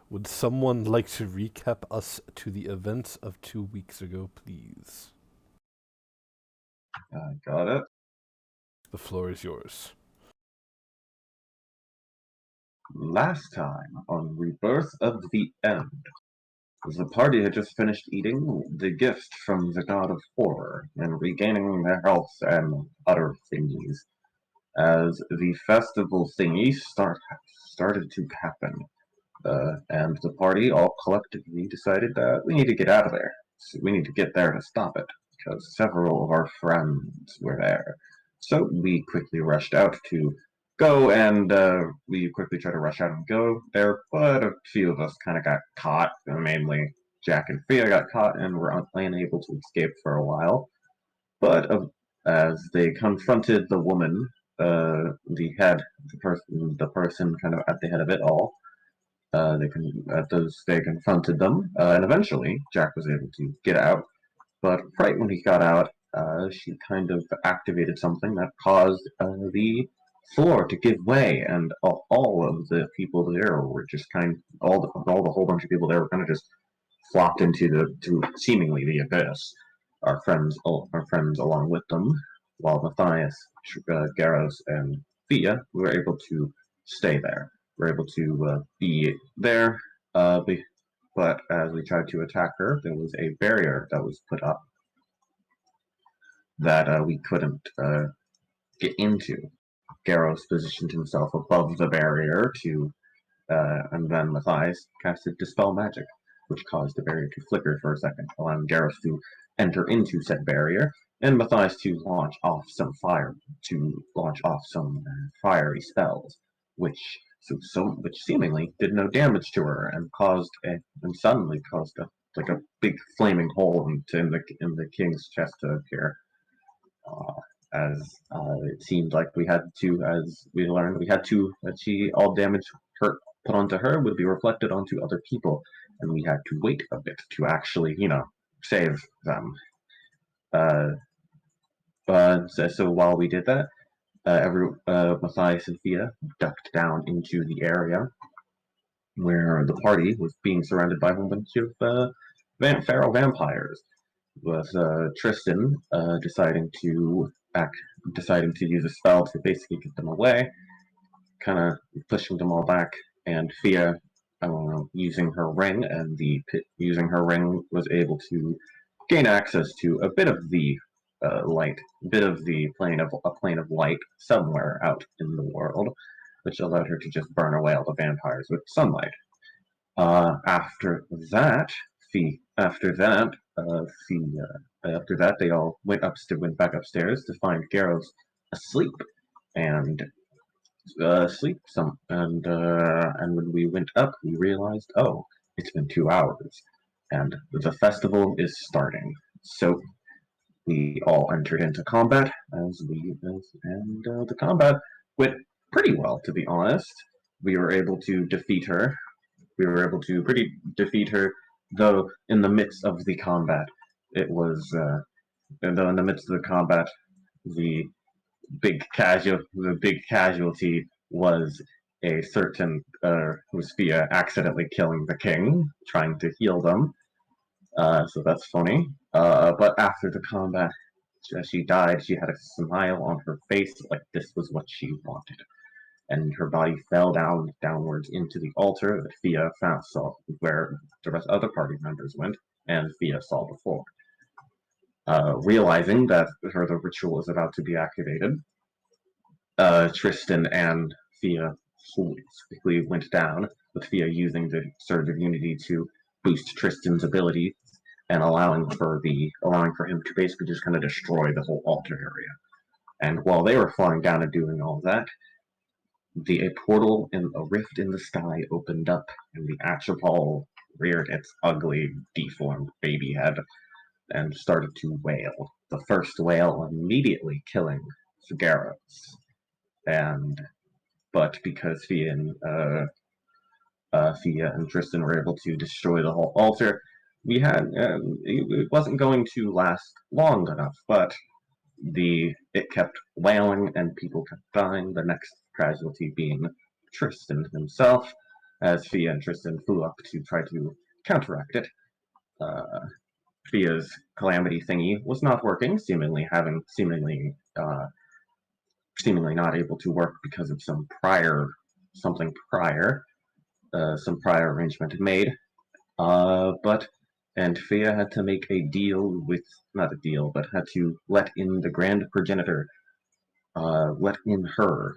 Would someone like to recap us to the events of 2 weeks ago, please? Got it. The floor is yours. Last time on Rebirth of the End, the party had just finished eating the gift from the god of horror and regaining their health and other thingies as the festival thingy started to happen. And the party all collectively decided that we need to get out of there. So we need to get there to stop it, because several of our friends were there. So we quickly rushed out to go, and we quickly tried to rush out and go there, but a few of us kind of got caught, mainly Jack and Fia got caught and were unable to escape for a while. But as they confronted the woman, the person kind of at the head of it all, they confronted them, and eventually Jack was able to get out. But right when he got out, she kind of activated something that caused the floor to give way, and all of the people there were just all the whole bunch of people there were kind of just flopped into to seemingly the abyss. Our friends along with them, while Matthias, Garros, and Thea were able to stay there. Were able to be there, but as we tried to attack her, there was a barrier that was put up that we couldn't get into. Garros positioned himself above the barrier and then Matthias casted Dispel Magic, which caused the barrier to flicker for a second, allowing Garros to enter into said barrier, and Matthias to launch off some fiery spells, which seemingly did no damage to her and suddenly caused a big flaming hole in the king's chest to appear. As it seemed like as we learned, all damage put onto her would be reflected onto other people, and we had to wait a bit to actually, save them. Uh, so while we did that, Matthias and Thea ducked down into the area where the party was being surrounded by a whole bunch of feral vampires, with Tristan deciding to use a spell to basically get them away, kind of pushing them all back, and Fia, I don't know, using her ring was able to gain access to a bit of the light, bit of the plane of light somewhere out in the world, which allowed her to just burn away all the vampires with sunlight. After that, Fee. After that, they all went back upstairs to find Garros asleep and sleep some. And when we went up, we realized, oh, it's been 2 hours, and the festival is starting. So we all entered into combat the combat went pretty well, to be honest. We were able to defeat her. We were able to pretty defeat her, though in the midst of the combat, it was though in the midst of the combat, the the big casualty was a certain was via accidentally killing the king, trying to heal them. So that's funny. But after the combat, as she died, she had a smile on her face, like this was what she wanted. And her body fell downwards into the altar that Fia saw, where the rest other party members went, and Fia saw before. Realizing that the ritual was about to be activated, Tristan and Fia quickly went down, with Fia using the Surge of Unity to boost Tristan's ability and allowing for him to basically just kind of destroy the whole altar area. And while they were flying down and doing all that, a portal in a rift in the sky opened up, and the Atropol reared its ugly, deformed baby head and started to wail. The first wail immediately killing Figueros. But because Fia and Tristan were able to destroy the whole altar, it wasn't going to last long enough. But it kept wailing and people kept dying. The next casualty being Tristan himself, as Fia and Tristan flew up to try to counteract it. Fia's calamity thingy was not working, seemingly not able to work because of some prior arrangement made. But and Fia had to make a deal with, not a deal, but had to let in the Grand Progenitor, let in her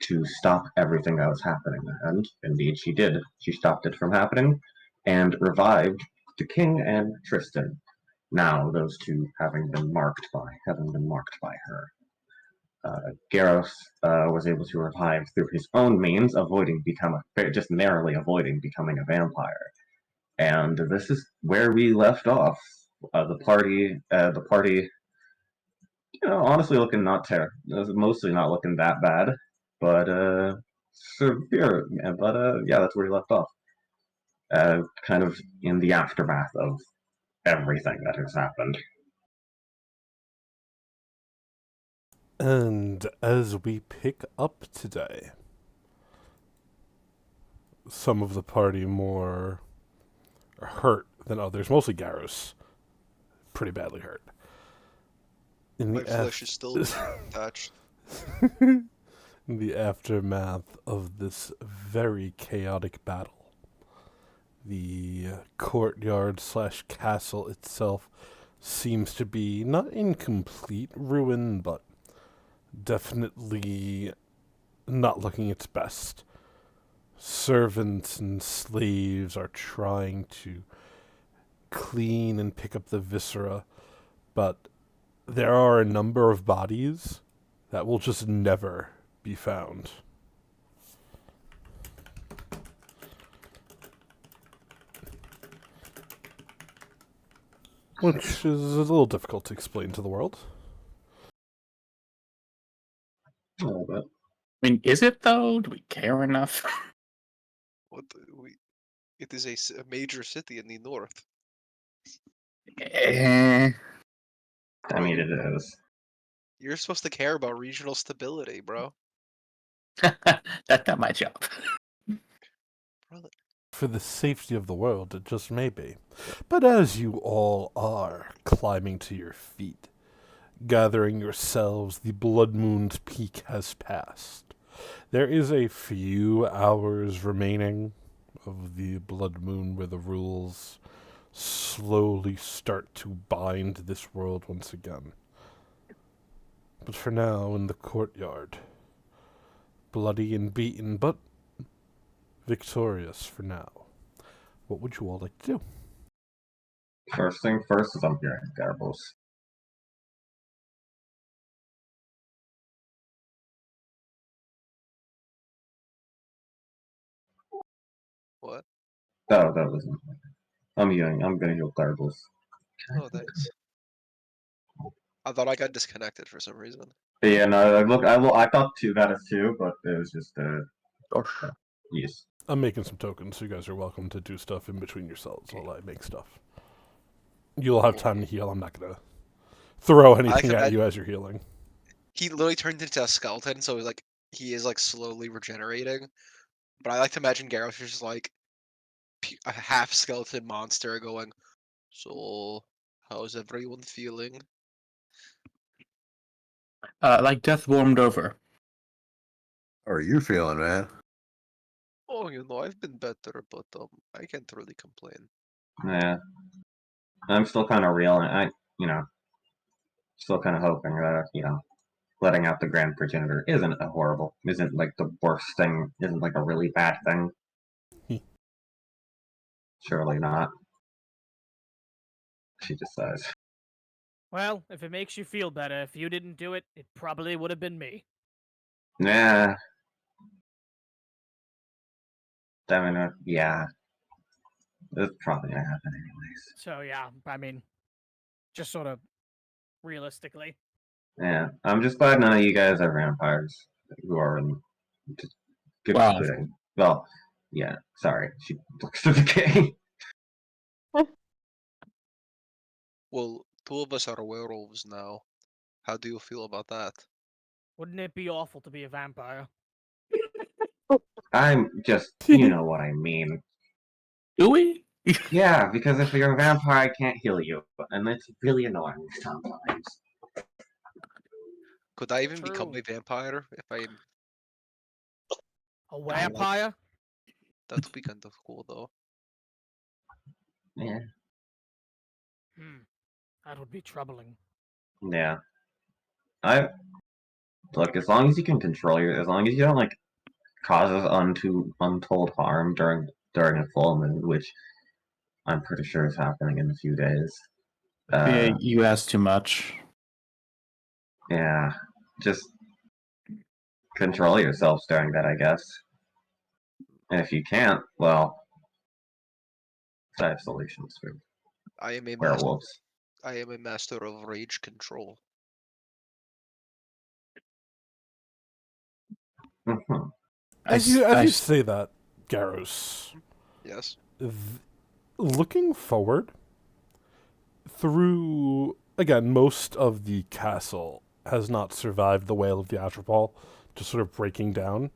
to stop everything that was happening. And indeed she did. She stopped it from happening and revived the King and Tristan. Now those two having been marked by her. Garros was able to revive through his own means, just narrowly avoiding becoming a vampire. And this is where we left off. The party, honestly looking mostly not looking that bad, but severe. But yeah, that's where we left off. Kind of in the aftermath of everything that has happened. And as we pick up today, some of the party more hurt than others, mostly Garros, pretty badly hurt. My flesh is still attached. In the aftermath of this very chaotic battle, the courtyard slash castle itself seems to be not in complete ruin, but definitely not looking its best. Servants and slaves are trying to clean and pick up the viscera, but there are a number of bodies that will just never be found. Which is a little difficult to explain to the world. A little bit. I mean, is it though? Do we care enough? It is a major city in the north. Eh, I mean, it is. You're supposed to care about regional stability, bro. That's not my job. Brother. For the safety of the world, it just may be. But as you all are climbing to your feet, gathering yourselves, the blood moon's peak has passed. There is a few hours remaining of the blood moon where the rules slowly start to bind this world once again. But for now, in the courtyard, bloody and beaten, but victorious for now. What would you all like to do? First thing first is I'm hearing garbles. What? Oh, that wasn't. I'm gonna heal garbles. Oh, thanks. I thought I got disconnected for some reason. But yeah, no, I thought two got us too, but it was just yes. I'm making some tokens, so you guys are welcome to do stuff in between yourselves while I make stuff. You'll have time to heal. I'm not gonna throw anything at you as you're healing. He literally turned into a skeleton, so he is like slowly regenerating. But I like to imagine Gareth is just like a half skeleton monster going, "So, how's everyone feeling?" Like death warmed over. How are you feeling, man? Oh, I've been better, but I can't really complain. Yeah, I'm still kind of reeling. Still kind of hoping that letting out the Grand Progenitor isn't like the worst thing, isn't like a really bad thing. Surely not. She just says. Well, if it makes you feel better, if you didn't do it, it probably would have been me. Nah. Yeah. It's probably gonna happen anyways. So yeah, I mean, just sort of realistically. Yeah, I'm just glad none of you guys are vampires who are in good Wow. footing. Well, yeah, sorry. She looks to the king. Well, two of us are werewolves now. How do you feel about that? Wouldn't it be awful to be a vampire? I'm just, you know what I mean. Do we? Yeah, because if you're a vampire, I can't heal you, and it's really annoying sometimes. Could I even become True. a vampire if I'm? A like- vampire? That would be kind of cool though. Yeah. That would be troubling. Yeah. I look, as long as you can control as long as you don't like causes untold harm during a full moon, which I'm pretty sure is happening in a few days. Yeah, you asked too much. Yeah, just control yourselves during that, I guess. And if you can't, well, I have solutions for I am a master. werewolves. I am a master of rage control. Mhm. As you say that, Garros, Yes. looking forward through again, most of the castle has not survived the wail of the Atropol, just sort of breaking down.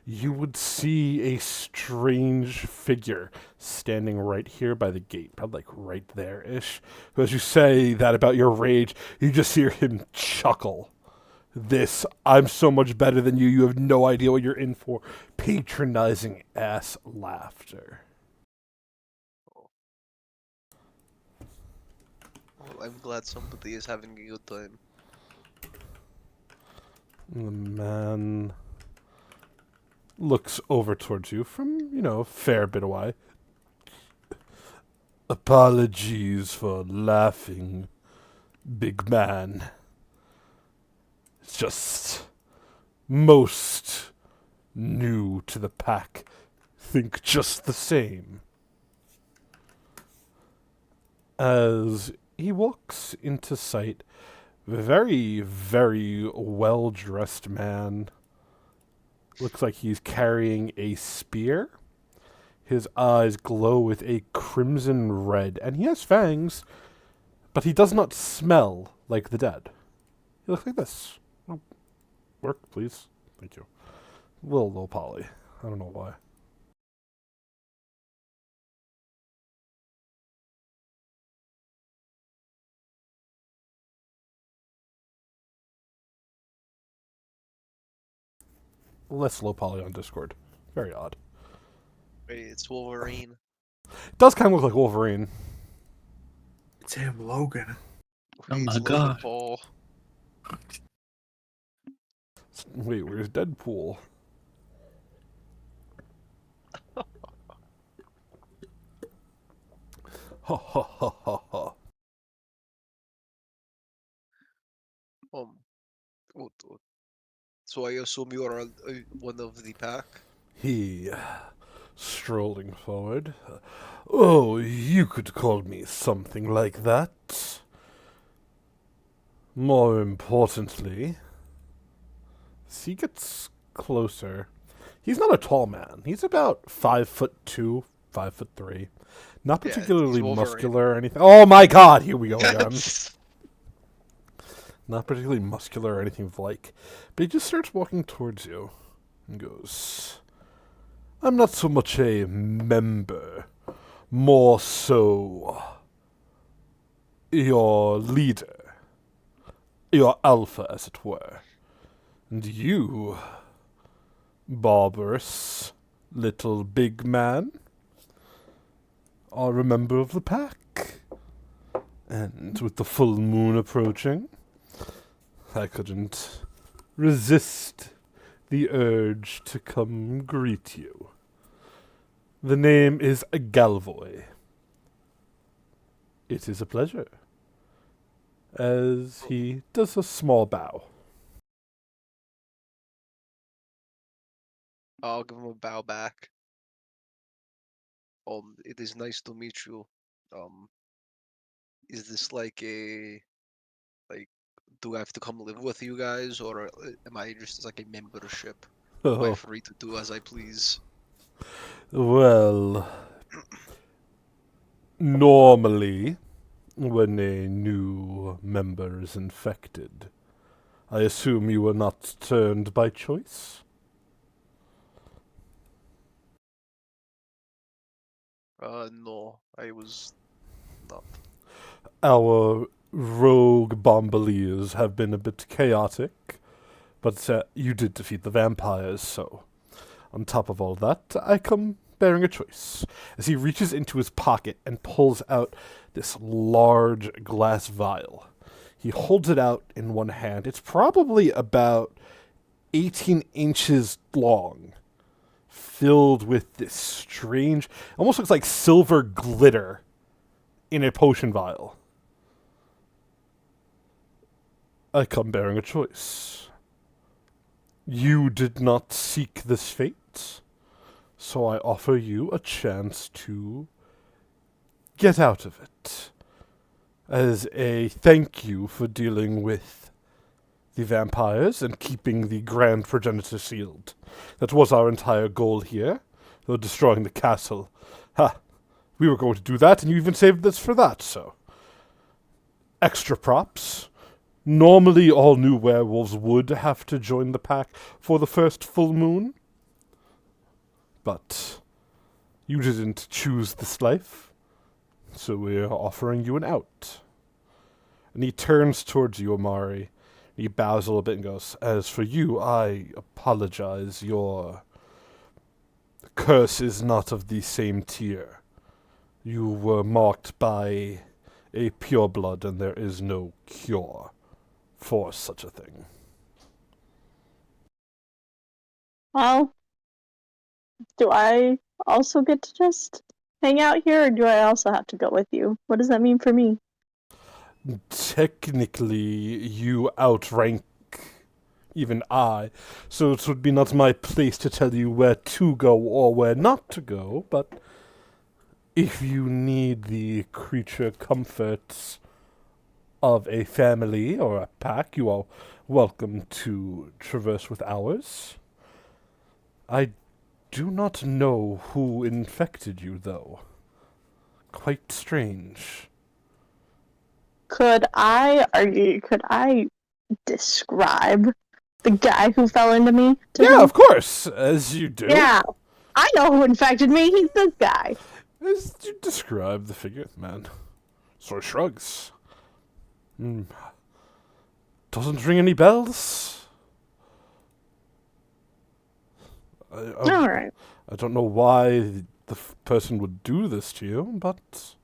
You would see a strange figure standing right here by the gate, probably like right there-ish. Who, as you say that about your rage, you just hear him chuckle. This, I'm so much better than you, you have no idea what you're in for. Patronizing ass laughter. Well, I'm glad somebody is having a good time. The man looks over towards you from, a fair bit away. Apologies for laughing, big man. It's just most new to the pack think just the same. As he walks into sight, very, very well-dressed man. Looks like he's carrying a spear. His eyes glow with a crimson red, and he has fangs, but he does not smell like the dead. He looks like this. Oh, work, please. Thank you. Little low poly. I don't know why. Less low poly on Discord. Very odd. Wait, it's Wolverine. It does kind of look like Wolverine. It's him, Logan. Oh Wait, my it's Logan God. Paul. Wait, where's Deadpool? Ha ha ha ha ha. Um, so I assume you are one of the pack. He, strolling forward. Oh, you could call me something like that. More importantly, as he gets closer, he's not a tall man. He's about 5'2", 5'3". Not Yeah, particularly he's Wolverine. muscular or anything. Oh my god, here we go again. Not particularly muscular or anything of like. But he just starts walking towards you and goes, I'm not so much a member, more so your leader, your alpha, as it were. And you, barbarous little big man, are a member of the pack. And with the full moon approaching, I couldn't resist the urge to come greet you. The name is Galvoy. It is a pleasure. As he does a small bow. I'll give him a bow back. It is nice to meet you. Is this like do I have to come live with you guys, or am I just like a membership? Am I free to do as I please? Well, normally, when a new member is infected, I assume you were not turned by choice? No, I was not. Our rogue Bombaliers have been a bit chaotic, but you did defeat the vampires, so on top of all that, I come bearing a choice. As he reaches into his pocket and pulls out this large glass vial. He holds it out in one hand. It's probably about 18 inches long, filled with this strange, almost looks like silver glitter in a potion vial. I come bearing a choice. You did not seek this fate, so I offer you a chance to get out of it as a thank you for dealing with the vampires and keeping the Grand Progenitor sealed. That was our entire goal here, though destroying the castle. Ha! We were going to do that, and you even saved us for that, so. Extra props. Normally, all new werewolves would have to join the pack for the first full moon. But you didn't choose this life, so we're offering you an out. And he turns towards you, Amari. He bows a little bit and goes, as for you, I apologize. Your curse is not of the same tier. You were marked by a pureblood, and there is no cure for such a thing. Well, do I also get to just hang out here, or do I also have to go with you? What does that mean for me? Technically, you outrank even I, so it would be not my place to tell you where to go or where not to go, but if you need the creature comforts of a family or a pack, you are welcome to traverse with ours. I do not know who infected you, though. Quite strange. Could I describe the guy who fell into me? Yeah, him? of course, as you do. Yeah, I know who infected me. He's this guy. As you describe the figure, man. Sort of shrugs. Doesn't ring any bells. All right. I don't know why the person would do this to you, but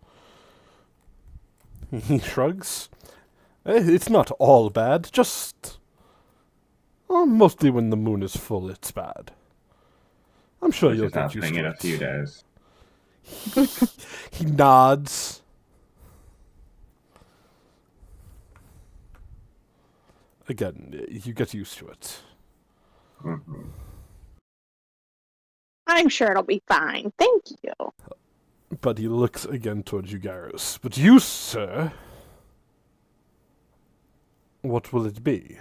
he shrugs. It's not all bad, just mostly when the moon is full, it's bad. I'm sure Which you'll is get used happening to in it. a few days. He nods. Again, you get used to it. Mm-hmm. I'm sure it'll be fine. Thank you. But he looks again towards you, Garrus. But you, sir, what will it be?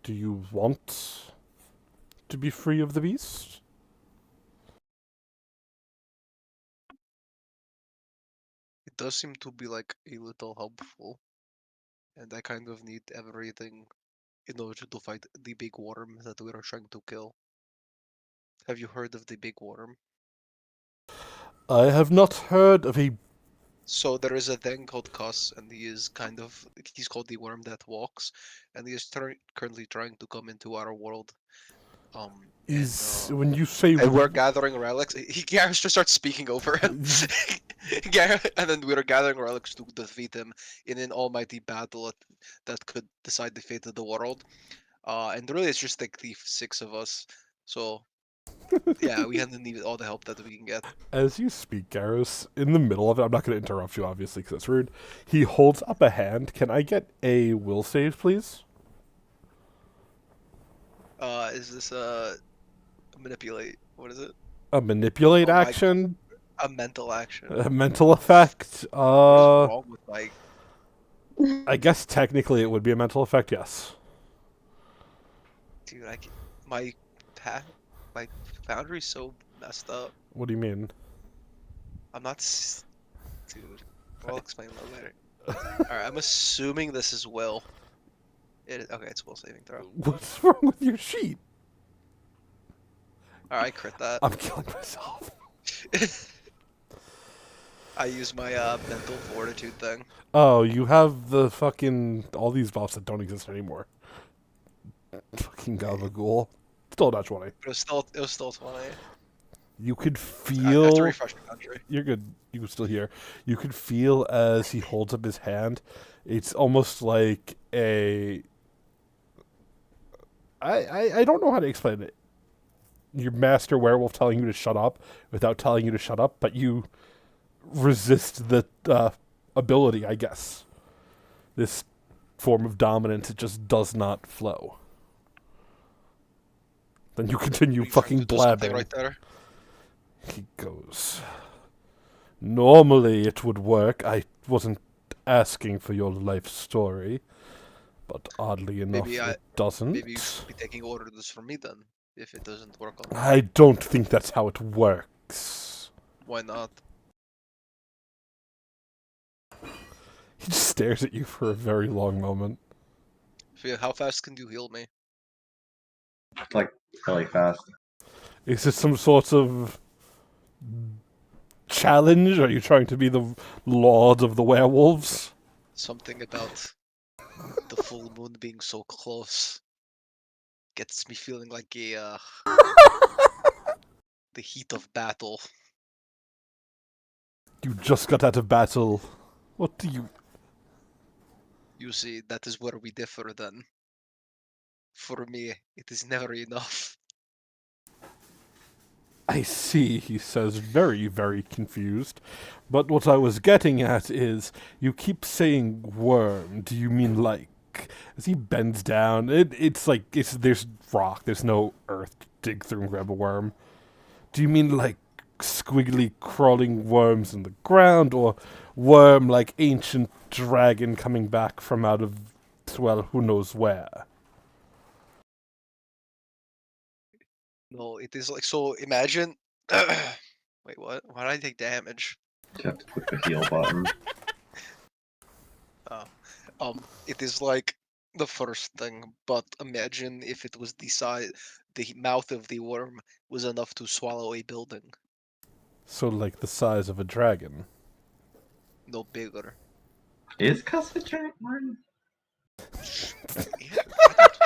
Do you want to be free of the beast? It does seem to be like a little helpful, and I kind of need everything in order to fight the big worm that we are trying to kill. Have you heard of the big worm? I have not heard of a... So there is a thing called Cuss, and he's called the worm that walks, and he is currently trying to come into our world. when you say... And we're gathering relics. Garrus just starts speaking over him. And then we're gathering relics to defeat him in an almighty battle that could decide the fate of the world. And really, it's just like the 6 of us. So, yeah, we need all the help that we can get. As you speak, Garrus, in the middle of it, I'm not going to interrupt you, obviously, because it's rude. He holds up a hand. Can I get a will save, please? Is this a manipulate? What is it? A manipulate action? A mental action. A mental effect? What is wrong with I guess technically it would be a mental effect, yes. Dude, my foundry's so messed up. What do you mean? I'm not, dude. I'll explain a little later. All right, I'm assuming this is will. Okay, it's will saving throw. What's wrong with your sheet? All right, crit that. I'm killing myself. I use my mental fortitude thing. Oh, you have the fucking all these buffs that don't exist anymore. Fucking Gabagool. Still not 20. It was still 20. You could I have to feel. refresh the country. You're good. You can still hear. You could feel as he holds up his hand. It's almost like a. I don't know how to explain it. Your master werewolf telling you to shut up without telling you to shut up, but you resist the ability, I guess. This form of dominance, it just does not flow. Then you continue Are you trying fucking to do something blabbing. right there. He goes, normally it would work. I wasn't asking for your life story, but oddly enough, it doesn't. Maybe you should be taking orders from me then, if it doesn't work on. I don't think that's how it works. Why not? He just stares at you for a very long moment. How fast can you heal me? Like, really fast. Is this some sort of challenge? Are you trying to be the lord of the werewolves? Something about the full moon being so close gets me feeling like the heat of battle. You just got out of battle. What do you... You see, that is where we differ then. For me, it is never enough. I see, he says, very, very confused. But what I was getting at is, you keep saying worm. Do you mean like... As he bends down, it's like, there's rock, there's no earth to dig through and grab a worm. Do you mean like squiggly crawling worms in the ground, or worm like ancient dragon coming back from out of, well, who knows where? No, it is like, so imagine... Wait, what? Why did I take damage? You have to click the heal button. It is like the first thing, but imagine if it was the mouth of the worm was enough to swallow a building. So like the size of a dragon. No bigger. Is Cuss a giant worm? Yeah, I don't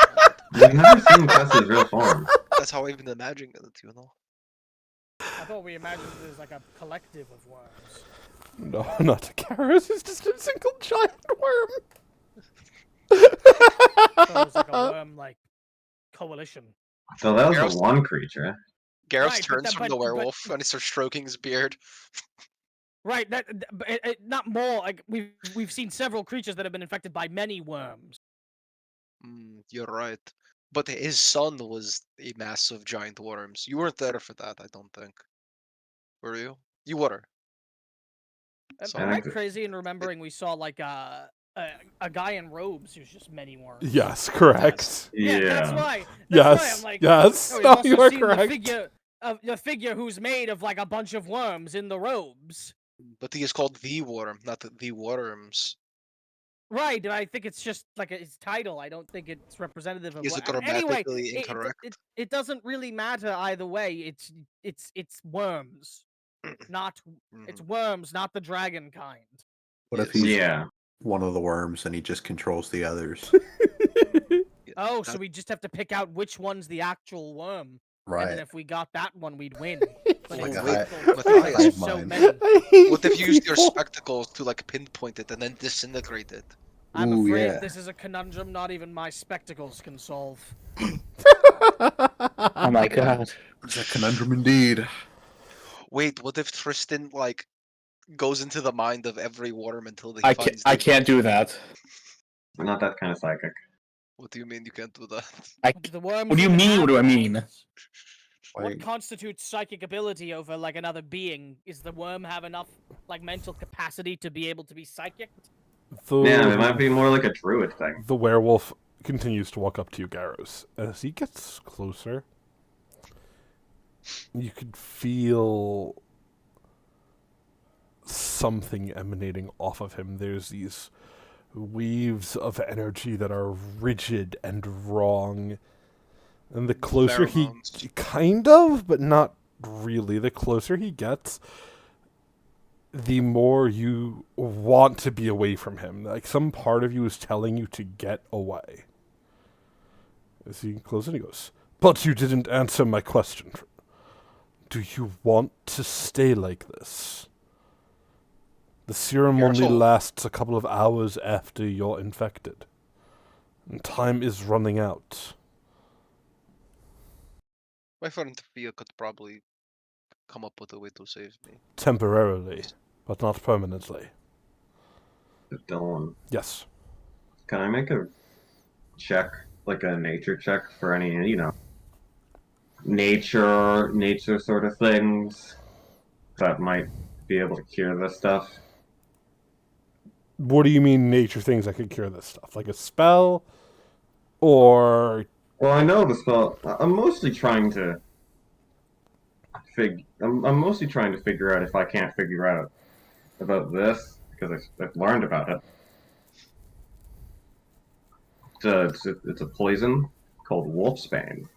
know. I've never seen Cuss's real form. That's how I've been imagining it, you know? I thought we imagined it as like a collective of worms. No, not a Garrus, it's just a single giant worm. So it was like a worm, like, coalition. So that was Garrus- the one creature. Gareth Right, but turns that- from the but- werewolf and he starts stroking his beard. Right, not more. Like we've seen several creatures that have been infected by many worms. You're right. But his son was a mass of giant worms. You weren't there for that, I don't think. Were you? You were. So- Am I crazy in remembering we saw like a guy in robes who's just many worms? Yes, correct. Yeah, that's why. Yes, I'm like, yes. oh, we've No, also you are seen correct. the figure who's made of like a bunch of worms in the robes. But he is called the worm, not the worms. Right, and I think it's just like his title. I don't think it's representative of Is what. it Anyway, grammatically incorrect? it doesn't really matter either way. It's worms, not it's worms, not the dragon kind. What if Yes. he's Yeah. one of the worms and he just controls the others? Oh, so we just have to pick out which one's the actual worm, and then Right. if we got that one, we'd win. But Like it's a difficult hi- because hive there's so mind. many. What if you used your spectacles to like pinpoint it and then disintegrate it? I'm Ooh, afraid yeah. this is a conundrum not even my spectacles can solve. Oh my god. It's a conundrum indeed. Wait, what if Tristan like goes into the mind of every worm until he I finds I the- can't do that. I'm not that kind of psychic. What do you mean you can't do that? The worms What do you even mean? have What do I mean? worms. What Like, constitutes psychic ability over like another being? Is the worm have enough like mental capacity to be able to be psychic? Yeah, it might be more like a druid thing. The werewolf continues to walk up to you, Garrus. As he gets closer, you could feel something emanating off of him. There's these weaves of energy that are rigid and wrong. And the closer Pheromones. kind of, but not really. The closer he gets, the more you want to be away from him. Like some part of you is telling you to get away. As he closes, he goes, "But you didn't answer my question. Do you want to stay like this? The serum only Garrison. lasts a couple of hours after you're infected. And time is running out." My friend Thea could probably come up with a way to save me. Temporarily, but not permanently. Dylan, Yes. can I make a check, like a nature check for any, nature sort of things that might be able to cure this stuff? What do you mean nature things that could cure this stuff? Like a spell? Or... Well, I know the spell. I'm mostly trying to I'm mostly trying to figure out if I can't figure out about this because I've learned about it. It's a poison called wolfsbane.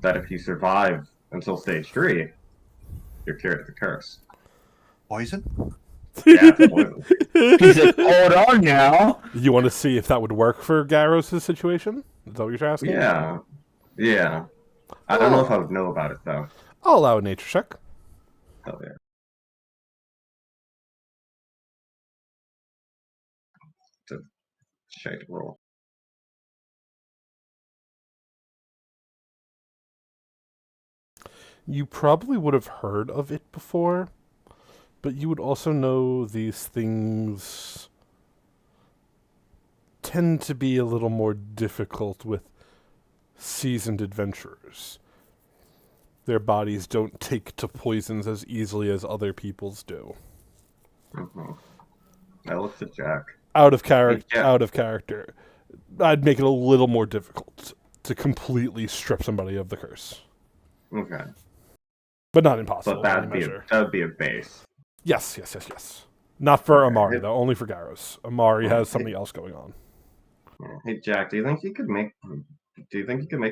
That if you survive until stage 3, you're cured of the curse. Poison? Yeah, it's a poison. He said, "Hold on now." You want to see if that would work for Garros' situation? Is that what you're asking? Yeah. Yeah. I don't know if I would know about it, though. I'll allow a nature check. Oh, yeah. It's a shite roll. You probably would have heard of it before, but you would also know these things tend to be a little more difficult with seasoned adventurers. Their bodies don't take to poisons as easily as other people's do. Mm-hmm. I looked at Jack. Out of character. Yeah. Out of character. I'd make it a little more difficult to completely strip somebody of the curse, Okay. but not impossible. But by any that'd be measure. a base. Yes. Not for Okay. Amari though. Only for Garros. Amari has something else going on. Yeah. Hey Jack, do you think you could make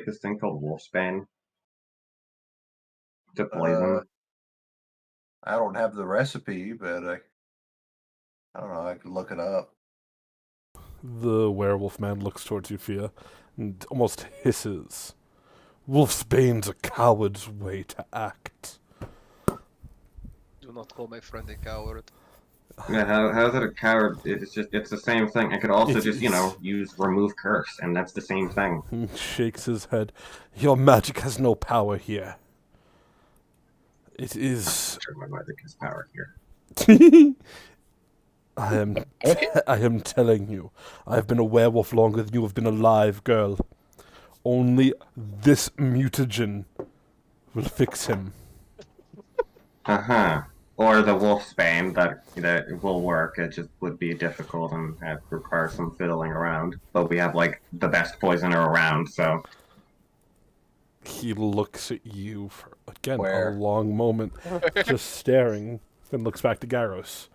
this thing called wolfsbane? To poison? I don't have the recipe, but I don't know. I could look it up. The werewolf man looks towards you, Fia, and almost hisses. Wolfsbane's a coward's way to act. Do not call my friend a coward. Yeah, how's it a coward? It's the same thing. I could also It just, is. use remove curse, and that's the same thing. He shakes his head. Your magic has no power here. It is... Sure, my magic has power here. I am telling you, I've been a werewolf longer than you have been alive, girl. Only this mutagen will fix him. Uh-huh. Or the wolfsbane that will work. It just would be difficult and require some fiddling around. But we have like the best poisoner around, so He looks at you for, again, Where? a long moment, just staring, then looks back to Garros.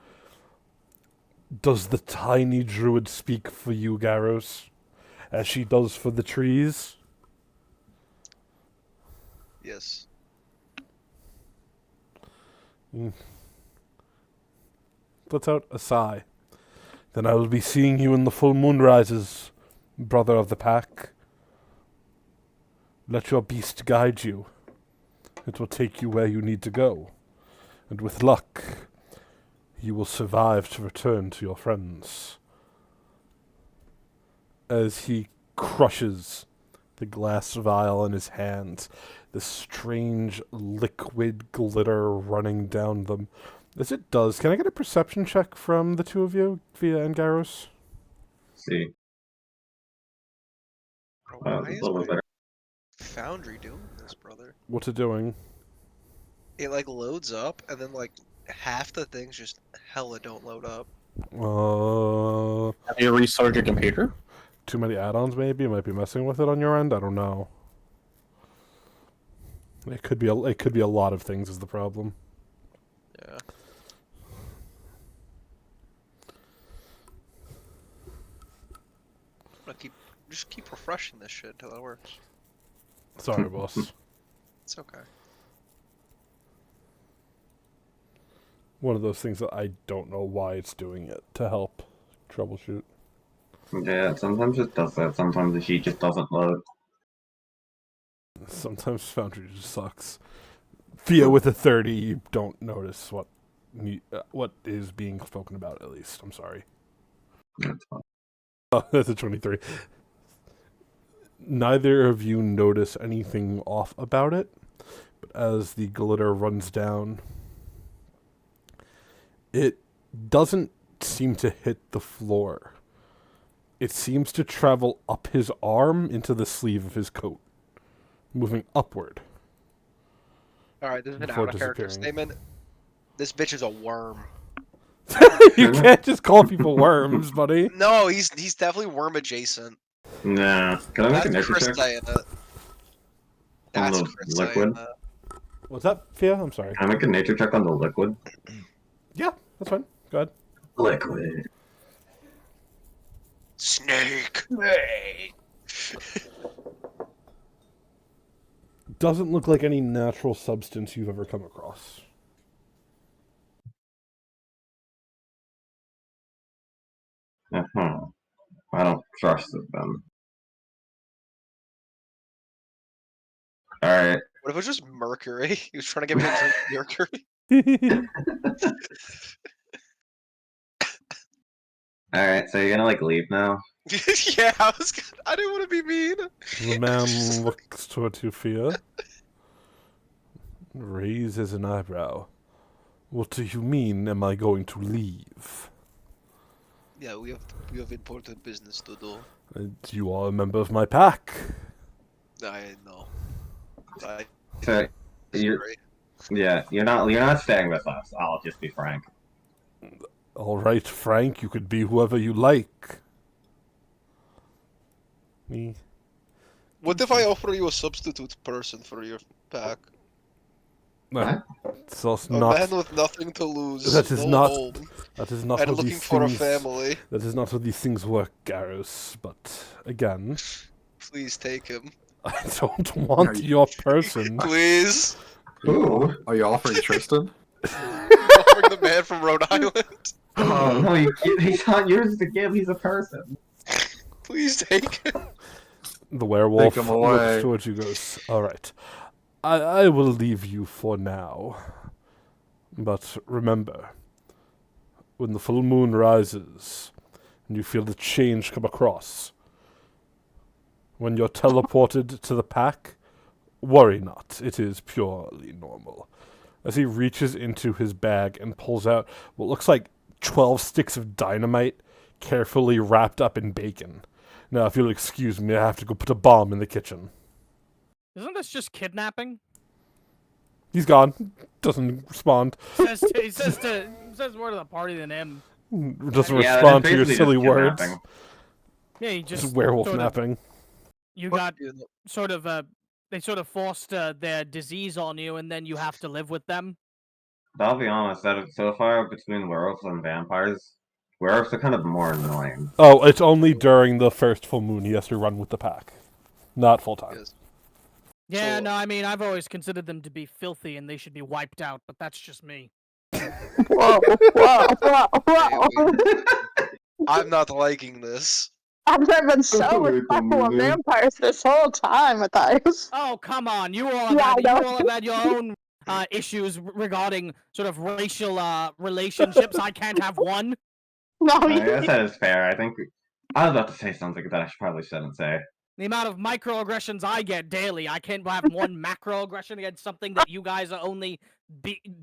Does the tiny druid speak for you, Garros, as she does for the trees? Yes. Puts out a sigh. Then I will be seeing you when the full moon rises, brother of the pack. Let your beast guide you. It will take you where you need to go. And with luck, you will survive to return to your friends. As he crushes the glass vial in his hands, the strange liquid glitter running down them. As it does, can I get a perception check from the two of you, Via and Garros? see. Bro, A why is little my better. Foundry doing this, brother? What's it doing? It like loads up, and then like half the things just hella don't load up. Have you restarted your computer? Too many add-ons maybe? Might be messing with it on your end? I don't know. It could be a lot of things is the problem. Yeah. I'm gonna just keep refreshing this shit until it works. Sorry, boss. It's okay. one of those things that I don't know why it's doing it to help troubleshoot. Yeah, sometimes it does that. Sometimes the sheet just doesn't load. Sometimes Foundry just sucks. Via with a 30, you don't notice what is being spoken about. At least, I'm sorry. That's fine. Oh, that's a 23. Neither of you notice anything off about it, but as the glitter runs down, it doesn't seem to hit the floor. It seems to travel up his arm into the sleeve of his coat, moving upward. Alright, this is an Before out of character disappearing. statement. This bitch is a worm. You can't just call people worms, buddy. No, he's definitely worm adjacent. Nah. Can I make a That's nature Chris check saying it. on That's the Chris liquid? saying that. What's that, Fia? I'm sorry. Can I make a nature check on the liquid? Yeah, that's fine. Go ahead. Liquid. Snake. Doesn't look like any natural substance you've ever come across. Uh-huh. I don't trust it then. Alright. What if it was just mercury? He was trying to get me to drink mercury. Alright, so you're gonna like leave now? Yeah, I didn't want to be mean. The man looks toward you, Fia. Raises an eyebrow. What do you mean, am I going to leave? Yeah, we have important business to do. You are a member of my pack. I know. I So you're disagree. yeah, you're not staying with us. I'll just be frank. All right, Frank, you could be whoever you like. Me? What if I offer you a substitute person for your pack? What? It's also A not. man with nothing to lose. That is no not- home, That is not and how looking these for things. a family. That is not how these things work, Garrus. But again, Please take him. I don't want you- your person. Please. Ooh. Are you offering Tristan? Offering the man from Rhode Island. Oh no, he's not yours to give, he's a person. Please take him. The werewolf Take him away. looks towards you, goes, all right, I will leave you for now. But remember, when the full moon rises and you feel the change come across, when you're teleported to the pack, worry not, it is purely normal. As he reaches into his bag and pulls out what looks like 12 sticks of dynamite carefully wrapped up in bacon. Now, if you'll excuse me, I have to go put a bomb in the kitchen. Isn't this just kidnapping? He's gone. Doesn't respond. He says more to the party than him. Doesn't Yeah, respond that's to your basically silly just words. kidnapping. Yeah, he Just just werewolf sort of- napping. You got sort of they sort of forced their disease on you, and then you have to live with them. But I'll be honest, that so far between werewolves and vampires, werewolves are kind of more annoying. Oh, it's only during the first full moon he has to run with the pack. Not full time. Yes. Yeah, So- no, I mean I've always considered them to be filthy and they should be wiped out, but that's just me. Whoa, whoa, whoa, whoa. I'm not liking this. I've been so Oh, respectful of man. vampires this whole time, Matthias. Oh, come on. You all have, Yeah, I you know. all have had your own issues regarding sort of racial relationships. I can't have one. No, I you guess that is fair. I think I was about to say something that I probably shouldn't say. The amount of microaggressions I get daily, I can't have one macroaggression against something that you guys are only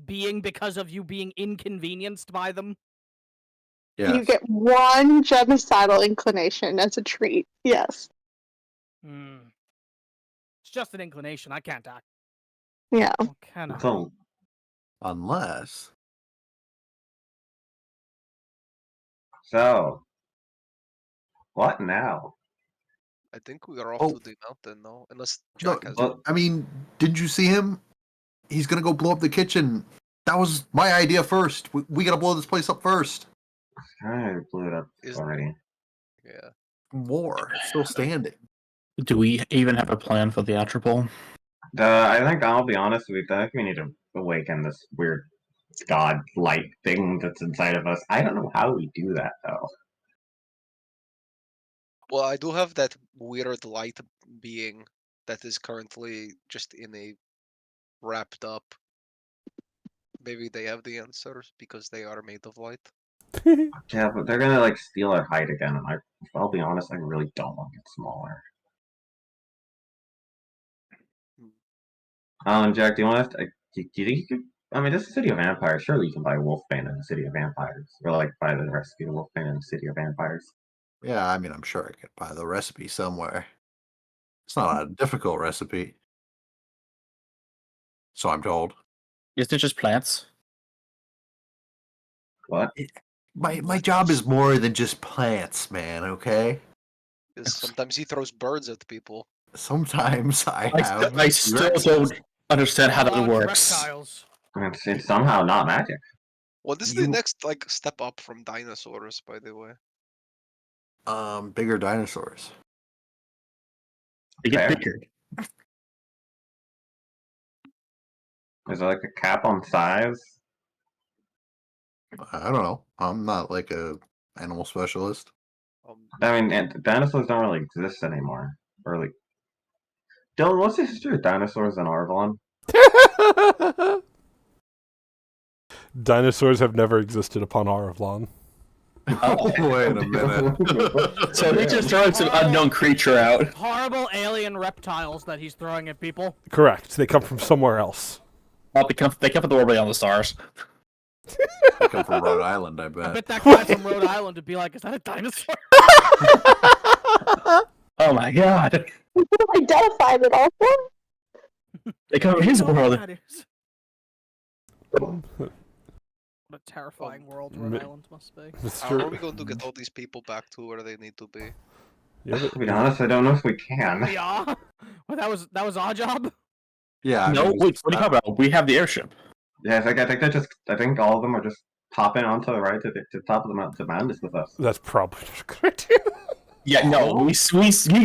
being because of you being inconvenienced by them. Yes. You get one genocidal inclination as a treat. Yes. Hmm. It's just an inclination. I can't act. Yeah. What can I? So, Unless. so what now? I think we are off Oh. to the mountain now, unless No, Jack has. well- I mean, didn't you see him? He's gonna go blow up the kitchen. That was my idea first. We gotta blow this place up first. I blew it up Isn't- already. Yeah. War. It's still standing. Do we even have a plan for the Atropol? I think I'll be honest with you. I think we need to awaken this weird god light thing that's inside of us. I don't know how we do that though. Well, I do have that weird light being that is currently just in a wrapped up. Maybe they have the answers because they are made of light. Yeah, but they're gonna like steal our height again, and I'll be honest, I really don't want to get smaller. Jack, do you want to? Do you think you could? I mean, this is a City of Vampires. Surely you can buy Wolfbane in the City of Vampires, or like buy the recipe of Wolfbane in the City of Vampires. Yeah, I mean, I'm sure I could buy the recipe somewhere. It's not a difficult recipe. So I'm told. Isn't it just plants? What? My job is more than just plants, man, okay? Because sometimes he throws birds at people. Sometimes I have. I still don't understand how that Large works. reptiles. It's somehow not magic. Well, this is the next like step up from dinosaurs, by the way. Bigger dinosaurs. They get Fair. bigger. Is there like a cap on size? I don't know. I'm not like a animal specialist. I mean, dinosaurs don't really exist anymore. Or like, Dylan, what's the history of dinosaurs in Arvalon? Dinosaurs have never existed upon Arvlon. Oh. Wait a minute. So he just throwing some unknown creature out. Horrible alien reptiles that he's throwing at people. Correct. They come from somewhere else. Oh, they come from the world beyond the stars. I come from Rhode Island, I I bet. bet that guy from Rhode Island would be like, is that a dinosaur? Oh my god. Identify it also? They come from his You know what world. that is. What a terrifying world Rhode Island must be. How are we going to get all these people back to where they need to be? Yeah, To be honest, I don't know if we can. We are? Well, that was our job? Yeah. I No, mean, wait, what are you talking about? We have the airship. Yeah, I think all of them are just popping onto the right to the top of the mountain to Madness with us. that's probably not a good idea. Yeah, no, we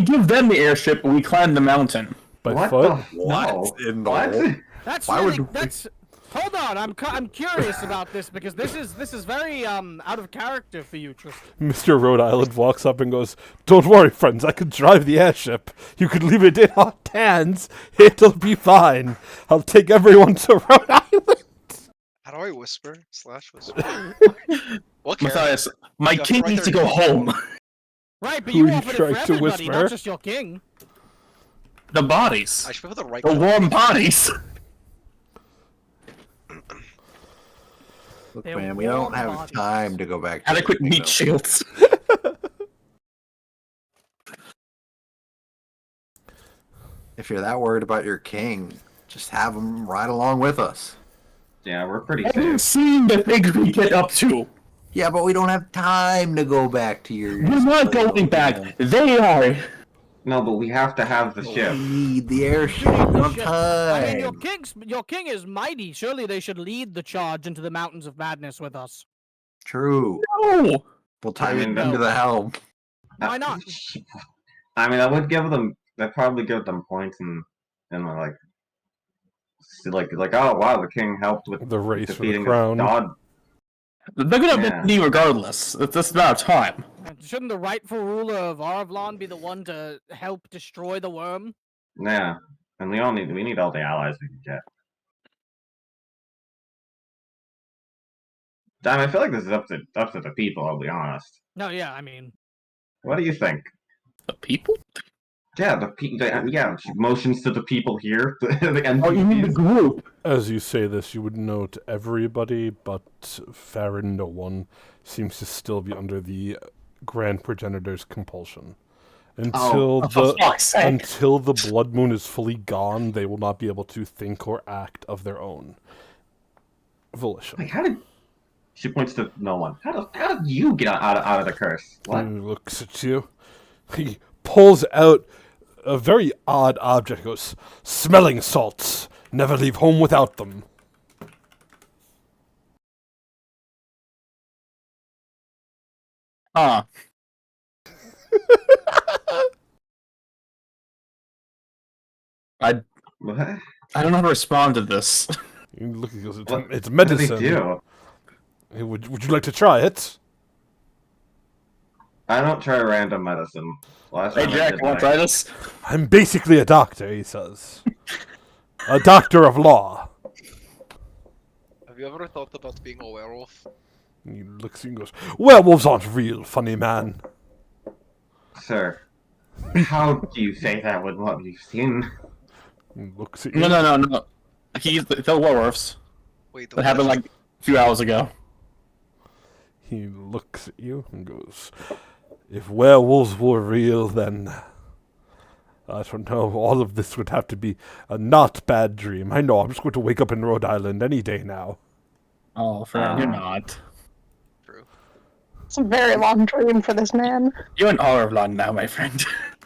give them the airship and we climb the mountain. By What foot? the? No. What in the What? world? That's Why really, would we- that's... Hold on, I'm curious about this because this is very out of character for you, Tristan. Mr. Rhode Island walks up and goes, "Don't worry, friends, I can drive the airship. You can leave it in hot hands. It'll be fine. I'll take everyone to Rhode Island." How do I whisper / whisper? What character? Matthias, my You have king right needs to there. go home. Right, but Who you are you offered it for trying to everybody, not whisper? just your king. The bodies. I should put the right. The warm bodies. Look, They're man, we don't warm have bodies. time to go back to Adequate the meat kingdom. shields. If you're that worried about your king, just have him ride along with us. Yeah, we're pretty Have you safe. seen the things we get up to? Yeah, but we don't have time to go back to your. We're not going back. They are. No, but we have to have the We ship. need the airship. You need We the don't have ship. time. I mean, your king is mighty. Surely they should lead the charge into the mountains of madness with us. True. No. We'll tie I you mean, into the helm. Why not? I mean, that'd probably give them points and like, oh wow, the king helped with The race for the defeating crown. this god. They're gonna Yeah. be regardless. It's just a matter of time. And shouldn't the rightful ruler of Arvlon be the one to help destroy the worm? Yeah, and we need all the allies we can get. Damn, I feel like this is up to the people. I'll be honest. No, yeah, I mean, What do you think? The people? Yeah, yeah, motions to the people here. The Oh, you mean the NPCs. group? As you say this, you would note everybody but Farron, no one, seems to still be under the Grand Progenitor's compulsion. Until Oh, for fuck's sake. until the blood moon is fully gone, they will not be able to think or act of their own volition. Like, how did she points to no one? How did you get out of the curse? What? He looks at you. He pulls out a very odd object. Goes, "Smelling salts. Never leave home without them." Huh. What? I don't know how to respond to this. He looks, he goes, What- it's What did he medicine. do? Hey, would you like to try it? I don't try random medicine. Last Hey time I Jack, did want to that- try this? I'm basically a doctor, he says. A doctor of law. Have you ever thought about being a werewolf? He looks at you and goes, werewolves aren't real, funny man. Sir, how do you say that with what we've seen? He looks at you. No. He's the werewolves. Wait, the That happened what? like a few hours ago. He looks at you and goes, if werewolves were real, then I don't know, all of this would have to be a not bad dream. I know, I'm just going to wake up in Rhode Island any day now. Oh, friend, you're not. True. It's a very long dream for this man. You're in Orvlon now, my friend.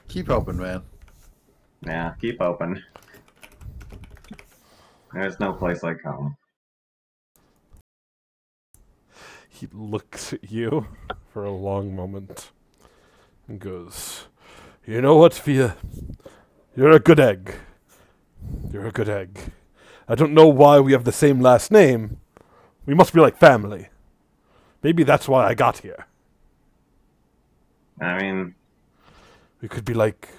Keep open, man. Yeah, keep open. There's no place like home. He looks at you for a long moment and goes, you know what, Fia? You're a good egg. You're a good egg. I don't know why we have the same last name. We must be like family. Maybe that's why I got here. I mean, We could be like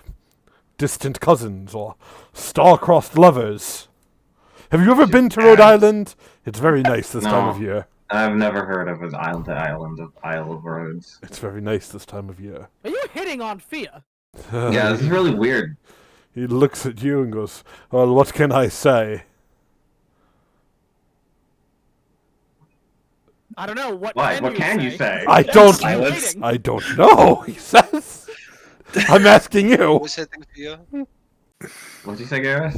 distant cousins or star-crossed lovers. Have you ever been to Rhode Island? It's very nice this time No. of year. I've never heard of an island to island of Isle of Roads. It's very nice this time of year. Are you hitting on Fia? Yeah, this is really weird. He looks at you and goes, well, what can I say? I don't know. What What? can What you can say? you say? I That's don't, silence. waiting. I don't know, he says. I'm asking Who you. is hitting Fia? What'd you say, Garrus?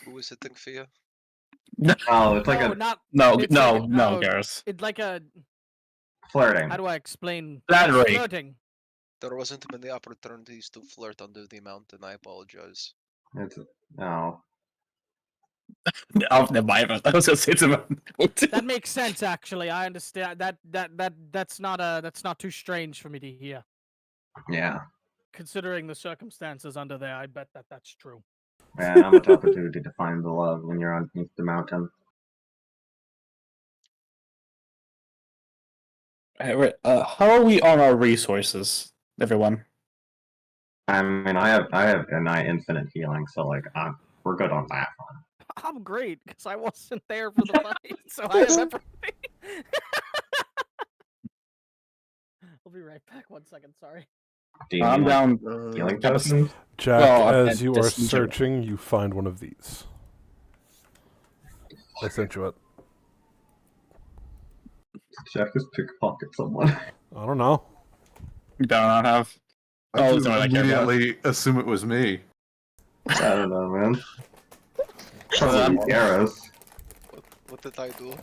Who is hitting Fia? Oh, it's like No, a not. No, It's no, like a- no, oh. Garrus. It's like a. flirting. How do I explain? Flattery. Flirting. There wasn't many opportunities to flirt under the mountain. I apologize. It's no. Oh, never mind. I was gonna say something. That makes sense, actually. I understand. That's not too strange for me to hear. Yeah. Considering the circumstances under there, I bet that's true. Yeah, not much opportunity to find the love when you're underneath the mountain. How are we on our resources, everyone? I mean, I have an infinite healing, so like, we're good on that one. I'm great because I wasn't there for the fight, so I have everything. I'll be right back. 1 second. Sorry. Do you I'm need, like, down. healing Got a s- potions? Jack, Well, I as meant you are just in general. searching, you find one of these. I sent you it. Jack just pickpocket someone. I don't know. You do not have. I Oh, just it's not like I care about. immediately assume it was me. I don't know, man. Um, Probably arrows. What did I do?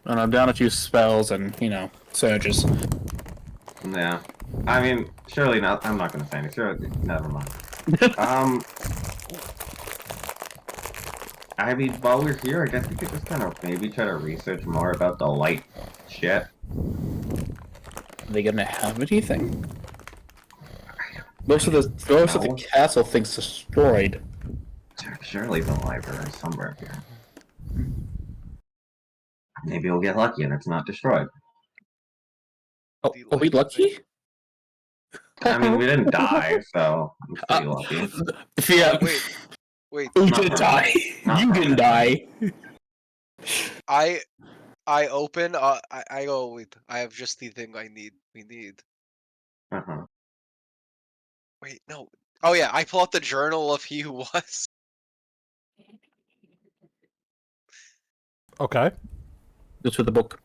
And I'm down a few spells and, surges. Yeah. I mean, surely not. I'm not gonna say anything. Sure, never mind. I mean, while we're here, I guess we could just kind of maybe try to research more about the light shit. Are they gonna have anything? Most of the No. castle thing's destroyed. Surely the library is somewhere here. Maybe we'll get lucky and it's not destroyed. Oh, are we lucky? I mean, we didn't die, so I'm pretty Uh, lucky. Yeah. Wait. Who Not did for die? Not You for didn't me. die. I open. I go. Wait. I have just the thing I need. We need. Uh-huh. Wait. No. Oh yeah. I pull out the journal of he who was. Okay. That's with the book.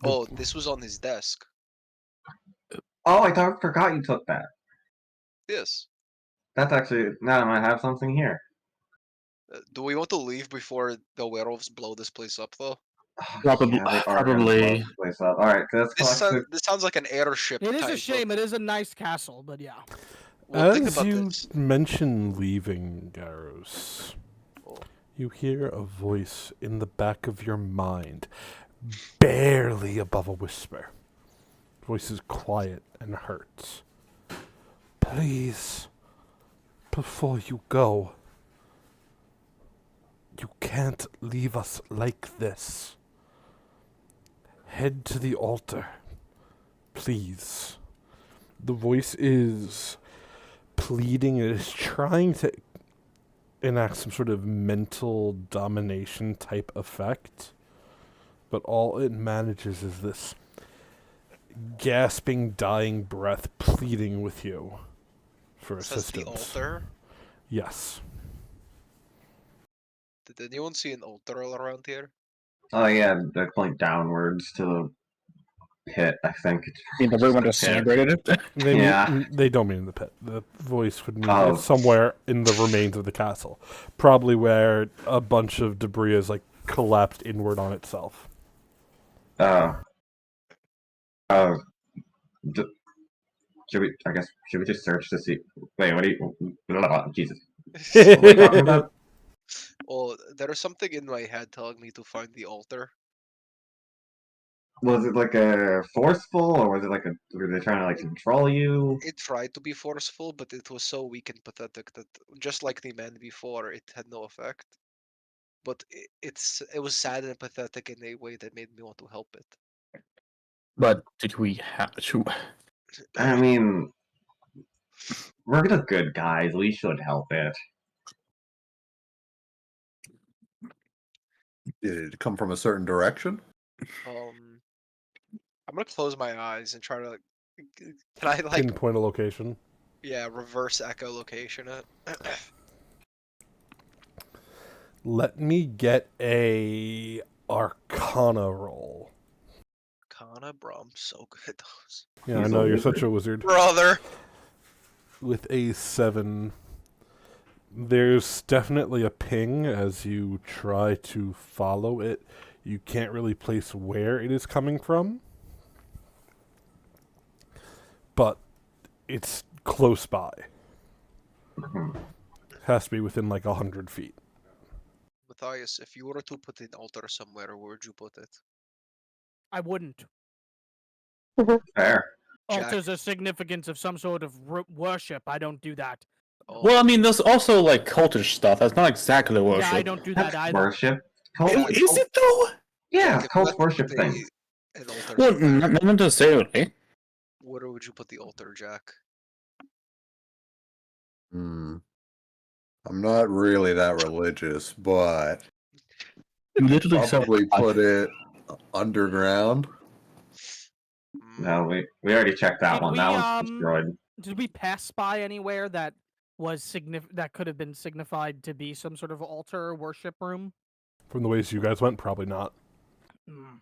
Oh, this was on his desk. Oh, I forgot you took that. Yes. That's actually, now I might have something here. Do we want to leave before the werewolves blow this place up, though? Probably- Yeah, they are gonna probably. blow this place up. Alright, let's This sounds like an airship. It is type a of- shame. It is a nice castle, but yeah. Well, think As about you this. mention leaving, Garros, Oh. you hear a voice in the back of your mind, barely above a whisper. The voice is quiet and hurts. Please, before you go, You can't leave us like this. Head to the altar, please. The voice is pleading. It is trying to enact some sort of mental domination type effect, but all it manages is this gasping, dying breath pleading with you for Says the assistance. altar. Yes. Did anyone see an altar all around here? Oh yeah, they point downwards to the pit. I think it's In the just room the under pit. celebrated it. They don't mean the pit. The voice would mean Oh. it's somewhere in the remains of the castle, probably where a bunch of debris is like collapsed inward on itself. Oh. Oh. Should we? I guess should we just search to see? Wait, what do you? Jesus. What are we talking about? Well, there is something in my head telling me to find the altar. Was it like a forceful, or was it like a? Were they trying to like control you? It tried to be forceful, but it was so weak and pathetic that, just like the man before, it had no effect. But it was sad and pathetic in a way that made me want to help it. But did we have to? I mean, we're the good guys. We should help it. Did it come from a certain direction? I'm gonna close my eyes and try to. Can I like? Pinpoint a location. Yeah, reverse echolocation it. Let me get a Arcana roll. Arcana, bro, I'm so good at those. Yeah, I He's know a you're wizard. such a wizard. Brother. With a 7, there's definitely a ping as you try to follow it. You can't really place where it is coming from, but it's close by. Mhm. Has to be within like 100 feet. Matthias, if you were to put an altar somewhere, where would you put it? I wouldn't. Fair. Jack. Altars are significance of some sort of worship. I don't do that. Oh, Well, I mean, there's also like cultish stuff. That's not exactly worship. Yeah, I don't do that That's either. worship. Cult, Oh, is it though? Yeah, if you cult had to worship put things. An altar Well, somewhere, not necessarily. where would you put the altar, Jack? I'm not really that religious, but You literally said probably put it underground. No, we already checked that Did one. we, That one's destroyed. Did we pass by anywhere that was that could have been signified to be some sort of altar worship room? From the ways you guys went, probably not. Hmm.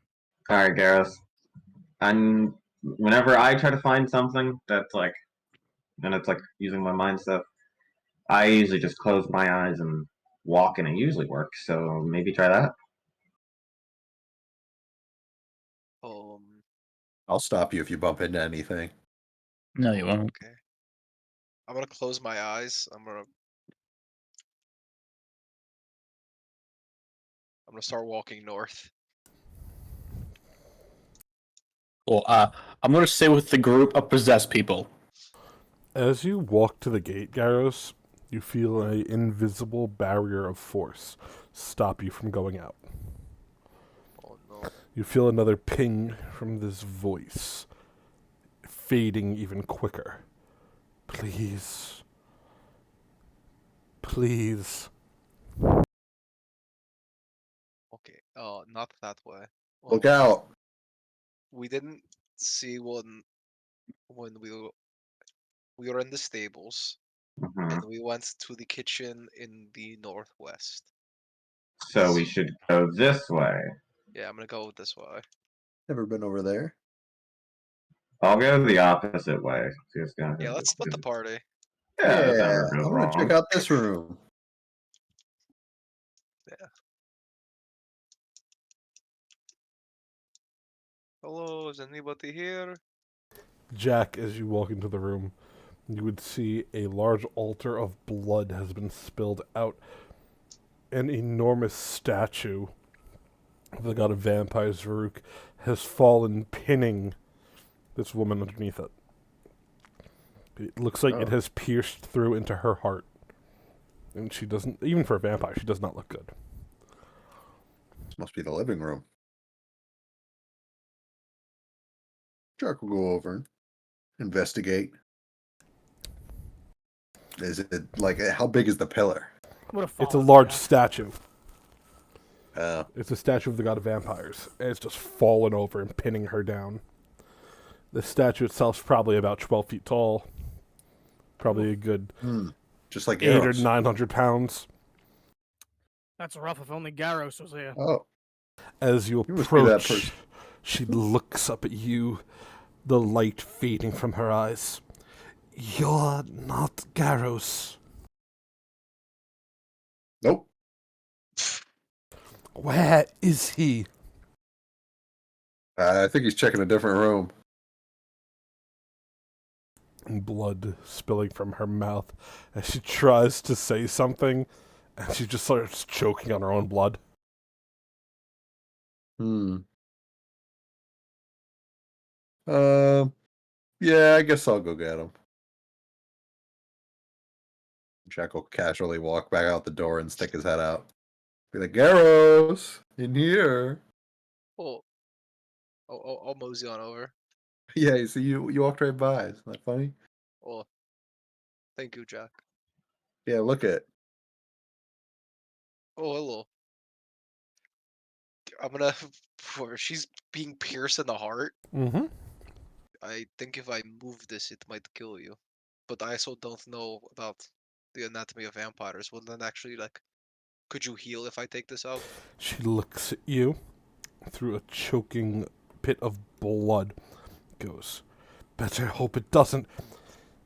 All right, Gareth. And whenever I try to find something that's like, and it's like using my mind stuff, I usually just close my eyes and walk, and it usually works. So maybe try that. I'll stop you if you bump into anything. No, you won't. Okay. I'm gonna close my eyes. I'm gonna start walking north. Well, I'm gonna stay with the group of possessed people. As you walk to the gate, Garros, you feel an invisible barrier of force stop you from going out. Oh no. You feel another ping from this voice, fading even quicker. Please. Please. Okay. Not that way. Look out. We didn't see one when we were in the stables, Mhm. and we went to the kitchen in the northwest. So we should go this way. Yeah, I'm gonna go this way. Never been over there. I'll go the opposite way. Just gonna Yeah, let's split the party. Yeah, that Yeah, never I'm goes gonna wrong. check out this room. Hello, is anybody here? Jack, as you walk into the room, you would see a large altar of blood has been spilled out. An enormous statue of the god of vampires, Varuk, has fallen, pinning this woman underneath it. It looks like it Oh. has pierced through into her heart. And she doesn't, even for a vampire, she does not look good. must be the living room. Jack will go over and investigate. Is it like how big is the pillar? It's a large statue. Uh, It's a statue of the god of vampires. And it's just fallen over and pinning her down. The statue itself is probably about 12 feet tall. Probably a good just like 800 Garros. 900 pounds. That's rough if only Garros was here. Oh, As you you must be that approach, person. she looks up at you, the light fading from her eyes. You're not Garros. Nope. Where is he? I think he's checking a different room. Blood spilling from her mouth as she tries to say something, and she just starts choking on her own blood. Yeah, I guess I'll go get him. Jack will casually walk back out the door and stick his head out. Be like, Garros, in here. Oh, I'll mosey on over. Yeah, you see, you walked right by. Isn't that funny? Oh, thank you, Jack. Yeah, look at. Oh, hello. I'm gonna. She's being pierced in the heart. Mm-hmm. I think if I move this, it might kill you. But I also don't know about the anatomy of vampires. Well, then actually, like, could you heal if I take this out? She looks at you through a choking pit of blood. Goes, better hope it doesn't,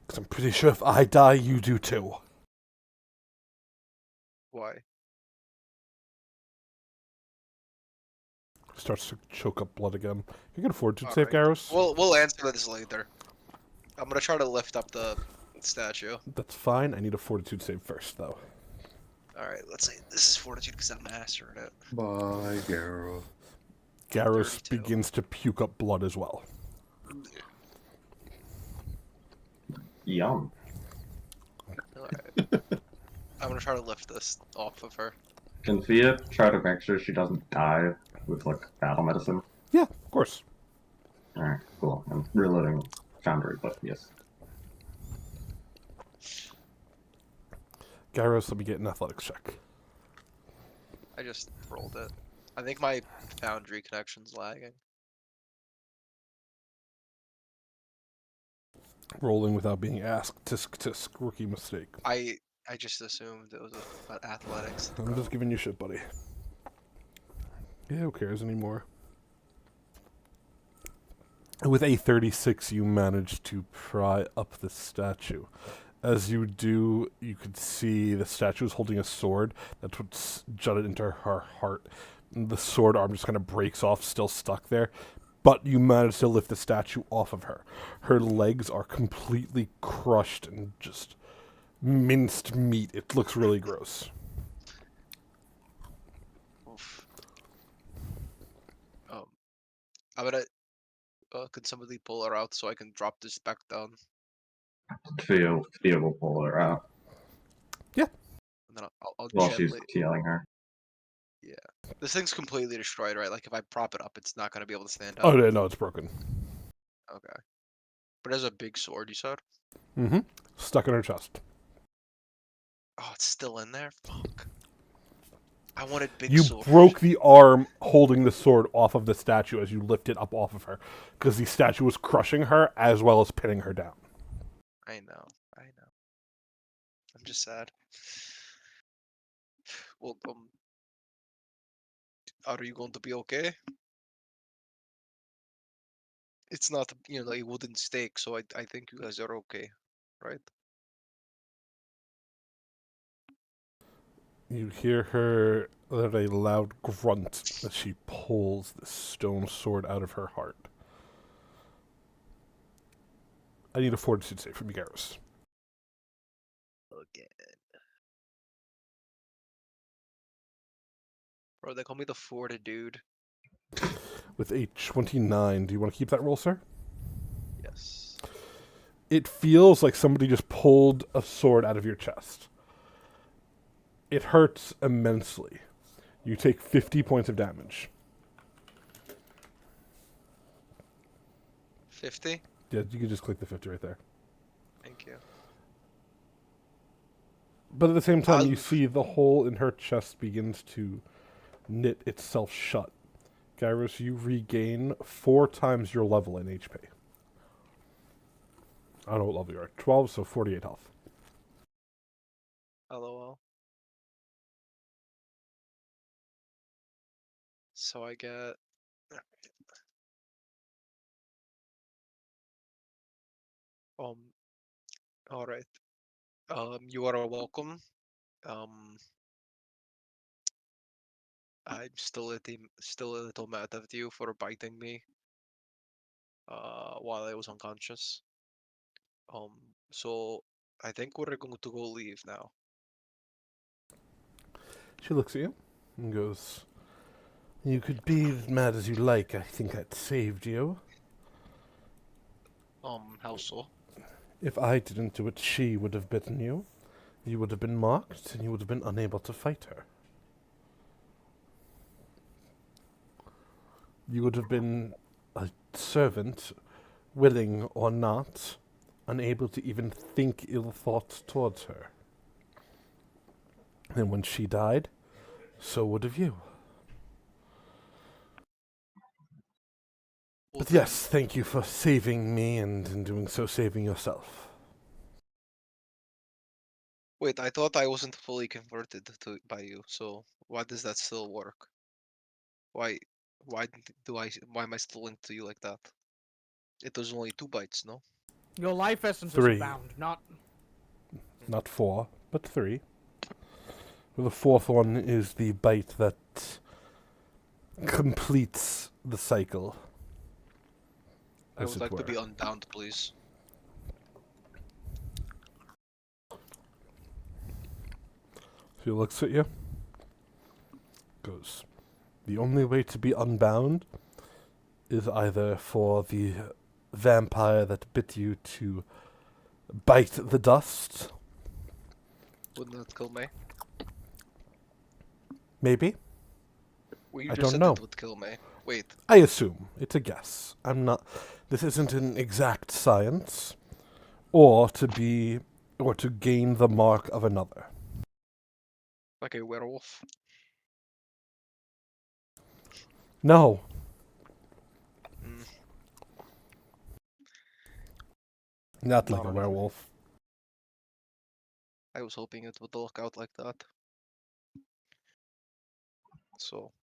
because I'm pretty sure if I die, you do too. Why? Starts to choke up blood again. You can afford to All save right. Garros. We'll answer this later. I'm gonna try to lift up the statue. That's fine. I need a fortitude save first, though. All right, let's see. This is fortitude because I'm mastering it. Bye, Garros. Garros 32. begins to puke up blood as well. Yum. Alright. I'm gonna try to lift this off of her. Can Thea try to make sure she doesn't die with, like, battle medicine? Yeah, of course. Alright, cool. I'm reloading Foundry, but yes. Garros, let me get an athletics check. I just rolled it. I think my Foundry connection's lagging. Rolling without being asked. Tisk tisk. Rookie mistake. I just assumed it was about athletics. I'm just giving you shit, buddy. Yeah, who cares anymore? With a 36, you manage to pry up the statue. As you do, you could see the statue is holding a sword. That's what's jutted into her heart. And the sword arm just kind of breaks off, still stuck there. But you manage to lift the statue off of her. Her legs are completely crushed and just minced meat. It looks really gross. Oof. I'm gonna. Can somebody pull her out so I can drop this back down? Thea will pull her out And then I'll while gently. she's healing her. Yeah. This thing's completely destroyed, right? Like if I prop it up, it's not gonna be able to stand up. Oh, yeah, no, it's broken. Okay. But it has a big sword, you said? Mm-hmm. Stuck in her chest. Oh, it's still in there? Fuck. I wanted big You sword. broke the arm holding the sword off of the statue as you lift it up off of her. Because the statue was crushing her as well as pinning her down. I know. I'm just sad. Well, are you going to be okay? It's not, a wooden stake, so I think you guys are okay, right? You hear her let a loud grunt as she pulls the stone sword out of her heart. I need a fortitude save from you, Garros. Again. Bro, they call me the Fortitude. With a 29, do you want to keep that roll, sir? Yes. It feels like somebody just pulled a sword out of your chest. It hurts immensely. You take 50 points of damage. 50? Yeah, you can just click the 50 right there. Thank you. But at the same time, you I'll- see the hole in her chest begins to knit itself shut. Gyros, you regain 4 times your level in HP. I don't know what level you are. 12, so 48 health. LOL. So I get. Um. All right. You are welcome. Um. I'm still a little mad at you for biting me. While I was unconscious. So I think we're going to go leave now. She looks at you and goes, "You could be as mad as you like. I think I'd saved you. How so? If I didn't do it, she would have bitten you. You would have been marked, and you would have been unable to fight her. You would have been a servant, willing or not, unable to even think ill thoughts towards her. And when she died, so would have you. Well, But yes, thank you for saving me, and in doing so, saving yourself." Wait, I thought I wasn't fully converted by you, so why does that still work? Why why am I still into you like that? It was only 2 bites, no? Your life essence 3. is bound, not. Not 4, but 3. The 4th one is the bite that completes the cycle. I as would it like to were. be unbound, please. She looks at you. Goes, "The only way to be unbound is either for the vampire that bit you to bite the dust, Wouldn't that kill me? maybe. Well, you I just don't said know. it would kill me. Wait, I assume. It's a guess. I'm not. This isn't an exact science. Or to gain the mark of another. like a werewolf? No. Mm, Not like a Alright. werewolf. I was hoping it would look out like that. So,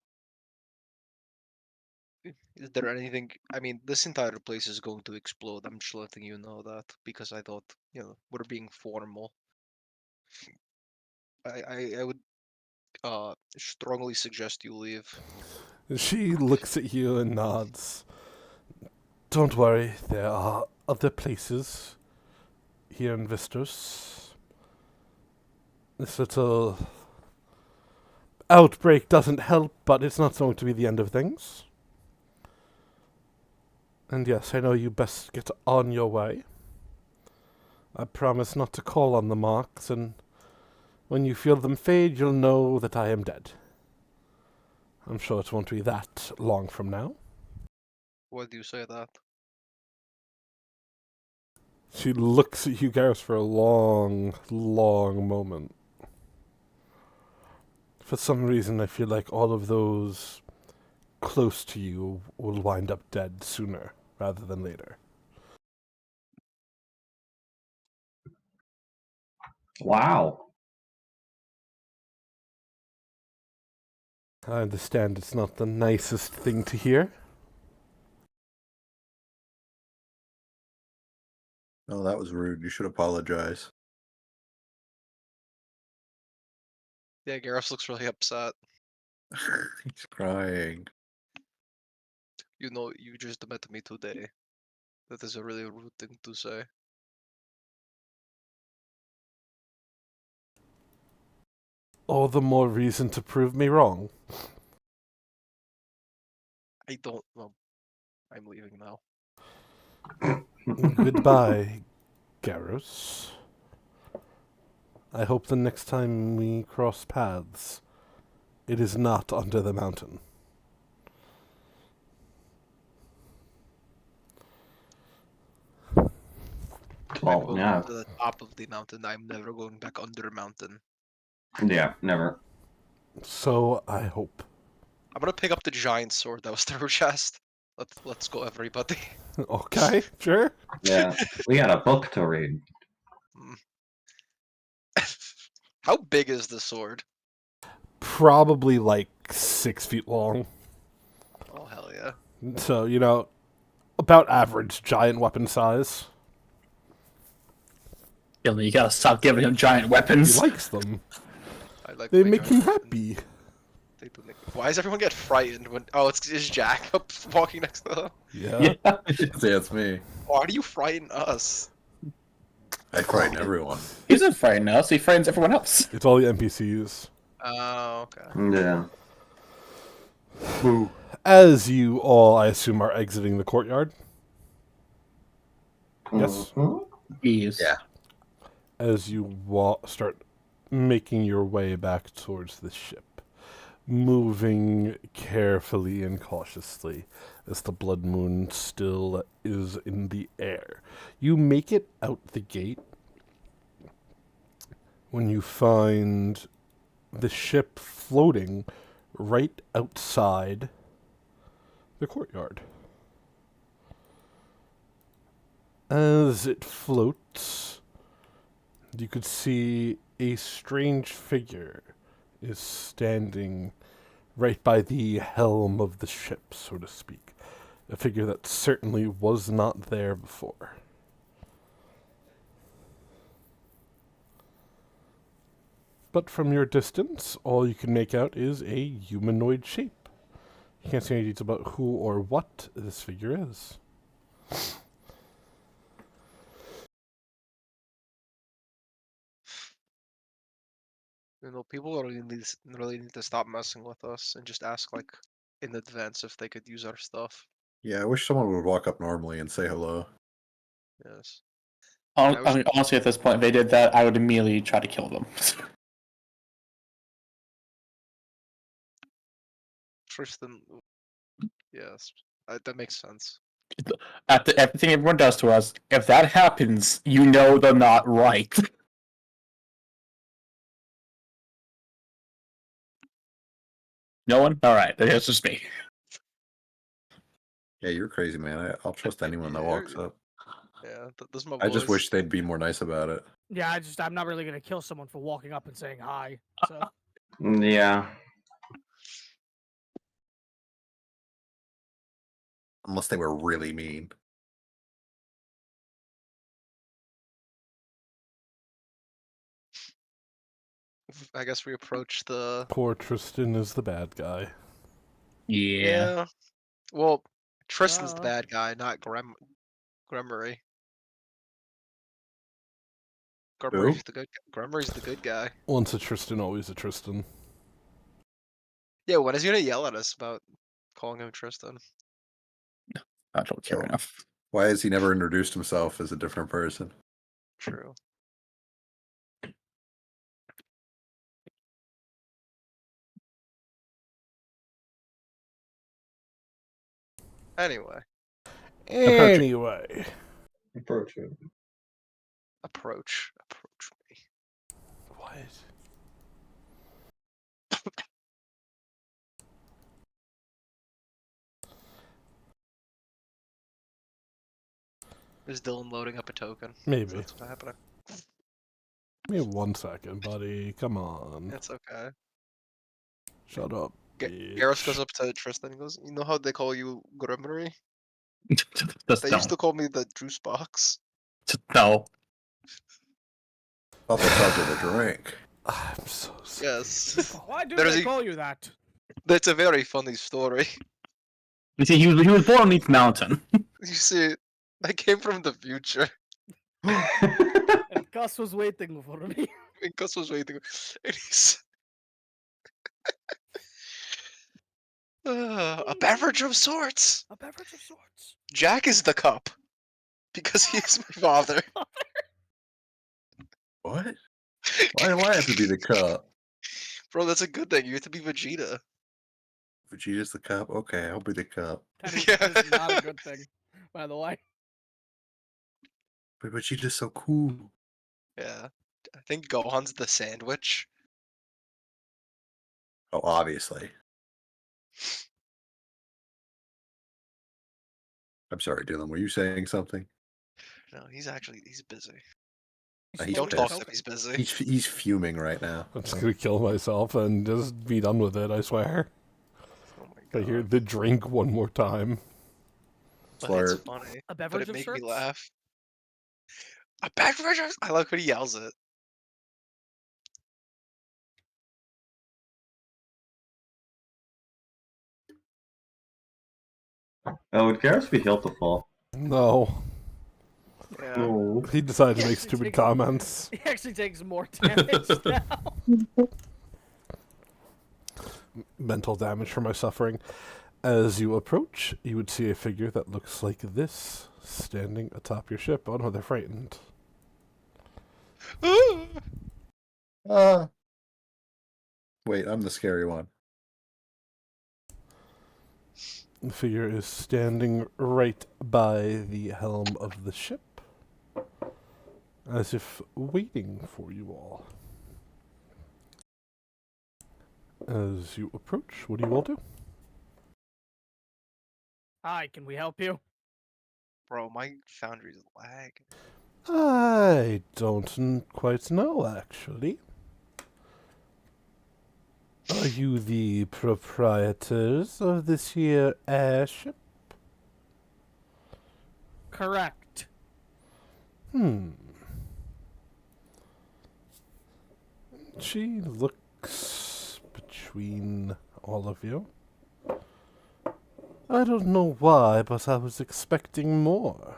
is there anything? I mean, this entire place is going to explode. I'm just letting you know that because I thought, we're being formal. I would strongly suggest you leave. She looks at you and nods. Don't worry, there are other places here in Vistos. This little outbreak doesn't help, but it's not going to be the end of things. And yes, I know you best get on your way. I promise not to call on the marks, and when you feel them fade, you'll know that I am dead. I'm sure it won't be that long from now." Why do you say that? She looks at you guys for a long, long moment. For some reason, I feel like all of those close to you will wind up dead sooner rather than later. Wow. I understand it's not the nicest thing to hear. Oh, that was rude. You should apologize. Yeah, Garrus looks really upset. He's crying. You just met me today. That is a really rude thing to say. All the more reason to prove me wrong. I don't. Well, I'm leaving now. Goodbye, Garrus. I hope the next time we cross paths, It is not under the mountain. I'm Well, going yeah. to the top of the mountain. I'm never going back under a mountain. Yeah, never. So I hope. I'm gonna pick up the giant sword that was through chest. Let's go, everybody. Okay, sure. Yeah, we got a book to read. How big is the sword? Probably like 6 feet long. Oh hell yeah! So, about average giant weapon size. Billy, you gotta stop giving him giant He weapons. likes them. I like They my make him giant weapon. happy. They do make... Why does everyone get frightened when? Oh, it's Jack up walking next to them. Yeah. Yeah. It's me. Why do you frighten us? I frighten everyone. He doesn't frighten us, he frightens everyone else. It's all the NPCs. Oh, okay. Yeah. Boo. As you all, I assume, are exiting the courtyard. Yes. Mhm. Jeez. Yeah. As you start making your way back towards the ship, moving carefully and cautiously as the blood moon still is in the air. You make it out the gate when you find the ship floating right outside the courtyard. As it floats, you could see a strange figure is standing right by the helm of the ship, so to speak. A figure that certainly was not there before. But from your distance, all you can make out is a humanoid shape. You can't see any details about who or what this figure is. People really need to stop messing with us and just ask like in advance if they could use our stuff. Yeah, I wish someone would walk up normally and say hello. Yes. I I was- mean, honestly, at this point, if they did that, I would immediately try to kill them. Tristan. Yes, that makes sense. After everything everyone does to us, if that happens, you know they're not right. No one? Alright, it's just me. Yeah, you're crazy, man. I'll trust anyone that walks up. Yeah, those are my I boys. just wish they'd be more nice about it. Yeah, I'm not really gonna kill someone for walking up and saying hi. So Yeah. Unless they were really mean. I guess we approach the. Poor Tristan is the bad guy. Yeah. Well, Tristan's the Duh. bad guy, not Gremory. Gremory's the good. Gremory's the good guy. Once a Tristan, always a Tristan. Yeah, when is he gonna yell at us about calling him Tristan? I don't care Oh. enough. Why has he never introduced himself as a different person? True. Anyway, Anyway. Approach it. approach me. What? Is Dylan loading up a token? Maybe. That's what's happening. Maybe 1 second, buddy. Come on. It's okay. Shut up. bitch. Garrus goes up to Tristan and goes, "You know how they call you Gremory? Just They no. used to call me the juice box." Just no. Thought they called you the drink. I'm so sorry. Yes. why do There's they a- call you that? That's a very funny story. You see, he was born beneath the mountain. You see, I came from the future. And Gus was waiting for me. And Gus was waiting. And he's... a beverage of sorts. A beverage of sorts. Jack is the cup. Because he is my father. What? Why do I have to be the cup? Bro, that's a good thing. You have to be Vegeta. Vegeta's the cop. Okay, I'll be the cop. That is, Yeah. that is not a good thing, by the way. But Vegeta's so cool. Yeah. I think Gohan's the sandwich. Oh, obviously. I'm sorry, Dylan. Were you saying something? No, he's busy. He's Don't talk to pissed. him, he's busy. He's fuming right now. I'm just gonna kill myself and just be done with it, I swear. Oh my I god. hear the drink one more time. But it's Slurp. funny. A But beverage it of made me sorts? laugh. A beverage of... I like when he yells it. Oh, would Garrus be healed to fall? No. Yeah. Oh. He decided He to make actually stupid takes- comments. He actually takes more damage now. Mental damage for my suffering. As you approach, you would see a figure that looks like this, standing atop your ship. Oh no, they're frightened. Wait, I'm the scary one. The figure is standing right by the helm of the ship, as if waiting for you all. As you approach, what do you all do? Hi, can we help you? Bro, my foundry's lag. I don't quite know, actually. Are you the proprietors of this here airship? Correct. She looks between all of you. I don't know why, but I was expecting more.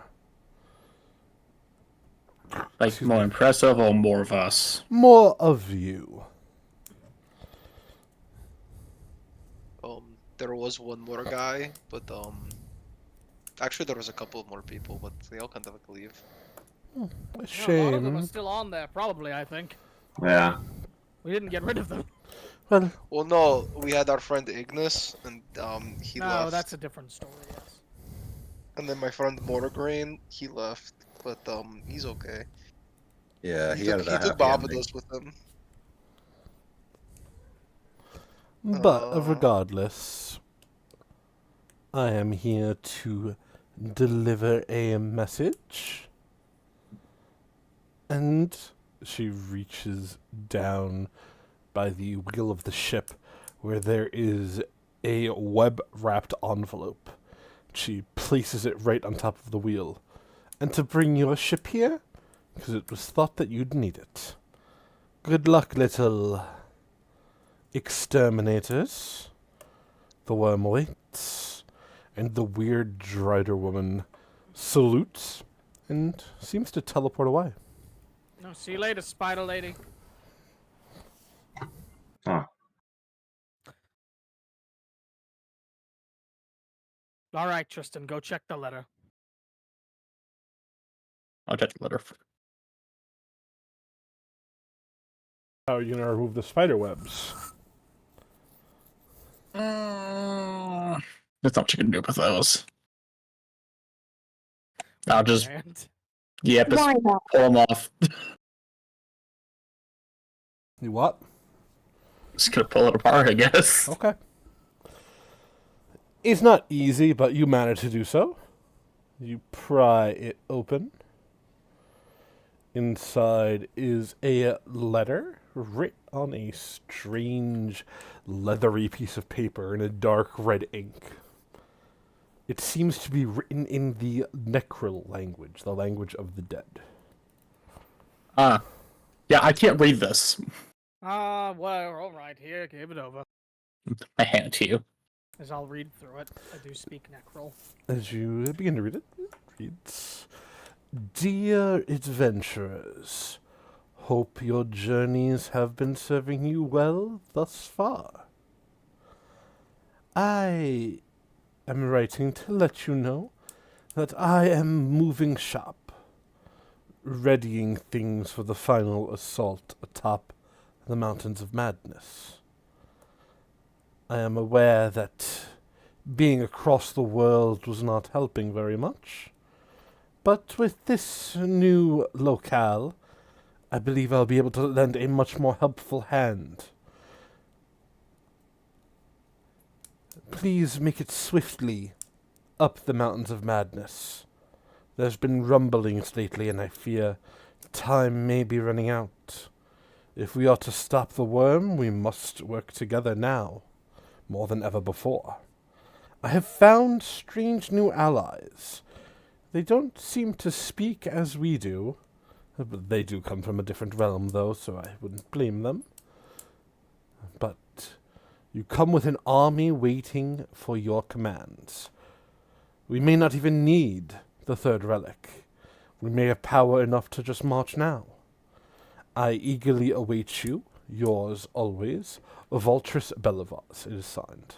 Like, Excuse more me. impressive or more of us? More of you. There was one more guy, but actually there was a couple of more people, but they all kind of like leave. A No, a lot of them shame. are still on there, probably, I think. Yeah. We didn't get rid of them. Well, Well, no, we had our friend Ignis, and he No, left. that's a different story, yes. And then my friend Mortargrain, he left, but he's okay. Yeah, He he had took a he took happy ending. Barbados with him. but Uh. regardless, I am here to deliver a message. And she reaches down by the wheel of the ship where there is a web-wrapped envelope. She places it right on top of the wheel. And to bring your ship here, because it was thought that you'd need it. Good luck, little exterminators. The worm waits, and the weird Drider woman salutes and seems to teleport away. No, see you later, Spider Lady. Huh. All right, Tristan, go check the letter. I'll check the letter. How are you going to remove the spider webs? There's not much you can do with those. I'll just, And yep, just Why not? pull them off. You what? Just gonna pull it apart, I guess. Okay. It's not easy, but you manage to do so. You pry it open. Inside is a letter written on a strange, leathery piece of paper in a dark red ink. It seems to be written in the Necril language, the language of the dead. Yeah, I can't read this. well, all right, here, give it over. I hand it to you. As I'll read through it. I do speak Necrol. As you begin to read it, it reads, Dear adventurers, hope your journeys have been serving you well thus far. I am writing to let you know that I am moving shop, readying things for the final assault atop the Mountains of Madness. I am aware that being across the world was not helping very much. But with this new locale, I believe I'll be able to lend a much more helpful hand. Please make it swiftly up the mountains of madness. There's been rumblings lately, and I fear time may be running out. If we are to stop the worm, we must work together now, more than ever before. I have found strange new allies. They don't seem to speak as we do. They do come from a different realm, though, so I wouldn't blame them. But you come with an army waiting for your commands. We may not even need the third relic. We may have power enough to just march now. I eagerly await you. Yours always, Vultrus Bellavaz. It is signed.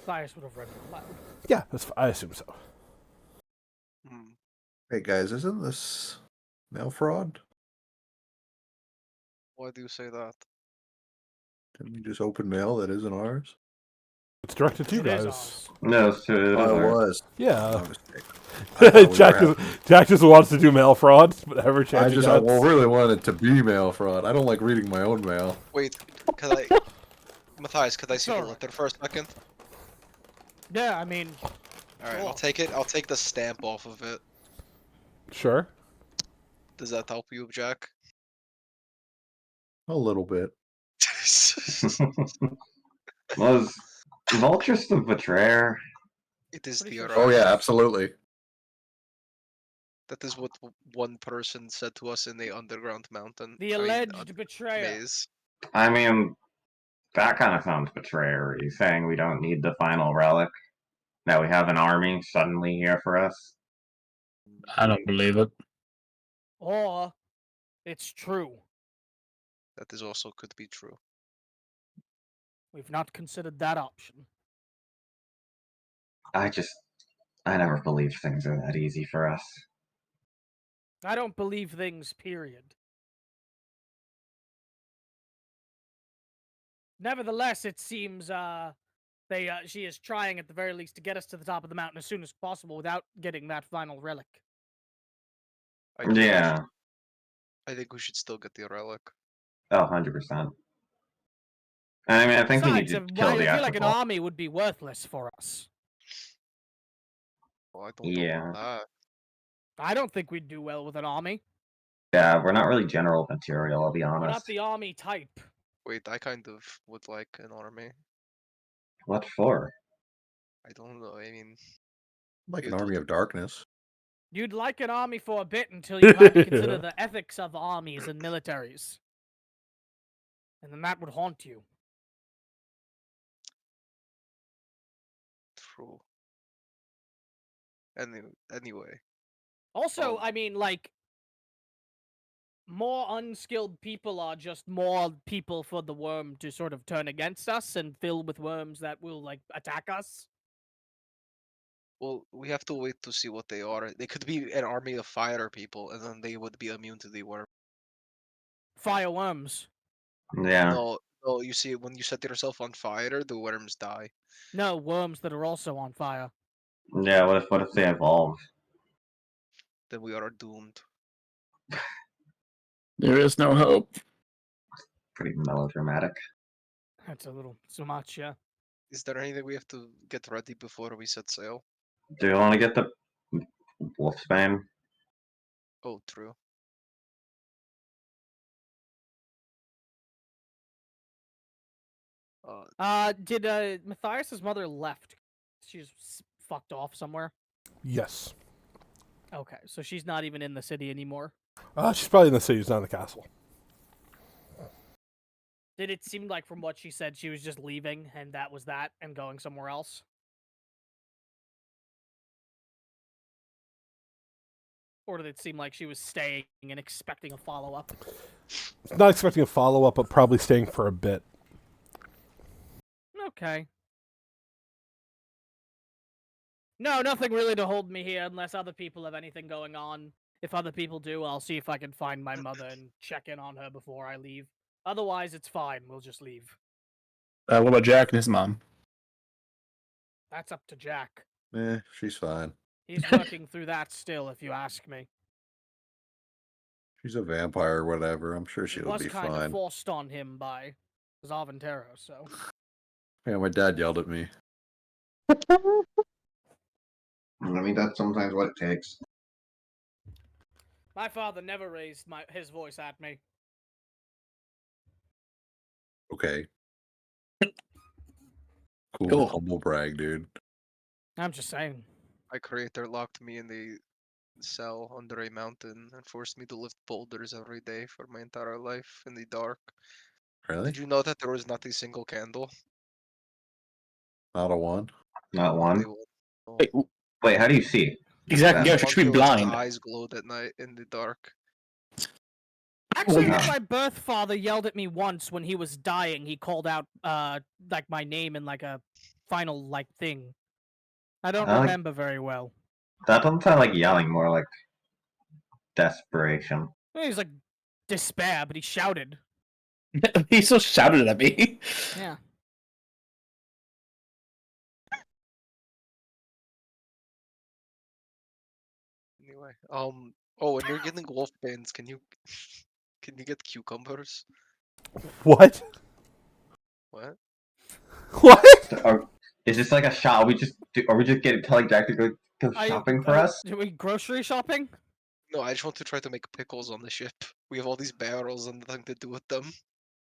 Matthias would have read it aloud. Yeah, I assume so. Hmm. Hey guys, isn't this mail fraud? Why do you say that? Didn't we just open mail that isn't ours? It's directed to you It is guys. ours. No, so it Oh, is it ours. was. Yeah. My mistake. I thought we Jack, were Jack just wants to do mail fraud, whatever I chance he just gets. really wanted it to be mail fraud. I don't like reading my own mail. Wait, could I, Matthias? Could I see the Sorry. letter for a second? Yeah, I mean, All right, Cool. I'll take it. I'll take the stamp off of it. Sure. Does that help you, Jack? A little bit. Was Vultrus the betrayer? It is Pretty the sure Oh Orion. yeah, absolutely. That is what one person said to us in the underground mountain. the I mean, alleged betrayer. maze. I mean, that kind of sounds betrayer-y, saying we don't need the final relic. That we have an army suddenly here for us. I don't believe it. Or it's true. That is also could be true. We've not considered that option. I never believed things are that easy for us. I don't believe things, period. Nevertheless, it seems she is trying at the very least to get us to the top of the mountain as soon as possible without getting that final relic. I think we Yeah. should- I think we should still get the relic. Oh, 100%. I mean, I think we need Besides, to kill I the feel like an ethical. army would be worthless for us. Well, I don't know Yeah. about that. I don't think we'd do well with an army. Yeah, we're not really general material, I'll be We're honest. not the army type. Wait, I kind of would like an army. What for? I don't know. I mean, Like an It- army of darkness. You'd like an army for a bit until you had to consider the ethics of armies and militaries. And then that would haunt you. true. Anyway, Also, Oh. I mean, like, more unskilled people are just more people for the worm to sort of turn against us and fill with worms that will, like, attack us. well, we have to wait to see what they are. They could be an army of fire people, and then they would be immune to the worm. Fire worms. Yeah. No, no. You see, when you set yourself on fire, the worms die. No, worms that are also on fire. Yeah, what if they evolve? Then we are doomed. There is no hope. Pretty melodramatic. That's a little too much, yeah. Is there anything we have to get ready before we set sail? Do you want to get the Wolfsbane? Oh, true. Did Matthias's mother left? She's fucked off somewhere. Yes. Okay, so she's not even in the city anymore. She's probably in the city, she's not in the castle. Did it seem like from what she said she was just leaving and that was that and going somewhere else? Or did it seem like she was staying and expecting a follow-up? Not expecting a follow-up, but probably staying for a bit. Okay. No, nothing really to hold me here unless other people have anything going on. If other people do, I'll see if I can find my mother and check in on her before I leave. Otherwise, it's fine. We'll just leave. What about Jack and his mom? That's up to Jack. She's fine. He's working through that still, if you ask me. She's a vampire or whatever. I'm sure It she'll was be kind of fine. forced on him by Zavantero, so. Yeah, my dad yelled at me. I mean, that's sometimes what it takes. My father never raised his voice at me. Okay. Cool. Cool. Humble brag, dude. I'm just saying. My creator locked me in the cell under a mountain and forced me to lift boulders every day for my entire life in the dark. Really? Did you know that there was not a single candle? Not a one? Not Not one. a one. No. Wait, Wait, how do you see? exactly. Yeah, she should be Until its blind. eyes glowed at night in the dark. Actually, Well, my birth father yelled at me once when he was dying. He called out, like, my name in, like, a final, like, thing. I don't I like- remember very well. That doesn't sound like yelling, more like desperation. He was like, despair, but he shouted. He still shouted at me. Yeah. Anyway, oh, when you're getting wolf pins, can you get cucumbers? What? What? What? Is this like a shop? Are we just telling Jack to go shopping for us? Are we grocery shopping? No, I just want to try to make pickles on the ship. We have all these barrels and nothing to do with them.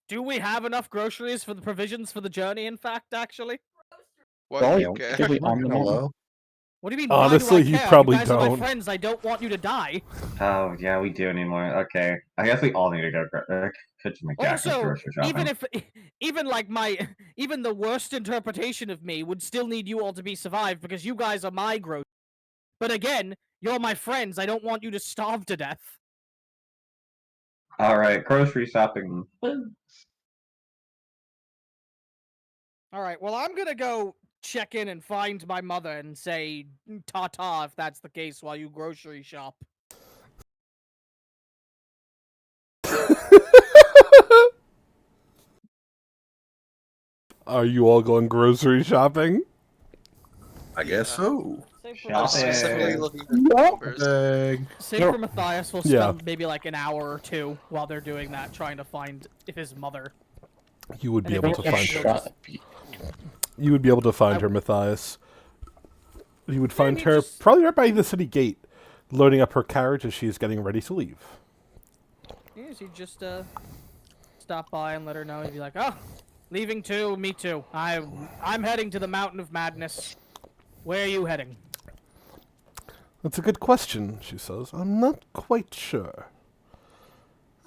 Do we have enough groceries for the provisions for the journey, in fact, actually? Why Well, do you yeah, care? we on the moon. Hello? What do you mean, Honestly, why do I you care? probably You guys are don't. my friends, I don't want you to die. Oh yeah, we do anymore. Okay, I guess we all need to go. Could make Jack go Also, grocery shopping. even the worst interpretation of me would still need you all to be survived because you guys are my groceries. But again, you're my friends, I don't want you to starve to death. All right, grocery shopping. Alright, well, I'm gonna go check in and find my mother and say ta-ta if that's the case while you grocery shop. Are you all going grocery shopping? I guess so. Save for, I'm Shopping. specifically Yeah. looking for cucumbers. Save for Matthias will Yeah. spend maybe like an hour or two while they're doing that, trying to find if his mother. You would be And able if to we find can her. just- You would be able to find I- her, Matthias. You would find he her just- probably right by the city gate, loading up her carriage as she is getting ready to leave. Yes, you just stop by and let her know. You'd be like, "Oh, leaving too. Me too. I'm heading to the Mountain of Madness. Where are you heading?" That's a good question, she says. I'm not quite sure.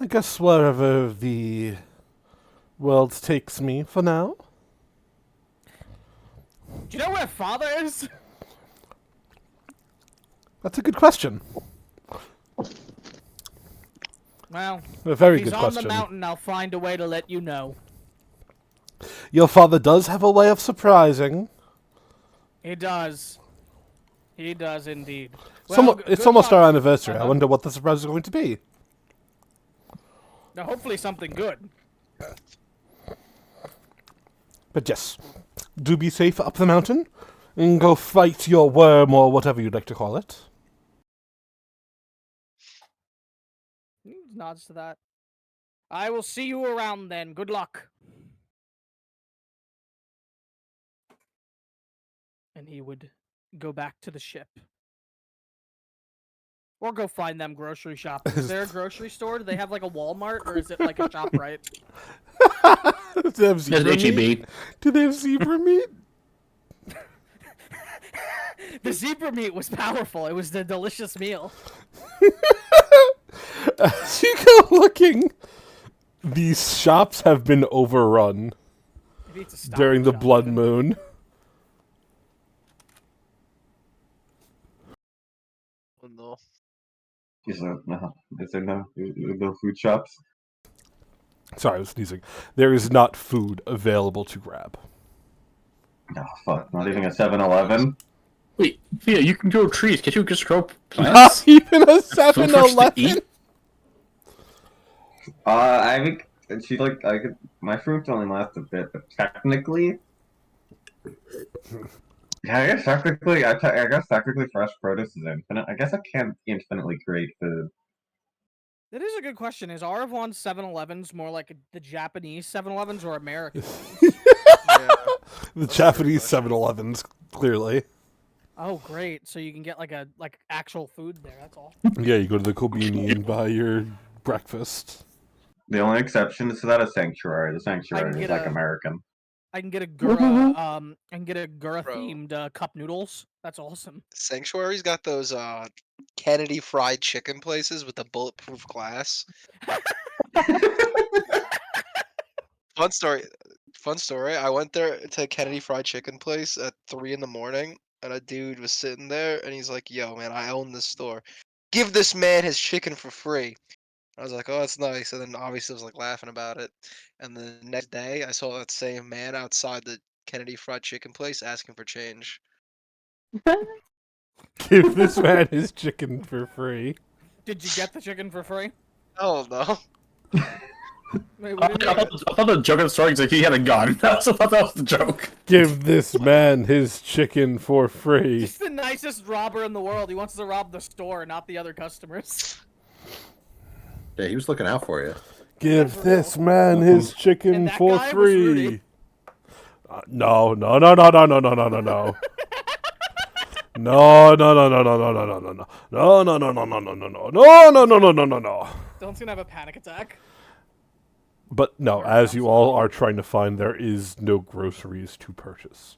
I guess wherever the world takes me for now. Do you know where Father is? That's a good question. Well, A very if he's good on question. the mountain, I'll find a way to let you know. Your father does have a way of surprising. He does. He does indeed. It's good almost luck. our anniversary. I Uh-huh. wonder what the surprise is going to be. Now, hopefully something good. But yes, do be safe up the mountain, and go fight your worm or whatever you'd like to call it. He nods to that. I will see you around then. Good luck. And he would go back to the ship. Or go find them grocery shopping. Is there a grocery store? Do they have like a Walmart or is it like a ShopRite? Do they have zebra There's meat? HEB. Do they have zebra meat? The zebra meat was powerful. It was the delicious meal. As you go looking, these shops have been overrun Maybe it's a Stop during and the Shop, blood even. moon. Oh no. Is there no food shops? Sorry, I was sneezing. There is not food available to grab. No, fuck. Not even a 7-Eleven? Wait, yeah, you can grow trees. Can't you just grow Not plants? even a Food for us to 7-Eleven. eat? I think and she like I could my fruits only last a bit, but technically, yeah, I guess technically fresh produce is infinite. I guess I can't infinitely create food. That is a good question. Is Arvon's 7-Elevens more like the Japanese 7-Elevens or American ones? Yeah. The That's a great Japanese question. 7-Elevens, clearly. Oh, great! So you can get like actual food there. That's all. Yeah, you go to the Kobini and buy your breakfast. The only exception to that is Sanctuary. The Sanctuary get is like a- American. I can get a Mhm. Gura themed cup noodles. That's awesome. Sanctuary's got those Kennedy fried chicken places with the bulletproof glass. Fun story. Fun story. I went there to Kennedy Fried Chicken place at 3 in the morning, and a dude was sitting there, and he's like, "Yo, man, I own this store. Give this man his chicken for free." I was like, "Oh, that's nice." And then obviously I was like laughing about it. And the next day, I saw that same man outside the Kennedy Fried Chicken place asking for change. Give this man his chicken for free. Did you get the chicken for free? Oh no! Wait, I what did you get? thought the joke of the story was like he had a gun. I thought that was the joke. Give this man his chicken for free. He's the nicest robber in the world. He wants to rob the store, not the other customers. Yeah, he was looking out for you. Give this man his chicken And that for guy was free. Rudy. No. No, no, no, no, no, no, no, no, no. No, no, no, no, no, no, no, no, no, no. No, no, no, no, no, no, no, no. No, no, no, no, no, no, no. Dylan's gonna have a panic attack. But no, as you all are trying to find, there is no groceries to purchase.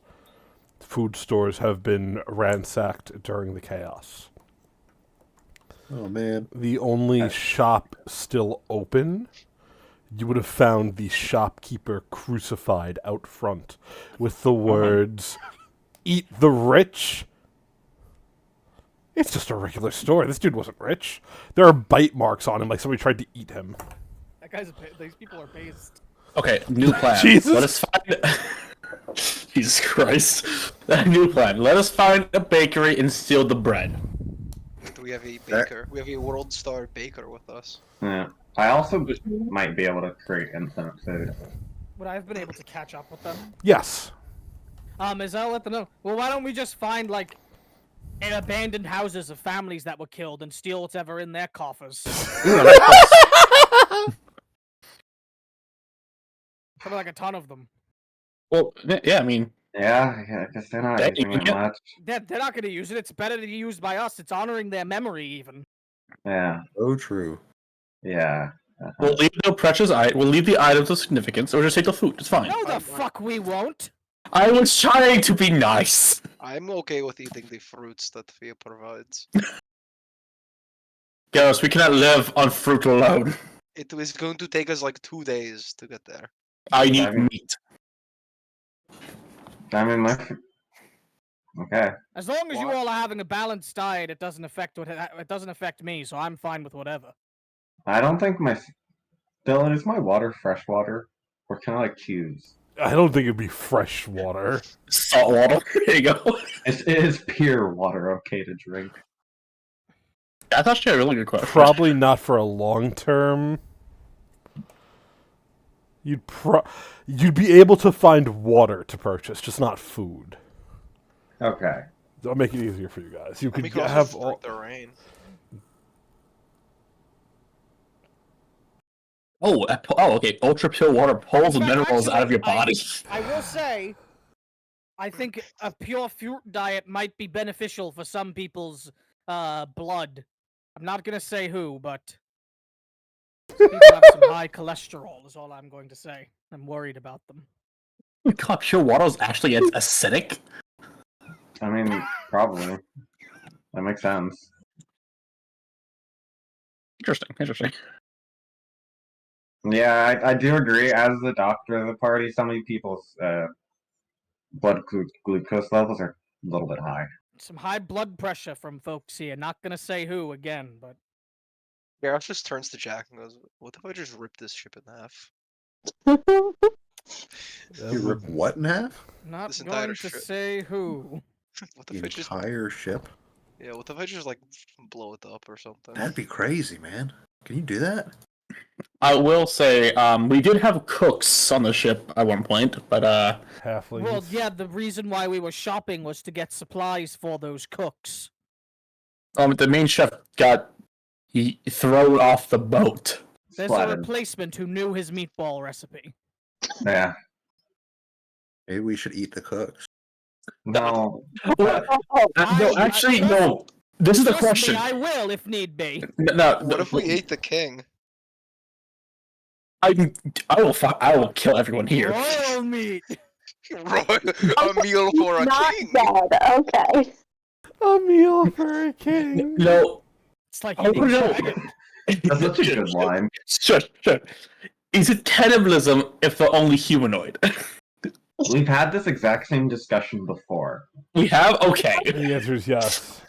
Food stores have been ransacked during the chaos. Oh man. The only shop still open, you would have found the shopkeeper crucified out front with the words, "Eat the rich." It's just a regular store. This dude wasn't rich. There are bite marks on him like somebody tried to eat him. That guy's these people are based. Okay, new plan. Jesus. Let us find. Jesus Christ! New plan. Let us find a bakery and steal the bread. We have a baker. We have a world star baker with us. Yeah. I also might be able to create infinite food. Would I have been able to catch up with them? Yes. As I'll let them know. Well, why don't we just find like abandoned houses of families that were killed and steal whatever in their coffers? Probably like a ton of them. Well, yeah, I mean, Yeah, I guess they're not Yeah, using you it can- much. They're not gonna use it. It's better to be used by us. It's honoring their memory, even. Yeah, Oh, true. yeah. we'll leave no precious. We'll leave the items of significance, or just take the food. It's fine. No, the fuck we won't. I was trying to be nice. I'm okay with eating the fruits that Thea provides. Garrus, we cannot live on fruit alone. It is going to take us like 2 days to get there. I need meat. I mean, okay. As long as you What? all are having a balanced diet, it doesn't affect me. So I'm fine with whatever. I don't think Dylan, is my water fresh water? Or can I like choose? I don't think it'd be fresh water. Salt water. There you go. It is pure water, okay to drink. That's actually a really good question. Probably not for a long term. You'd be able to find water to purchase, just not food. Okay. I'll make it easier for you guys. You And we could could have also all. drink the rain. Okay. Ultra pure water pulls the But minerals out of your actually, body. I will say, I think a pure fruit diet might be beneficial for some people's blood. I'm not gonna say who, but some people have some high cholesterol. Is all I'm going to say. I'm worried about them. Oh my God, pure water is actually acidic. I mean, probably. That makes sense. Interesting. Yeah, I do agree. As the doctor of the party, some of you people's blood glucose levels are a little bit high. Some high blood pressure from folks here. Not gonna say who again, but Gareth just turns to Jack and goes, "What if I just rip this ship in half?" You rip what in half? not This entire going to ship. say who. What The if I just entire ship? what if I just like blow it up or something? That'd be crazy, man. Can you do that? I will say, we did have cooks on the ship at one point, but Halflings. Well, yeah, the reason why we were shopping was to get supplies for those cooks. the main chef got thrown off the boat. There's a Splatted. replacement who knew his meatball recipe. Yeah. Maybe we should eat the cooks. No. No, actually, no. This is the Trust question. me, I will if need be. No, What if we ate the king? I will kill everyone here. Royal meat. A meal for a Not king. dead. Okay. A meal for a king. No. It's like Oh, eating no. dragon. That's such a good line. Sure. Is it cannibalism if they're only humanoid? We've had this exact same discussion before. We have? Okay. The answer is yes.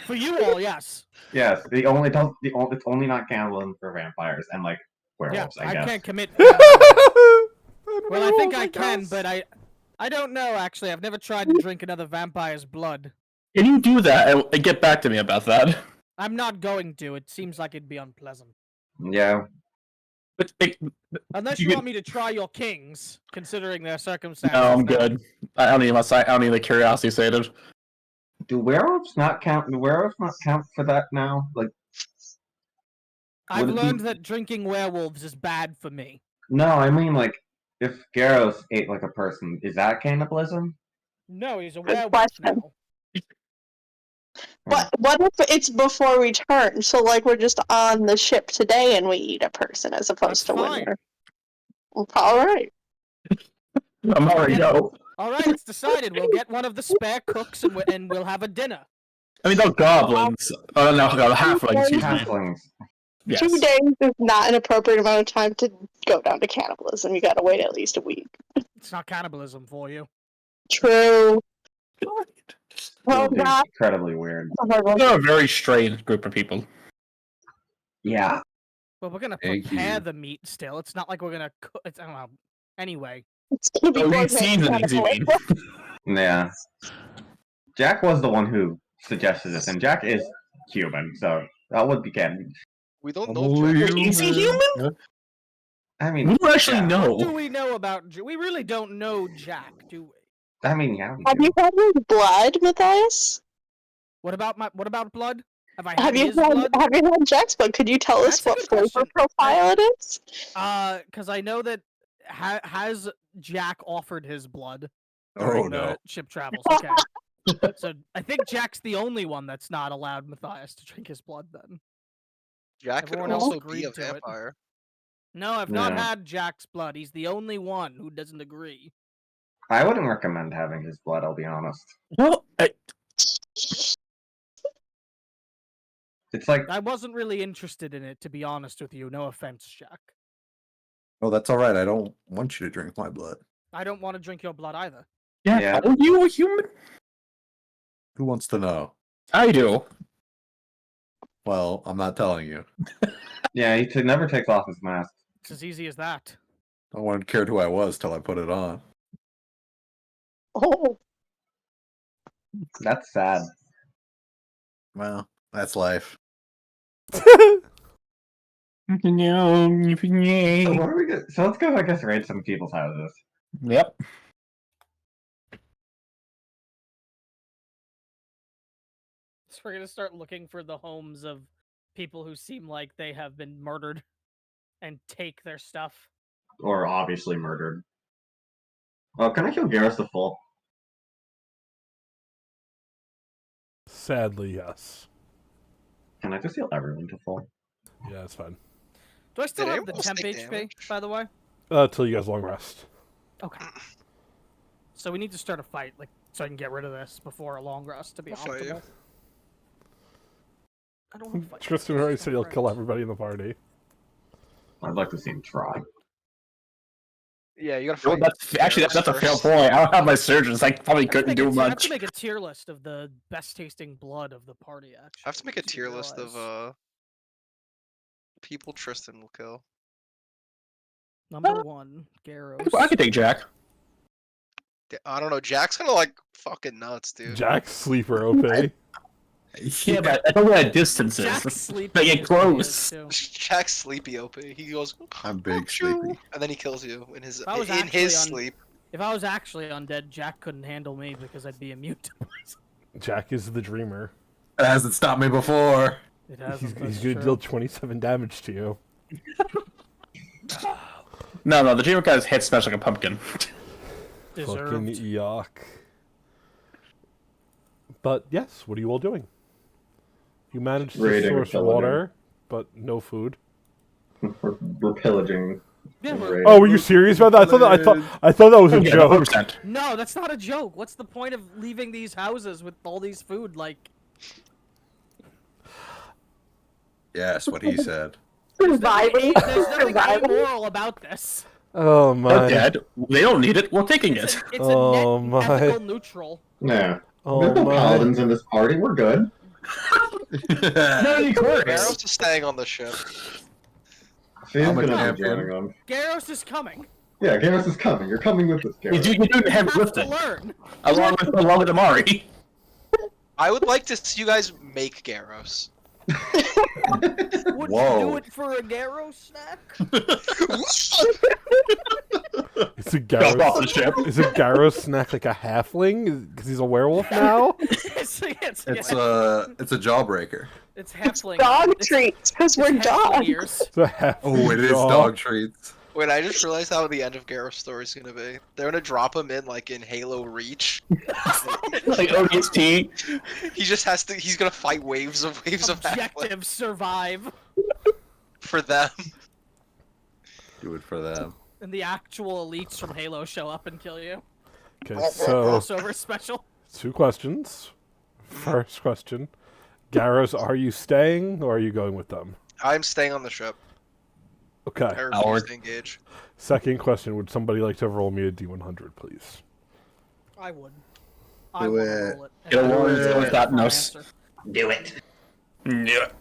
For you all, yes. Yes, it's only not cannibalism for vampires and like Yeah, werewolves, I I guess. can't commit. Well, Well, I think I can, but I don't know. Actually, I've never tried to drink another vampire's blood. Can you do that and get back to me about that? I'm not going to. It seems like it'd be unpleasant. Yeah. But, Unless You you could- want me to try your kings, considering their circumstances. no, I'm now. good. I don't need the curiosity sated. Do werewolves not count? Do werewolves not count for that now? Like, I've Would it be- learned that drinking werewolves is bad for me. no, I mean like, if Garros ate like a person, is that cannibalism? No, he's a Good werewolf question. now. But what if it's before we turn? So like we're just on the ship today and we eat a person as opposed That's to when fine. we're all right. I'm already go. All right, it's decided. We'll get one of the spare cooks and we'll have a dinner. I mean, they're goblins. Oh, no, halflings, excuse me. Halflings. Yes. 2 days is not an appropriate amount of time to go down to cannibalism. You gotta wait at least a week. It's not cannibalism for you. True. Oh It'll be god. incredibly weird. They're a very strange group of people. Yeah. Well, we're gonna Thank prepare you. the meat still. It's not like we're gonna cook. I don't know. Anyway, It's gonna be Oh, more we've seen the cannibal. things you mean. Yeah. Jack was the one who suggested this, and Jack is human, so that would be canon. We don't know if Jack Is he human? I mean, We don't actually yeah. what do know. we know about? We really don't know Jack, do we? I mean, yeah. We Have do. you had his blood, Matthias? What about blood? Have I had Have you his blood? had Jack's blood? Could you tell us That's a what good flavor question. profile it is? Because I know that has Jack offered his blood Oh during the no. ship travels. Okay. So I think Jack's the only one that's not allowed Matthias to drink his blood. Then Jack could Everyone else also be agreed a to it. vampire. no, I've not Yeah. had Jack's blood. He's the only one who doesn't agree. I wouldn't recommend having his blood, I'll be honest. Well, It's like, I wasn't really interested in it, to be honest with you. No offense, Jack. Oh, that's all right. I don't want you to drink my blood. I don't want to drink your blood either. Yeah. Are you a human? Who wants to know? I do. Well, I'm not telling you. yeah, he never takes off his mask. It's as easy as that. No one cared who I was till I put it on. Oh, That's sad. Well, that's life. So what are we go- So let's go, I guess, raid some people's houses. Yep. So we're gonna start looking for the homes of people who seem like they have been murdered, and take their stuff. Or obviously murdered. Oh, can I kill Garrus the Full? Sadly, yes. Can I just heal everyone to full? Yeah, it's fine. Do I still Did have the anyone else temp take HP, damage? by the way? Till you guys long rest. Okay. So we need to start a fight, like, so I can get rid of this before a long rest to be I'll fight you. optimal. I don't want to fight. Tristan already said he'll kill everybody in the party. I'd like to see him try. Yeah, you gotta Well, fight. that's a fair first. point. I don't have my surgeons. I probably couldn't do I have much. to make a tier list of the best tasting blood of the party, actually. I have to make a Just tier list realized. of people Tristan will kill. Number 1, Garros. I could take Jack. I don't know. Jack's kind of like fucking nuts, dude. Jack Sleeper OP. Yeah, but I don't know what distance is. Jack's sleepy. They get is what he is, close. too. Jack's sleepy OP. He goes, I'm big "Achoo," sleepy. and then he kills you in his If I was in actually his on- sleep. If I was actually undead, Jack couldn't handle me because I'd be immune to poison. Jack is the dreamer. It hasn't stopped me before. It He's hasn't. going That's to true. deal 27 damage to you. No, the dreamer guy's head smashed like a pumpkin. Fucking Deserved. yuck. But yes, what are you all doing? You managed to Raiding and source pillaging. water, but no food. We're pillaging. Yeah, and we're- raiding. Oh, were you serious about that? I thought that was a Yeah, joke. 100%. No, that's not a joke. What's the point of leaving these houses with all these food? Like, Yes, what he said. Surviving. there's nothing Surviving. immoral about this. Oh They're my. dead. They don't need it. We're taking It's it. a, it's Oh, a net my. ethical neutral. Yeah. Oh There's no my. paladins in this party. We're good. No, you could. Garros is staying on the ship. She's I'm a gonna be champion. joining them. Garros is coming. Yeah, Garrus is coming. You're coming with us, You Garrus. do the heavy You have to lifting. learn. Along with Amari. I would like to see you guys make Garros. Would Whoa. you do it for a Garros snack? It's a Jump off the Garros. ship. Is a Garros snack like a halfling? Because he's a werewolf now? it's It's a jawbreaker. it's halfling. Dog it's, treats, because we're it's halfling dogs. ears. It's a halfling Oh, it is jaw. dog treats. Wait, I just realized how the end of Garros' story is gonna be. They're gonna drop him in like in Halo Reach. Like ODST. He just has to. He's gonna fight waves of halfling Objective survive. for them. Do it for them. And the actual elites from Halo show up and kill you. Okay, so Crossover special. 2 questions. First question. Garros, are you staying or are you going with them? I'm staying on the ship. Okay. I refuse Howard. to engage. Second question, would somebody like to roll me a D100, please? I would. I Do wanna it. roll it. Get a And I roll would and do do it it, that for an knows. answer. Do it. Do it. Do it.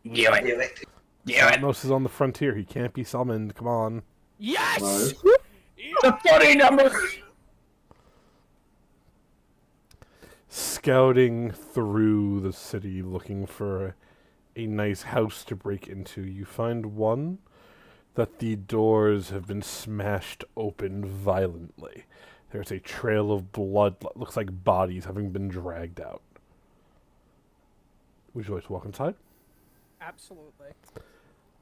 Do it. Do it. Atmos is on the frontier. He can't be summoned. Come on. Yes! Nice. The funny number. Scouting through the city looking for a nice house to break into, you find one that the doors have been smashed open violently. There's a trail of blood, looks like bodies having been dragged out. Would you like to walk inside? Absolutely.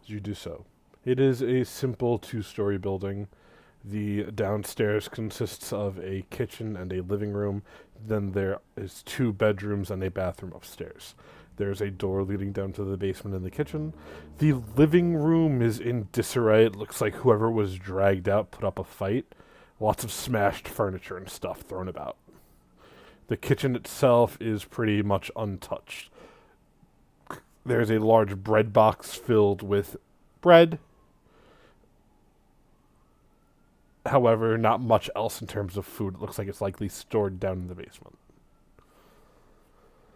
You do so. It is a simple 2-story building. The downstairs consists of a kitchen and a living room. Then there is 2 bedrooms and a bathroom upstairs. There's a door leading down to the basement and the kitchen. The living room is in disarray. It looks like whoever was dragged out put up a fight. Lots of smashed furniture and stuff thrown about. The kitchen itself is pretty much untouched. There's a large bread box filled with bread. However, not much else in terms of food. It looks like it's likely stored down in the basement.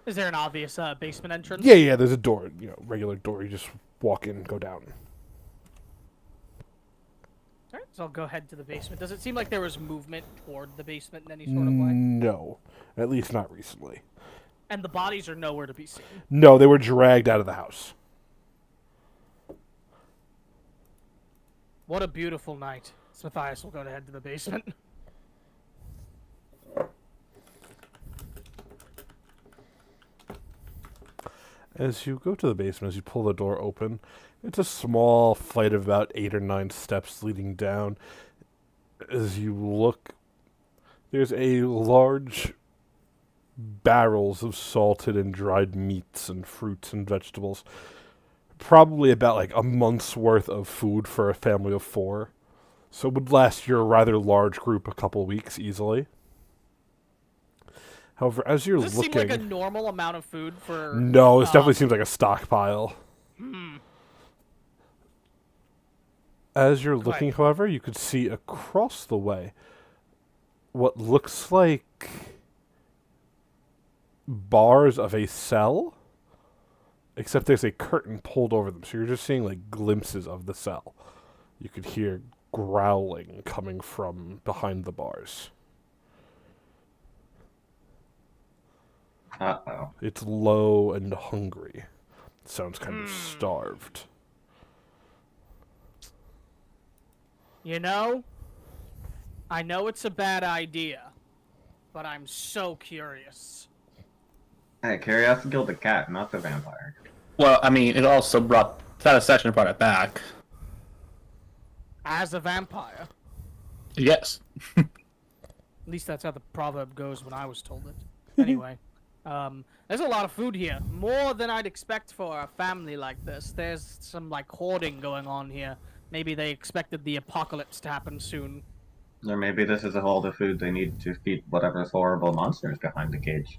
Is there an obvious basement entrance? Yeah, there's a door, regular door. You just walk in, go down. Alright, so I'll go ahead to the basement. Does it seem like there was movement toward the basement in any sort of way? No, at least not recently. And the bodies are nowhere to be seen. No, they were dragged out of the house. What a beautiful night. Matthias will go ahead to the basement. As you go to the basement, as you pull the door open, it's a small flight of about 8 or 9 steps leading down. As you look, there's a large barrels of salted and dried meats and fruits and vegetables. Probably about like a month's worth of food for a family of 4. So it would last your rather large group a couple weeks easily. However, as you're Does this looking... seem like a normal amount of food for... No, this definitely seems like a stockpile. As you're looking, however, you could see across the way what looks like bars of a cell, except there's a curtain pulled over them, so you're just seeing like glimpses of the cell. You could hear growling coming from behind the bars. Uh-oh. It's low and hungry. Sounds kind of starved. You know, I know it's a bad idea, but I'm so curious. Hey, curiosity killed the cat, not the vampire. Well, I mean, it also brought satisfaction brought it back. As a vampire. Yes. At least that's how the proverb goes when I was told it. Anyway, there's a lot of food here. More than I'd expect for a family like this. There's some, like, hoarding going on here. Maybe they expected the apocalypse to happen soon. Or maybe this is all the food they need to feed whatever's horrible monsters behind the cage.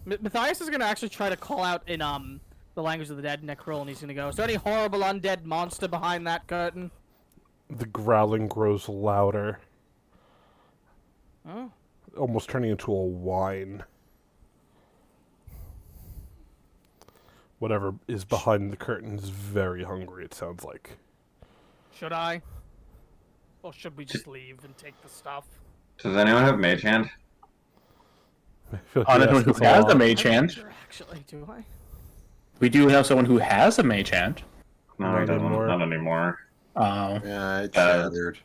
Matthias is gonna actually try to call out in, the language of the dead, Necrol, and he's gonna go, is there any horrible undead monster behind that curtain? The growling grows louder, Oh. almost turning into a whine. Whatever is behind the curtain is very hungry, it sounds like. Should I? Or should we just leave and take the stuff? Does anyone have mage hand? I feel like On you anyone asked who this a has a lot. mage I'm not hand. sure, actually, do I? We do have someone who has a mage hand. No, Not he doesn't. anymore. Not anymore. Yeah, it shattered.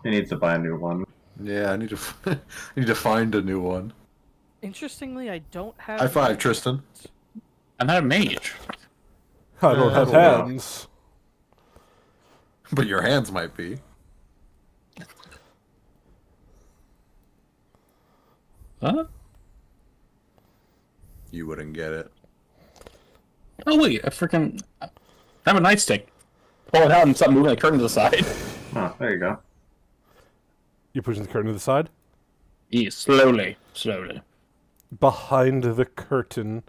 He needs to buy a new one. Yeah, I need to I need to find a new one. Interestingly, I don't have... High five, Tristan. I'm not a mage. I don't have I don't know. hands. But your hands might be. Huh? You wouldn't get it. Oh wait, I have a nightstick. Pull it out and stop moving the curtains aside. Oh, there you go. You're pushing the curtain to the side? Yes, slowly. Behind the curtain,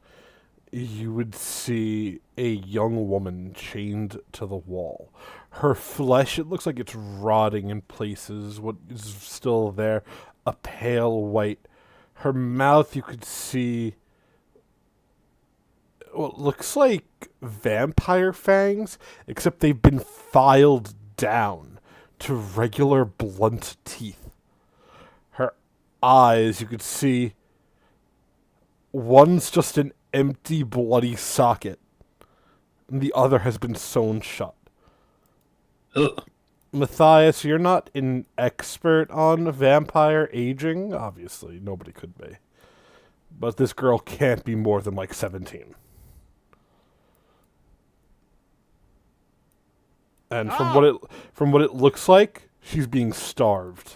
you would see a young woman chained to the wall. Her flesh, it looks like it's rotting in places. What is still there, a pale white. Her mouth, you could see what looks like vampire fangs, except they've been filed down to regular blunt teeth. Her eyes, you could see one's just an empty, bloody socket, and the other has been sewn shut. Ugh. Matthias, you're not an expert on vampire aging. Obviously, nobody could be. But this girl can't be more than like 17. And from what it looks like, she's being starved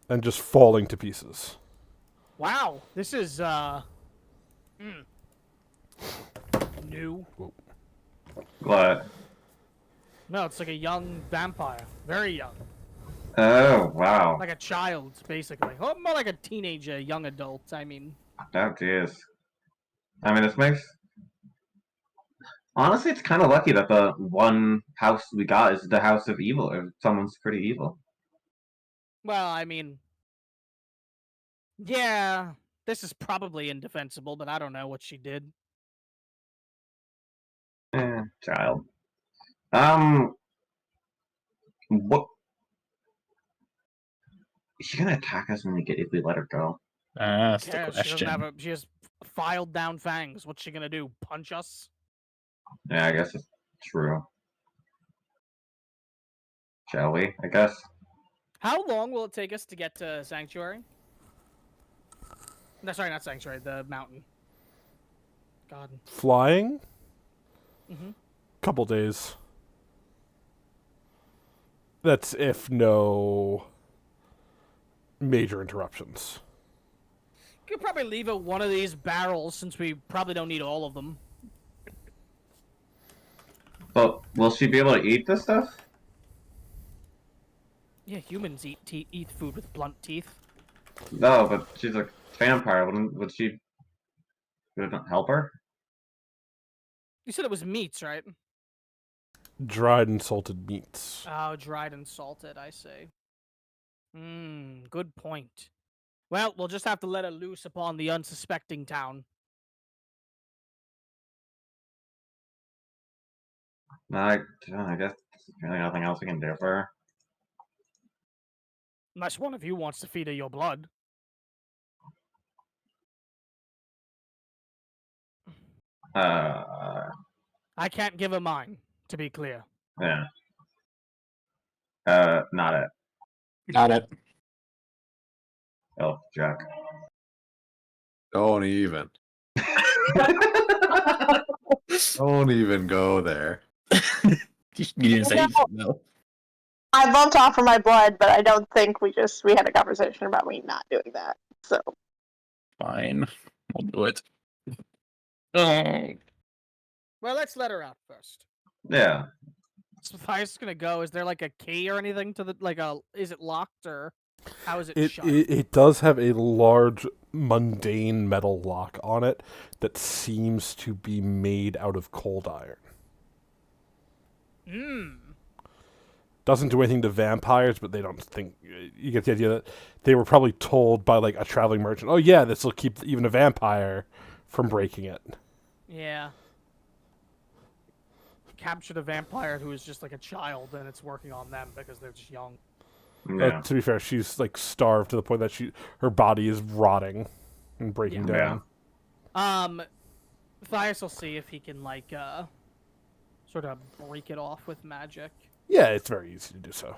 and just falling to pieces. Wow, this is, new. What? No, it's like a young vampire. Very young. Oh, wow. Like a child, basically. Oh, more like a teenager, young adult, I mean. Oh, jeez. I mean, this makes... Honestly, it's kind of lucky that the one house we got is the house of evil, if someone's pretty evil. Well, I mean... Yeah, this is probably indefensible, but I don't know what she did. Child. What? Is she gonna attack us when if we let her go? That's the Yeah, she doesn't question. have she has filed down fangs. What's she gonna do? Punch us? Yeah, I guess it's true. Shall we? I guess. How long will it take us to get to Sanctuary? No, sorry, not Sanctuary, the mountain. God. Flying? Mm-hmm. Couple days. That's if no major interruptions. Could probably leave at one of these barrels since we probably don't need all of them. But will she be able to eat this stuff? Yeah, humans eat food with blunt teeth. No, but she's a vampire. Would she? Would it help her? You said it was meats, right? Dried and salted meats. Oh, dried and salted, I see. Good point. Well, we'll just have to let her loose upon the unsuspecting town. I guess there's really nothing else we can do for her. Unless one of you wants to feed her your blood. Uh, I can't give her mine, to be clear. yeah. Not it. Got it. Oh, Jack. Don't even. Don't even go there. You didn't say anything, though. I'd love to offer my blood, but I don't think we had a conversation about me not doing that. So Fine. I'll do it. Oh. Well, let's let her out first. Yeah. So Matthias is gonna go. Is there like a key or anything to the is it locked or how is it It, shut? it does have a large, mundane metal lock on it that seems to be made out of cold iron. Hmm. Doesn't do anything to vampires, but they don't think... You get the idea that they were probably told by, like, a traveling merchant, oh yeah, this will keep even a vampire from breaking it. Yeah. Captured a vampire who is just like a child, and it's working on them because they're just young. Yeah. To be fair, she's, like, starved to the point that her body is rotting and breaking Yeah. down. Matthias will see if he can, like, sort of break it off with magic. Yeah, it's very easy to do so.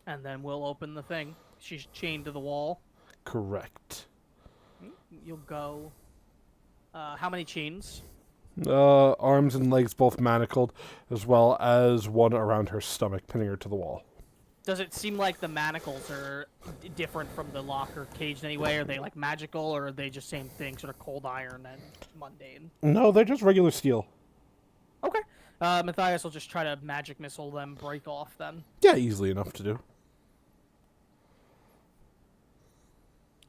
And then we'll open the thing. She's chained to the wall. Correct. You'll go. How many chains? Arms and legs both manacled, as well as one around her stomach, pinning her to the wall. Does it seem like the manacles are different from the locker cage in any way? Are they like magical, or are they just same thing, sort of cold iron and mundane? No, they're just regular steel. Okay. Matthias will just try to magic missile them, break off then. Yeah, easily enough to do.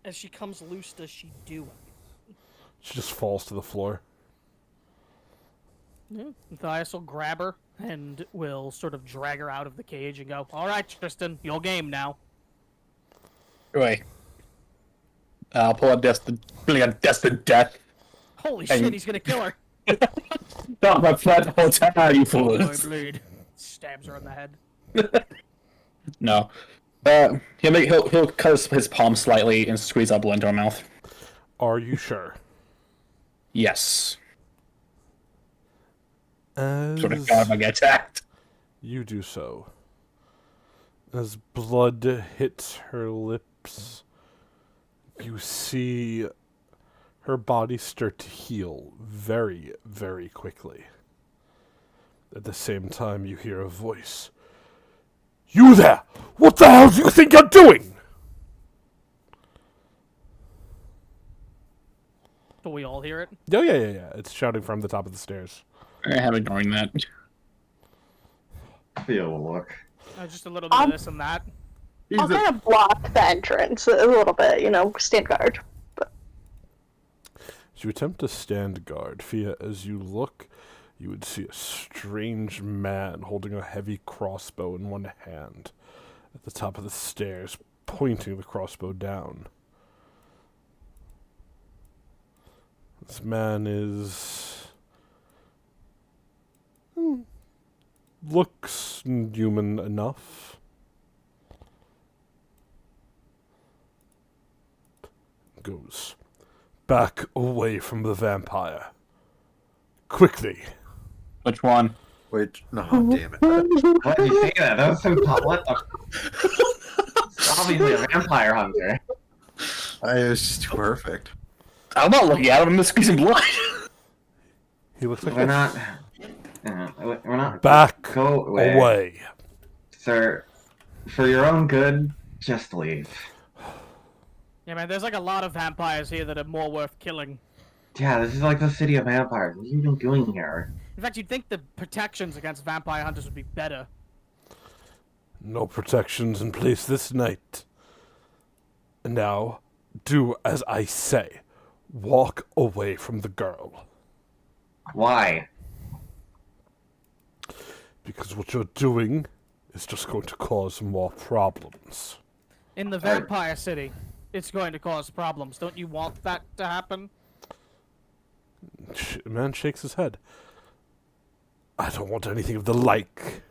As she comes loose, does she do it? She just falls to the floor. Yeah. Matthias will grab her and will sort of drag her out of the cage and go, all right, Tristan, your game now. Wait. I'll pull out brilliant desperate death. Holy And- shit, he's gonna kill her. Not my flat hotel, you My fools. blade. Stabs her in the head. No. He'll cut his palm slightly and squeeze out blood into her mouth. Are you sure? Yes. As Sort of God if I get attacked. you do so, as blood hits her lips, you see her body start to heal very, very quickly. At the same time, you hear a voice. You there! What the hell do you think you're doing? Do we all hear it? Oh, yeah. It's shouting from the top of the stairs. I have ignoring that. Feel a look. Just a little bit of this and that. I'll kind of block the entrance a little bit, stand guard. As you attempt to stand guard, Fia, as you look, you would see a strange man holding a heavy crossbow in one hand at the top of the stairs, pointing the crossbow down. This man looks human enough. Goes back away from the vampire. Quickly. Which one? Wait, no, damn it. Why did you say that? That was so what the... It's obviously a vampire hunter. It was just perfect. I'm not looking at him, I'm just squeezing blood. He looks like We're a not... we're not... back Go away. Sir, for your own good, just leave. Yeah, man, there's like a lot of vampires here that are more worth killing. Yeah, this is like the city of vampires. What have you been doing here? In fact, you'd think the protections against vampire hunters would be better. No protections in place this night. And now, do as I say. Walk away from the girl. Why? Because what you're doing is just going to cause more problems. In the vampire city, it's going to cause problems. Don't you want that to happen? Man shakes his head. I don't want anything of the like.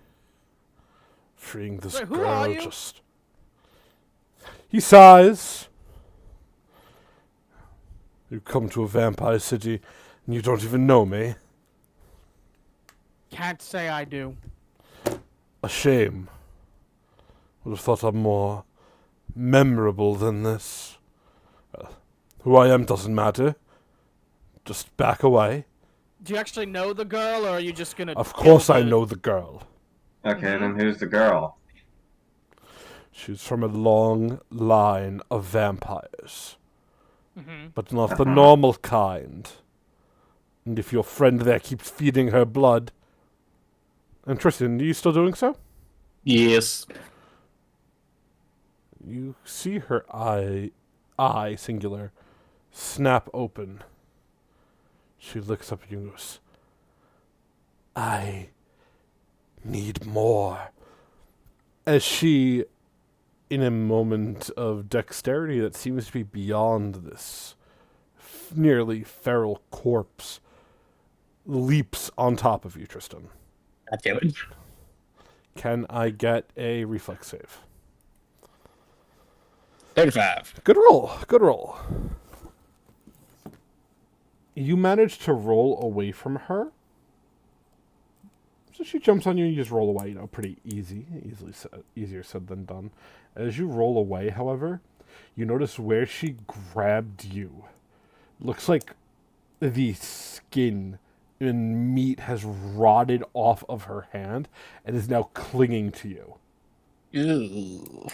freeing this Wait, who girl are you? just... He sighs. You come to a vampire city and you don't even know me. Can't say I do. A shame. Would have thought I'm more memorable than this. Who I am doesn't matter. Just back away. Do you actually know the girl, or are you just gonna? Of course kill I the- know the girl. Okay, then who's the girl? She's from a long line of vampires. Mhm. But not the normal kind. And if your friend there keeps feeding her blood... And Tristan, are you still doing so? Yes. You see her eye, singular, snap open. She looks up at you and goes, I need more. As she, in a moment of dexterity that seems to be beyond this nearly feral corpse, leaps on top of you, Tristan. God damn it. Can I get a reflex save? 35. Good roll. Good roll. You manage to roll away from her. So she jumps on you and you just roll away, pretty easier said than done. As you roll away, however, you notice where she grabbed you. Looks like the skin and meat has rotted off of her hand and is now clinging to you. Ew.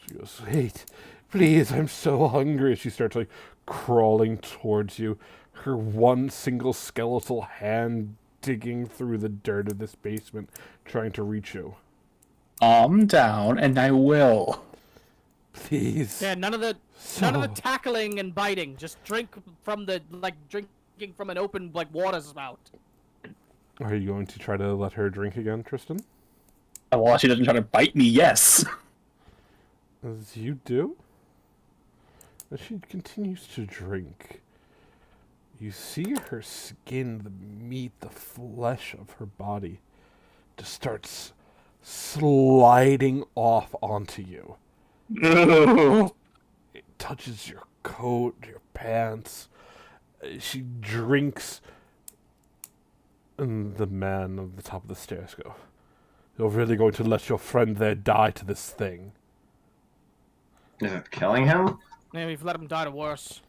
She goes, wait, please, I'm so hungry. She starts, crawling towards you, her one single skeletal hand digging through the dirt of this basement, trying to reach you. Calm down, and I will. Please. Yeah, none of the tackling and biting. Just drink from the drinking from an open water spout. Are you going to try to let her drink again, Tristan? Well, she doesn't try to bite me, yes. As you do, as she continues to drink, you see her skin, the meat, the flesh of her body just starts sliding off onto you. It touches your coat, your pants. She drinks, and the man on the top of the stairs go, you're really going to let your friend there die to this thing? Is it killing him? Maybe we've let him die to worse.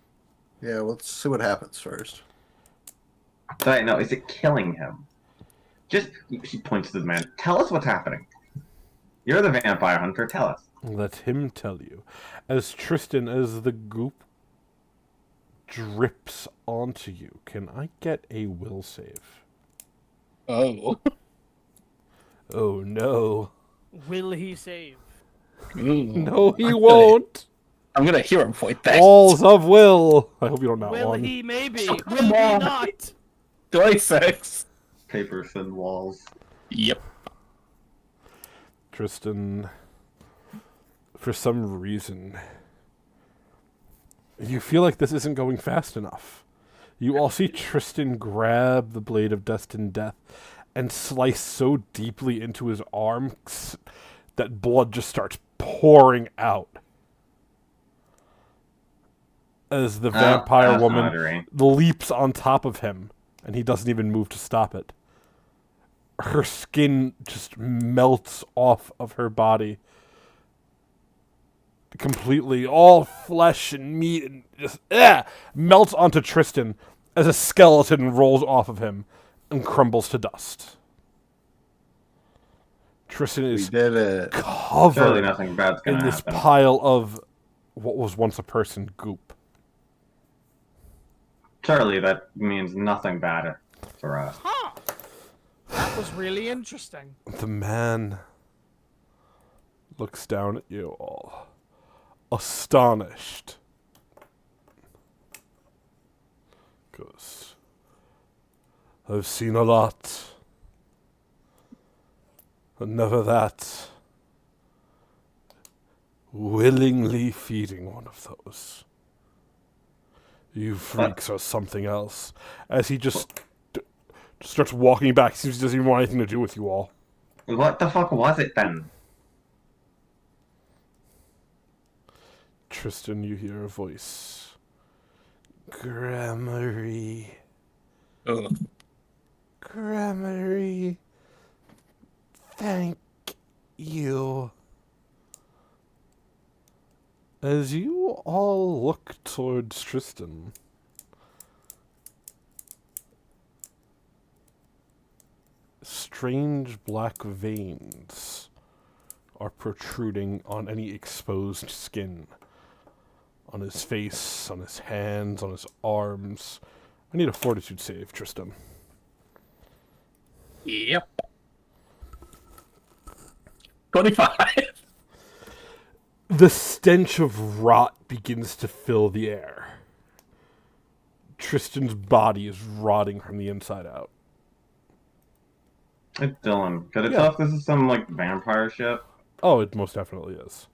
Yeah, let's see what happens first. Wait, no, is it killing him? She points to the man. Tell us what's happening. You're the vampire hunter, tell us. Let him tell you. As Tristan, as the goop drips onto you, can I get a will save? Oh. Oh no. Will he save? No, he won't. I'm gonna hear him point that. Walls of will. I hope you don't know Will one. he maybe? Oh, Will come he on. not? 26. Paper thin walls. Yep. Tristan, for some reason, you feel like this isn't going fast enough. You all see Tristan grab the blade of destined death and slice so deeply into his arm that blood just starts pouring out. As the vampire that's woman murdering. leaps on top of him, and he doesn't even move to stop it. Her skin just melts off of her body. Completely, all flesh and meat, and just melts onto Tristan as a skeleton rolls off of him and crumbles to dust. Tristan We is did it. Surely covered nothing bad's in gonna this happen. pile of what was once a person goop. Surely that means nothing bad for us. Huh. That was really interesting. The man looks down at you all, astonished. Goes, I've seen a lot, but never that. Willingly feeding one of those. You freaks are something else. As he just starts walking back, seems he doesn't even want anything to do with you all. What the fuck was it then? Tristan, you hear a voice. Gramarye. Ugh. Gramarye. Thank you. As you all look towards Tristan, strange black veins are protruding on any exposed skin. On his face, on his hands, on his arms. I need a fortitude save, Tristan. Yep. 25. The stench of rot begins to fill the air. Tristan's body is rotting from the inside out. Hey, Dylan, could it Yeah. tell if this is some, like, vampire shit? Oh, it most definitely is.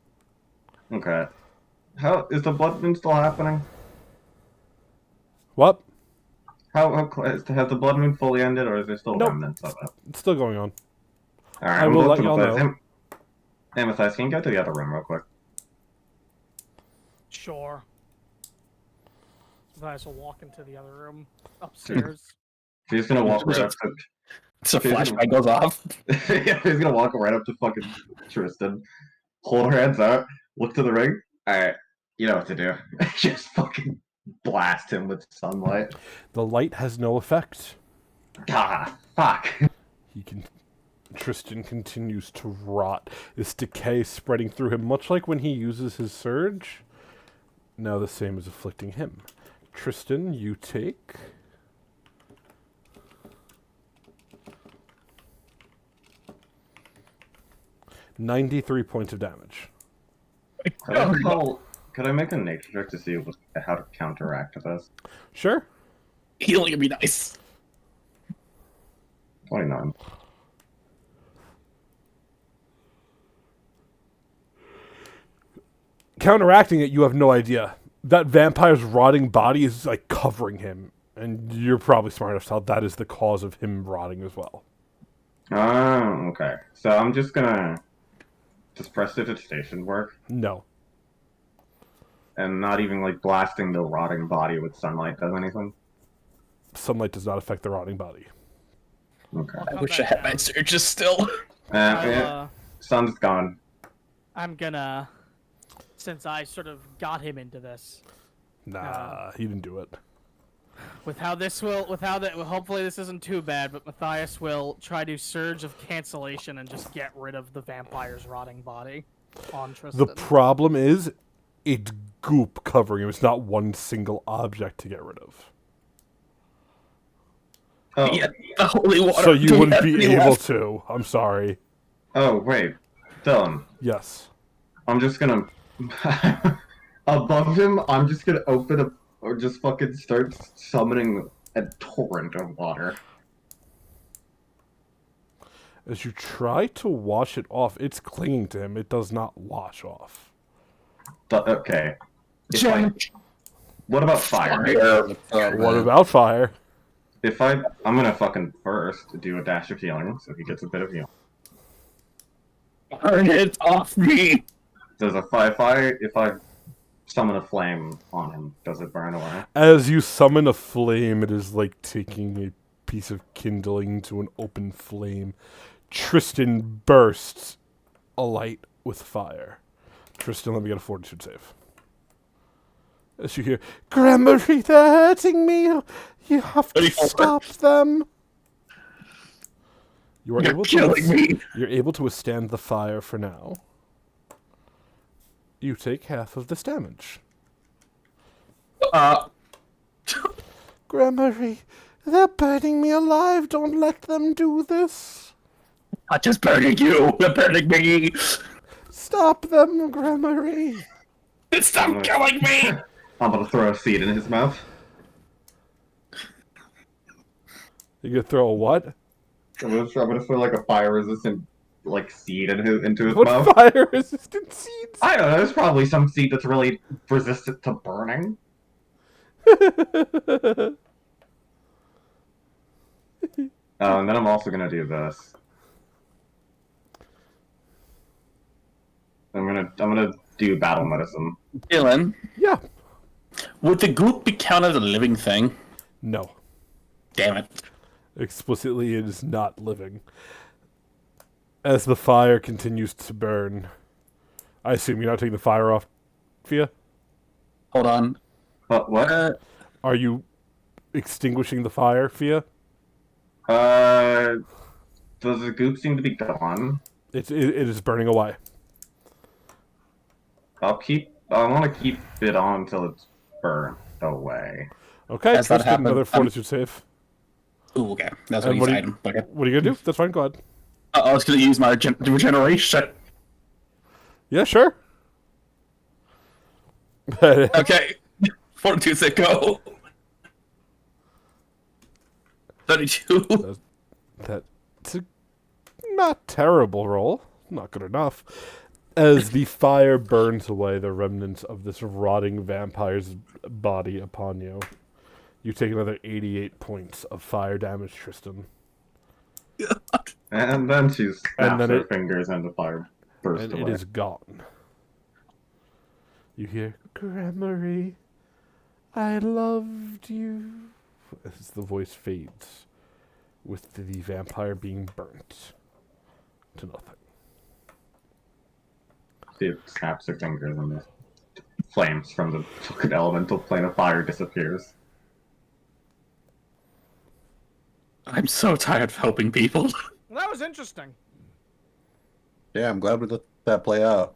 Okay. How is the blood moon still happening? What? Has the blood moon fully ended, or is there still Nope. remnants of it? It's still going on. Alright, I I'm will going let to y'all Matthias. know. Hey, Matthias, can you go to the other room real quick? Sure. Matthias will walk into the other room upstairs. He's gonna walk right up to... So flashlight goes off. Yeah, he's gonna walk right up to fucking Tristan, hold her hands out, look to the ring. Alright, you know what to do. Just fucking blast him with sunlight. The light has no effect. Ah, fuck. Tristan continues to rot, this decay spreading through him, much like when he uses his surge. Now the same is afflicting him. Tristan, you take 93 points of damage. Could I make a nature check to see how to counteract this? Sure. Healing would be nice. 29. Counteracting it, you have no idea. That vampire's rotting body is like covering him, and you're probably smart enough to tell that is the cause of him rotting as well. Oh, okay. So I'm just gonna... Does prestidigitation work? No. And not even, like, blasting the rotting body with sunlight does anything? Sunlight does not affect the rotting body. Okay. I wish I had my surges still. Sun's gone. I'm gonna, since I sort of got him into this, Nah, he didn't do it. hopefully this isn't too bad, but Matthias will try to surge of cancellation and just get rid of the vampire's rotting body on Tristan. The problem is, it's goop covering him. It's not one single object to get rid of. Oh, Yeah, the holy water. So you Do we wouldn't have be any able left? to. I'm sorry. oh wait. Dylan, Yes. I'm just gonna... Above him, I'm just gonna open up, or just fucking start summoning a torrent of water. As you try to wash it off, it's clinging to him. It does not wash off. Okay. What about fire? What about fire? I'm gonna fucking first do a dash of healing, so he gets a bit of healing. Burn it off me. Does if I summon a flame on him, does it burn away? As you summon a flame, it is like taking a piece of kindling to an open flame. Tristan bursts alight with fire. Tristan, let me get a fortitude save. As you hear, Gramarye, they're hurting me. You have to 34. stop them. You are You're able to killing me. You're able to withstand the fire for now. You take half of this damage. Gramarye, they're burning me alive. Don't let them do this. Not just burning you, they're burning me. Stop them, Gramarye. Stop killing me. I'm gonna throw a seed in his mouth. You gonna throw a what? I'm gonna throw like a fire-resistant like seed into his What mouth. fire-resistant seeds? I don't know. There's probably some seed that's really resistant to burning. And then I'm also gonna do this. I'm gonna do battle medicine. Dylan, Yeah. would the goop be counted as a living thing? No. Damn it. Explicitly, it is not living. As the fire continues to burn, I assume you're not taking the fire off, Fia? Hold on. But what? Are you extinguishing the fire, Fia? Does the goop seem to be gone? It is burning away. I want to keep it on until it's burnt away. Okay, Has that Tristan, happened? another fortitude save. Ooh, okay. That's And what what he's do you- item. Okay. What are you gonna do? That's fine. Go ahead. I was gonna use my regeneration. Yeah, sure. But Okay. 42 say go. 32. that's a not terrible roll. Not good enough. As the fire burns away the remnants of this rotting vampire's body upon you, you take another 88 points of fire damage, Tristan. And then she snaps And then her it- fingers and the fire bursts And away. it is gone. You hear, Gremory, I loved you. As the voice fades, with the vampire being burnt to nothing. She snaps her fingers and the flames from the fucking elemental plane of fire disappears. I'm so tired of helping people. Well, that was interesting. Yeah, I'm glad we let that play out.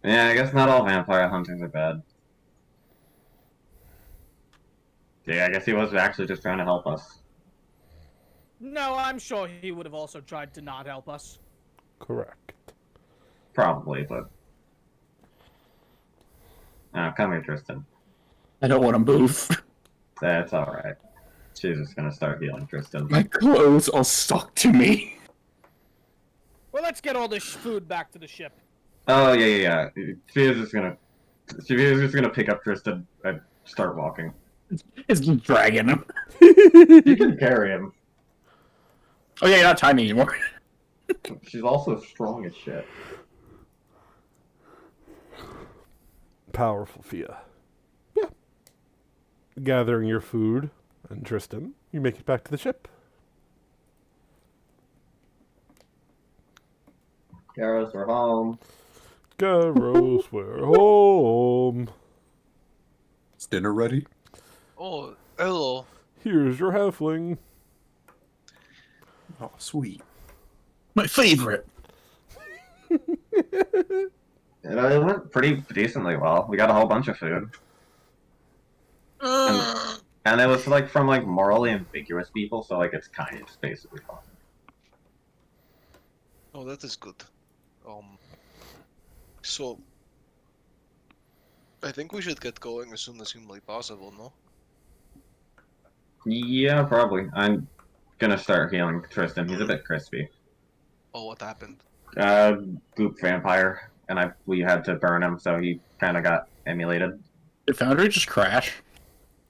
Yeah, I guess not all vampire hunters are bad. Yeah, I guess he was actually just trying to help us. No, I'm sure he would have also tried to not help us. Correct. Probably, but... come here, Tristan. I don't want to move. That's alright. She's just gonna start healing Tristan. My clothes all stuck to me. Well, let's get all this food back to the ship. Oh, yeah. She's just gonna pick up Tristan and start walking. It's just dragging him. You can carry him. Oh yeah, you're not tiny anymore. She's also strong as shit. Powerful Fia. Yeah. Gathering your food and Tristan, you make it back to the ship. Garros, we're home. Garros, we're home. Is dinner ready? Oh, hello. Here's your halfling. Oh, sweet. My favorite. It went pretty decently well. We got a whole bunch of food. And it was like from like morally ambiguous people, so like it's kind of basically fun. Oh, that is good. So I think we should get going as soon as humanly possible, no? Yeah, probably. I'm gonna start healing Tristan. He's a bit crispy. Oh, what happened? Goop vampire, and we had to burn him, so he kind of got emulated. Did Foundry just crash?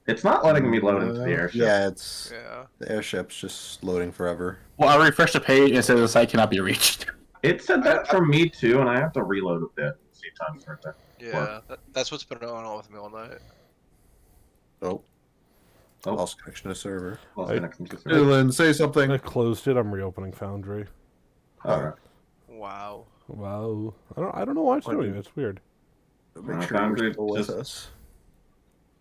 It's not letting me load into the airship. Yeah, it's Yeah. the airship's just loading forever. Well, I refreshed the page and it says the site cannot be reached. It said that from me too, and I have to reload a bit. See time for it to Yeah, that's what's been going on with me all night. Oh, Oh. lost connection to server. lost I- connection to server. Dylan, say something. I closed it. I'm reopening Foundry. Alright. Wow. Wow. I don't know why it's What doing do- it. It's weird. Make sure Foundry you're still with just- us.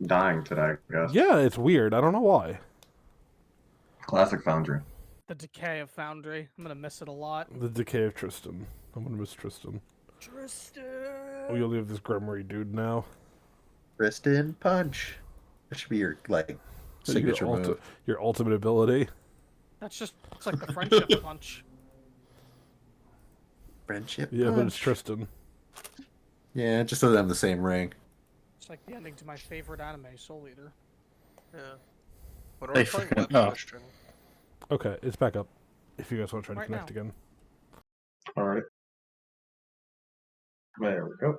Dying today, I guess. Yeah, it's weird. I don't know why. Classic Foundry. The decay of Foundry. I'm gonna miss it a lot. The decay of Tristan. I'm gonna miss Tristan. Tristan. Oh, you'll leave this Gremory dude now. Tristan punch. That should be your signature your, move. your ultimate ability. That's just it's like the friendship punch. Friendship. Yeah, but it's punch. Tristan. Yeah, it just doesn't have the same ring. It's like the ending to my favorite anime, Soul Eater. Yeah. When are They we playing freaking- Web oh. Question? Okay, it's back up. If you guys want to try to Right connect now. again. Alright. There we go.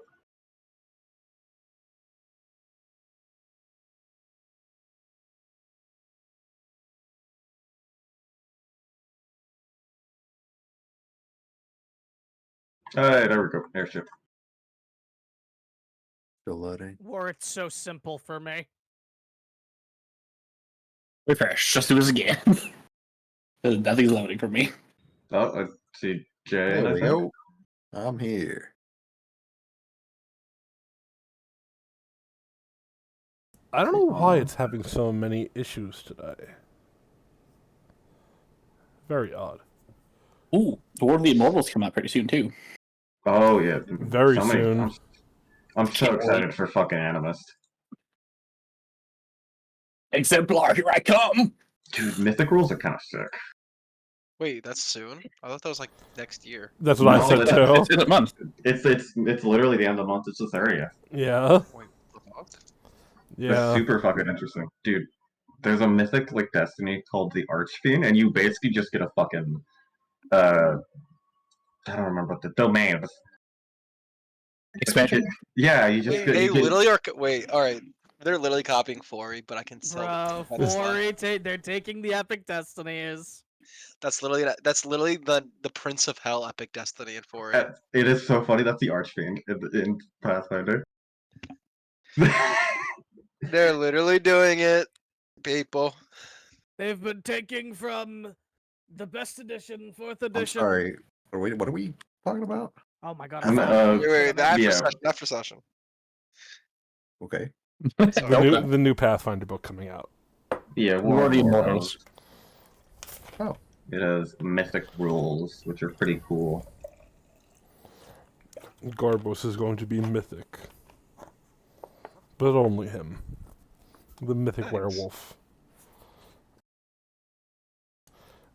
Alright, there we go. Airship. Still loading. Were it so simple for me. Refresh. Just do this again. Nothing's loading for me. Oh, I see Jay. There I we think. go. I'm here. I don't know why it's having so many issues today. Very odd. Ooh, War of the Immortals come out pretty soon too. Oh yeah, Very soon. I'm so Can't excited wait. for fucking Animist. Exemplar, here I come. Dude, Mythic rules are kind of sick. Wait, that's soon? I thought that was like next year. That's what I No, said that's- too. It's in a month. It's literally the end of the month. It's the 30th. Yeah. Wait, the fuck? It's Yeah. super fucking interesting, dude. There's a mythic like Destiny called the Archfiend, and you basically just get a fucking I don't remember what the domain. Expansion. Yeah, you just Wait, get. they You get literally are. Wait, all right. They're literally copying Fori, but I can sell. Bro, that is not- Fori, they're taking the Epic Destinies. That's literally the Prince of Hell epic Destiny in Fori. it is so funny. That's the Archfiend in Pathfinder. They're literally doing it, people. They've been taking from the best edition, 4th I'm edition. sorry. What are we talking about? Oh my god. I'm, I'm Wait, the after yeah. session. After session. Okay. Sorry. The new Pathfinder book coming out. Yeah, War of the Immortals. Immortals. Oh. It has mythic rules, which are pretty cool. Garbos is going to be mythic. But only him. The mythic Nice. werewolf.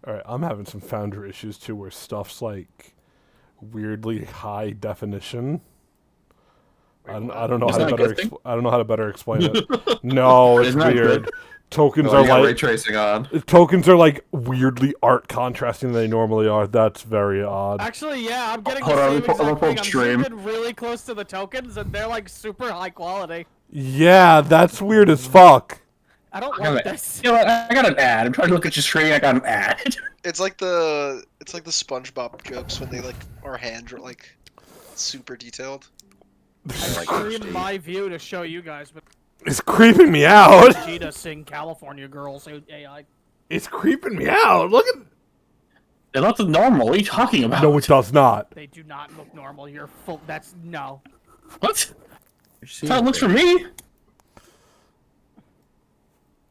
Alright, I'm having some founder issues too where stuff's like weirdly high definition. I don't know Is how to that a better good thing? I don't know how to better explain it. No, it's Isn't that weird. good? Tokens Oh, are you got ray like tracing on. tokens are like weirdly art contrasting than they normally are. That's very odd. Actually, yeah, I'm getting Hold the on, same let me pull- exact let me thing. pull I'm stream. zooming really close to the tokens, and they're like super high quality. Yeah, that's weird as fuck. I don't I got like it. this. You know what? I got an ad. I'm trying to look at your screen. I got an ad. It's like the SpongeBob jokes when they like are hand like super detailed. I like streamed HD. my view to show you guys, but It's creeping me out. Vegeta sing California Girls AI. It's creeping me out. Look at It looks normal. What are you talking about? No, it does not. They do not look normal. You're full. That's no. What? That's how it looks for me.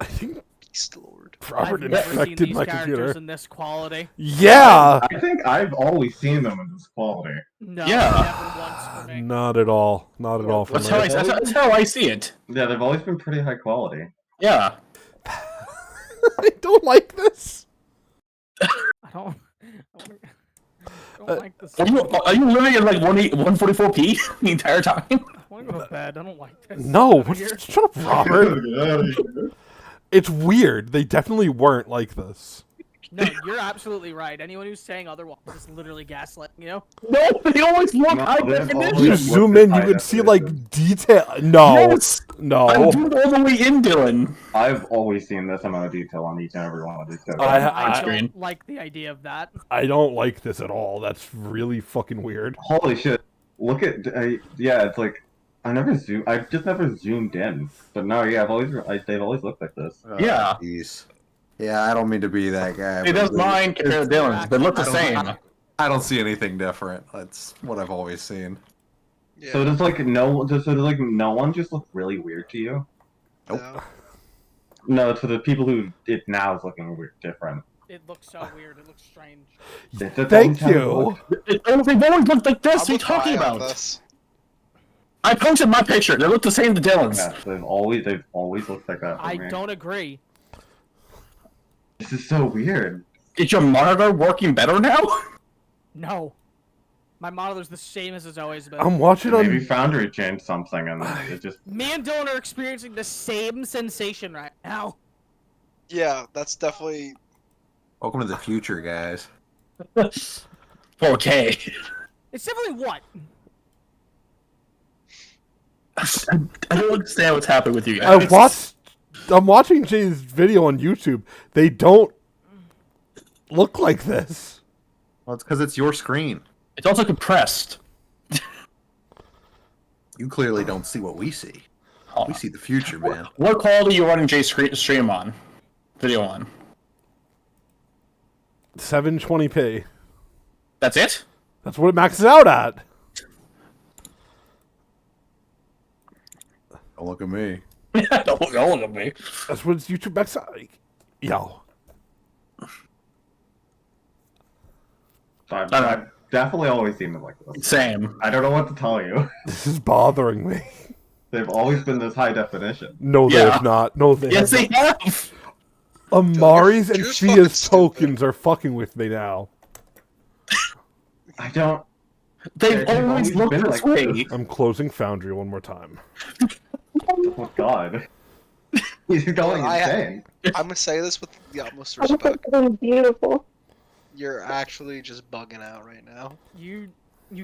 I think Beast Lord. Robert I've never seen infected these my characters computer. in this quality. Yeah. I think I've always seen them in this quality. No, Yeah. never once for me. Not at all. Not at all for That's me. how, that's how I see it. Yeah, they've always been pretty high quality. Yeah. I don't like this. I don't. I don't like this. Are you living in like 144p the entire time? I want to go to bed. I don't like this. No, Get out of here. shut up, Robert. It's weird. They definitely weren't like this. No, you're absolutely right. Anyone who's saying otherwise is literally gaslighting you. No, they always look No, high they've definition. You always- zoom in, you can see like detail. No, Yes. I'm no. zoomed all the way in, Dylan. I've always seen this amount of detail on each and every one of these. I screen. don't like the idea of that. I don't like this at all. That's really fucking weird. Holy shit! Look at yeah, it's like I've just never zoomed in, but no, yeah, they've always looked like this. Yeah. Jeez. Yeah, I don't mean to be that guy. It but does mine compared to Dylan's. They look the I don't- same. I don't see anything different. That's what I've always seen. Yeah. So does no one just look really weird to you? no. No, to the people who it now is looking weird, different. It looks so weird. It looks strange. That's Thank always how it you. looks. They've always looked like this. I'll What are you look talking high on about? this. I posted my picture. They look the same to Dylan's. Yeah, they've always looked like that. For I me. don't agree. This is so weird. Is your monitor working better now? No. My monitor's the same as it's always been. I'm watching Maybe on. Foundry changed something, and it just Me and Dylan are experiencing the same sensation right now. Yeah, that's definitely. Welcome to the future, guys. 4K. It's definitely what? I don't understand what's happening with you guys. I'm watching Jay's video on YouTube. They don't look like this. Well, it's because it's your screen. It's also compressed. You clearly don't see what we see. We see the future, man. What quality are you running Jay's stream on? Video on? 720p. That's it? That's what it maxes out at. Don't look at me. Don't look at me. That's what it's YouTube maxes out. Yo. I've definitely always seen them like this. Same. I don't know what to tell you. This is bothering me. They've always been this high definition. No, they Yeah. have not. No, they Yes, have they have. Amari's and You're just fucking Fia's stupid. tokens are fucking with me now. I don't. They've They've always always looked been this like way. I'm closing Foundry one more time. Oh God. He's going insane. I'm gonna say this with the utmost I think respect. it's beautiful. You're actually just bugging out right now. You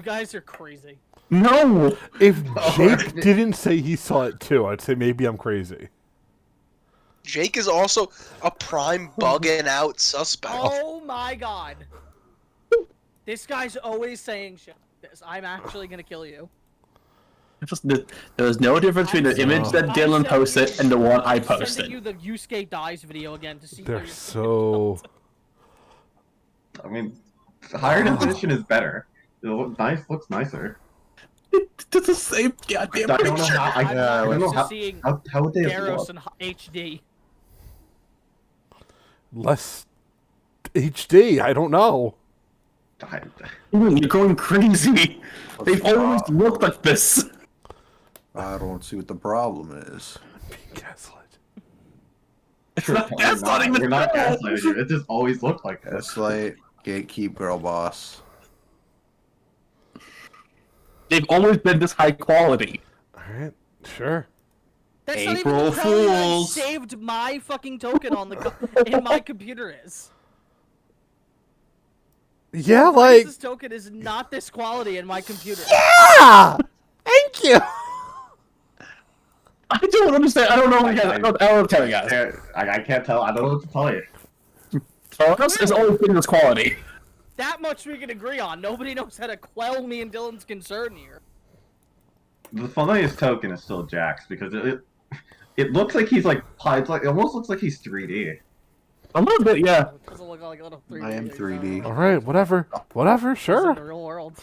guys are crazy. No. If Oh, Jake didn't say he saw it too, I'd say maybe I'm crazy. Jake is also a prime bugging out suspect. Oh my god. This guy's always saying shit like this. I'm actually gonna kill you. There was no difference between the image that Dylan posted and the one I I'm sending posted. you the Yusuke dies video again to see. where They're you're so... I mean, higher definition is better. Looks nicer. It's the same goddamn I don't know picture. how. I I'm don't not know used to how. seeing How would they have Garros looked? in HD. Less HD, I don't know. You're going crazy. They've always looked like this. I don't see what the problem is. Being gaslit. It's not, that's not even We're not true. gaslighting you. It just always looked like this. Gaslight, gatekeep, girl boss. They've always been this high quality. Alright, sure. That's April not even the quality that I Fools. saved my fucking token on the in my computer is. Yeah, Why like... this token is not this quality in my computer. Yeah! Thank you! I don't understand. I don't know. I don't tell you guys. I can't tell. I don't know what to tell you. Taurus has always been this quality. That much we can agree on. Nobody knows how to quell me and Dylan's concern here. The funniest token is still Jax because it looks like he's like it almost looks like he's 3D. A little bit, yeah. It doesn't look like a little 3D. I am 3D. Alright, whatever. Whatever, In sure. the real world.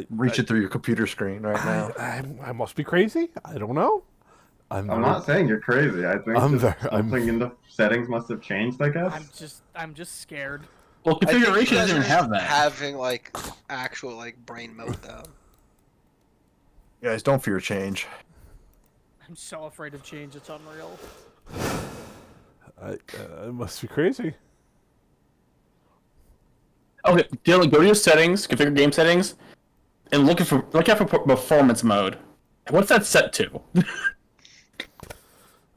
Reaching through your computer screen right now. I must be crazy? I don't know. I'm not saying you're crazy. I think something in the settings must have changed. I guess. I'm just scared. Well, I think you configuration guys doesn't are even have that. Having like actual like brain meltdown. Guys, don't fear change. I'm so afraid of change. It's unreal. I must be crazy. Okay, Dylan, go to your settings, configure game settings, and look out for performance mode. What's that set to?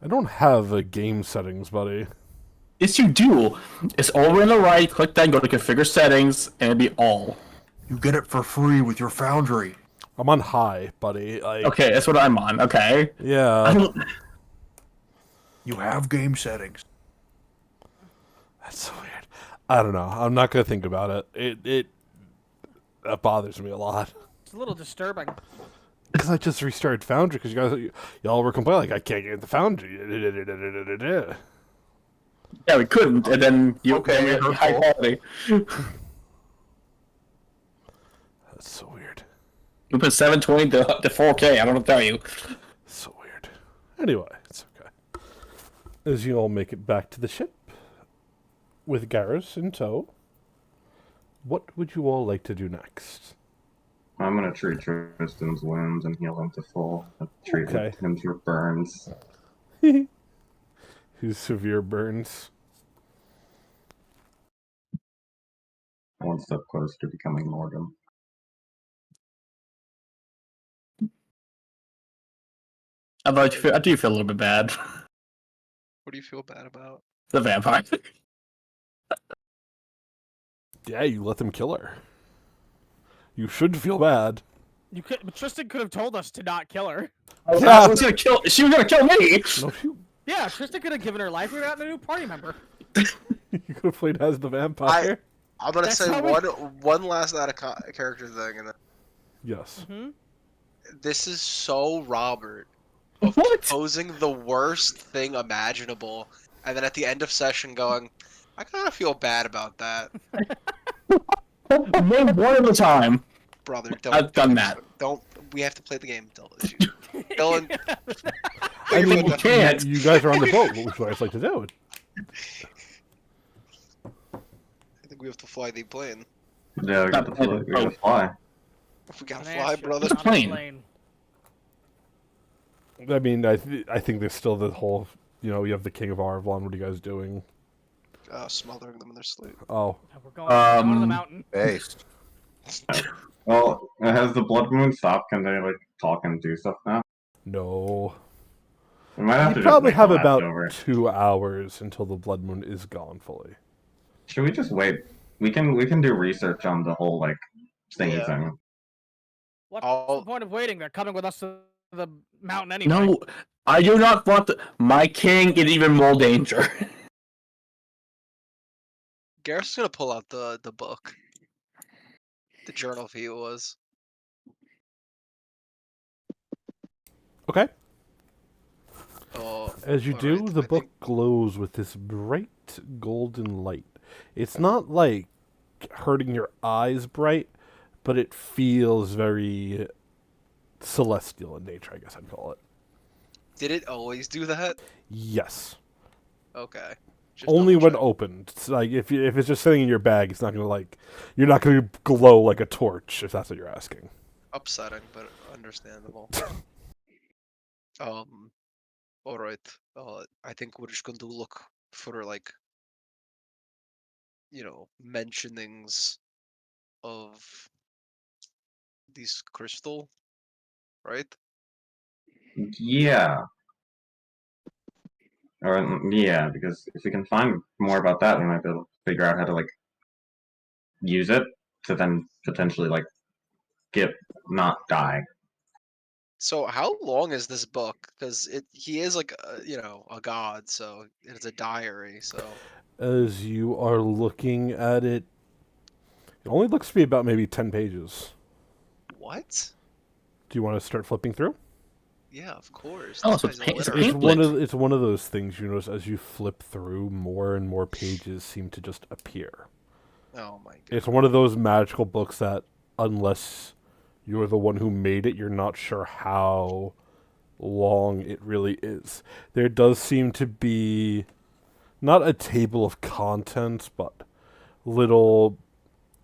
I don't have a game settings, buddy. Yes, you do. It's over on the right. Click that, go to configure settings, and it'll be all. You get it for free with your Foundry. I'm on high, buddy. Like, Okay, that's what I'm on. Okay. I yeah. don't. You have game settings. That's so weird. I don't know. I'm not gonna think about it. That bothers me a lot. It's a little disturbing. Because I just restarted Foundry because y'all were complaining like I can't get the Foundry. Yeah, we couldn't, and then you Okay, then we high hurtful. quality. That's so weird. We put 720 to 4K. I don't know what to tell you. So weird. Anyway, it's okay. As you all make it back to the ship with Garrus in tow, what would you all like to do next? I'm gonna treat Tristan's wounds and heal him to full. Treat Okay. him for burns. His severe burns. One step closer to becoming Morgan. I do feel a little bit bad. What do you feel bad about? The vampire. Yeah, you let them kill her. You should feel bad. You could, but Tristan could have told us to not kill her. I was gonna kill. She was gonna kill me. No, Yeah, Tristan could have given her life. We'd have gotten a new party member. you could have played as the vampire. I'm gonna That's say how we- one last out of character thing, and then Yes. Hmm? This is so Robert of What? proposing the worst thing imaginable, and then at the end of session going, I kind of feel bad about that, Name one at a time. brother. Don't. I've done that. Don't. We have to play the game, Dylan. Dylan, put I your mean, foot you down. can't. you guys are on the boat. What would you guys like to do? I think we have to fly the plane. Yeah, we got to fly. We gotta fly. We gotta An fly, airship, brother. It's not a plane. I mean, I think there's still the whole, you have the King of Arvlon. What are you guys doing? Smothering them in their sleep. Oh, We're going to the mountain. Base. Well, has the blood moon stopped? Can they like talk and do stuff now? no. We might have You to probably just have make the about leftover. 2 hours until the blood moon is gone fully. Should we just wait? We can do research on the whole like thingy Yeah. thing. What's I'll- the point of waiting? They're coming with us to the mountain anyway. No, I do not want my king in even more danger. Gareth's gonna pull out the book, the journal, if he was. Okay. Oh, As you do, alright, the I book think- glows with this bright golden light. It's not like hurting your eyes bright, but it feels very celestial in nature, I guess I'd call it. Did it always do that? Yes. Okay. Just Only when double-check. opened. It's like if it's just sitting in your bag, it's not gonna you're not gonna glow like a torch if that's what you're asking. Upsetting, but understandable. All right. I think we're just going to look for like, mentionings of this crystal, right? Yeah. Or yeah, because if we can find more about that, we might be able to figure out how to like use it to then potentially like not die. So how long is this book? Because he is like a god, so it's a diary. So As you are looking at it, it only looks to be about maybe 10 pages. what? Do you want to start flipping through? Yeah, of course. Oh, This so guy's it's a illiterate. pamphlet. It's one of those things you notice as you flip through, more and more pages seem to just appear. Oh my god. It's one of those magical books that, unless you're the one who made it, you're not sure how long it really is. There does seem to be not a table of contents, but little,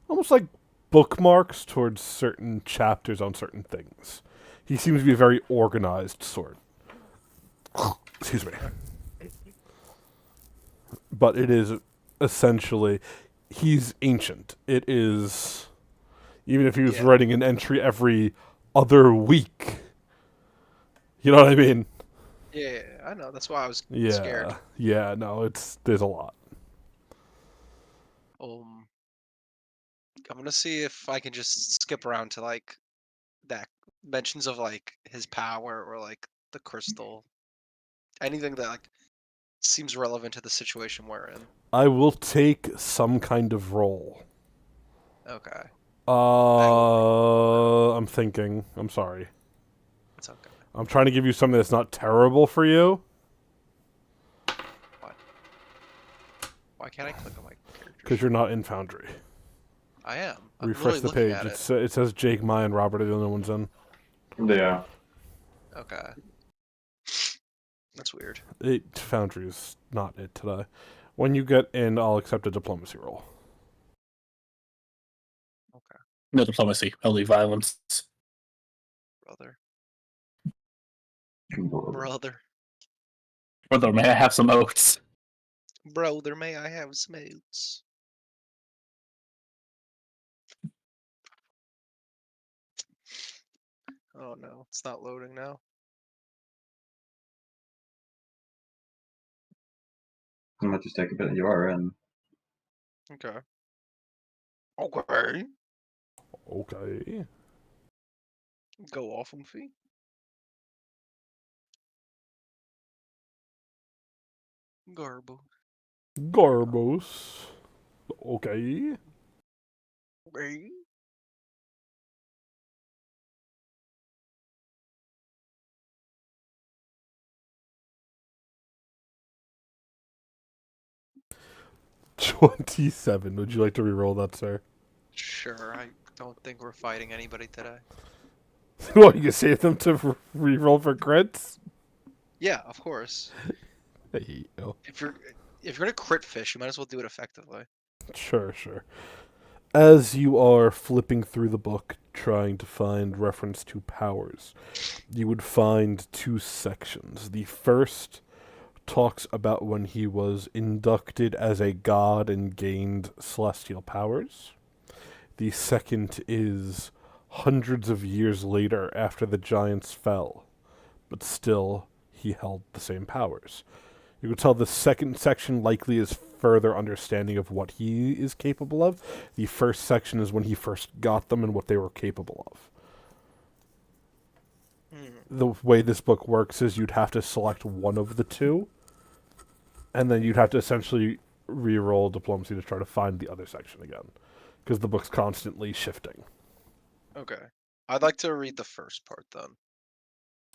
almost like bookmarks towards certain chapters on certain things. He seems to be a very organized sort. Excuse me. But it is essentially, he's ancient. It is, even if he was Yeah. writing an entry every other week. You know what I mean? Yeah, I know. That's why I was Yeah. scared. Yeah, no, there's a lot. I'm gonna see if I can just skip around to like that mentions of like his power or like the crystal. Anything that like seems relevant to the situation we're in. I will take some kind of roll. Okay, I'm thinking. I'm sorry. it's okay. I'm trying to give you something that's not terrible for you. Why can't I click on my character? Because you're not in Foundry. I am. I'm Refresh literally the looking page. at It says Jake, Maya, and Robert are the only ones in. Yeah. Okay. That's weird. Foundry is not it today. When you get in, I'll accept a diplomacy roll. Okay, No diplomacy, only violence. brother. Brother. Brother, may I have some oats? Brother, may I have some oats? Oh no, it's not loading now. I might just take a bit. You are in. Okay. Okay. Okay. Go off on fee. Garbo. Garbos. Okay. Okay. 27. Would you like to re-roll that, sir? Sure, I don't think we're fighting anybody today. What, you save them to re-roll for crits? Yeah, of course. Hey, yo. If you're gonna crit fish, you might as well do it effectively. Sure. As you are flipping through the book, trying to find reference to powers, you would find two sections. The first talks about when he was inducted as a god and gained celestial powers. The second is hundreds of years later after the giants fell, but still he held the same powers. You could tell the second section likely is further understanding of what he is capable of. The first section is when he first got them and what they were capable of. The way this book works is you'd have to select one of the two, and then you'd have to essentially re-roll diplomacy to try to find the other section again, because the book's constantly shifting. Okay. I'd like to read the first part then.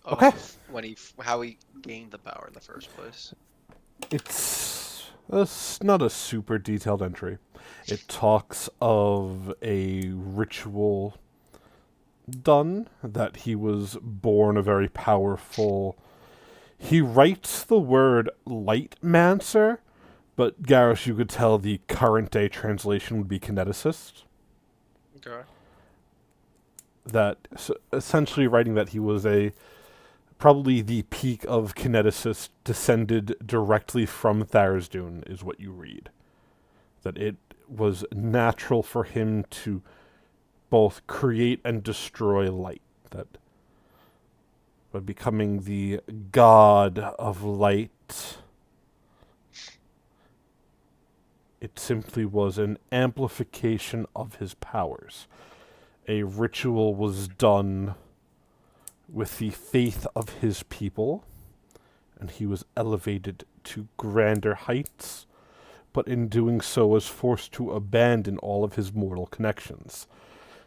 Okay. When how he gained the power in the first place. It's not a super detailed entry. It talks of a ritual done, that he was born a very powerful... He writes the word lightmancer, but Garrus, you could tell the current day translation would be kineticist. Okay. That essentially writing that he was probably the peak of kineticist, descended directly from Tharizdun is what you read. That it was natural for him to both create and destroy light. That by becoming the god of light, it simply was an amplification of his powers. A ritual was done with the faith of his people, and he was elevated to grander heights, but in doing so was forced to abandon all of his mortal connections.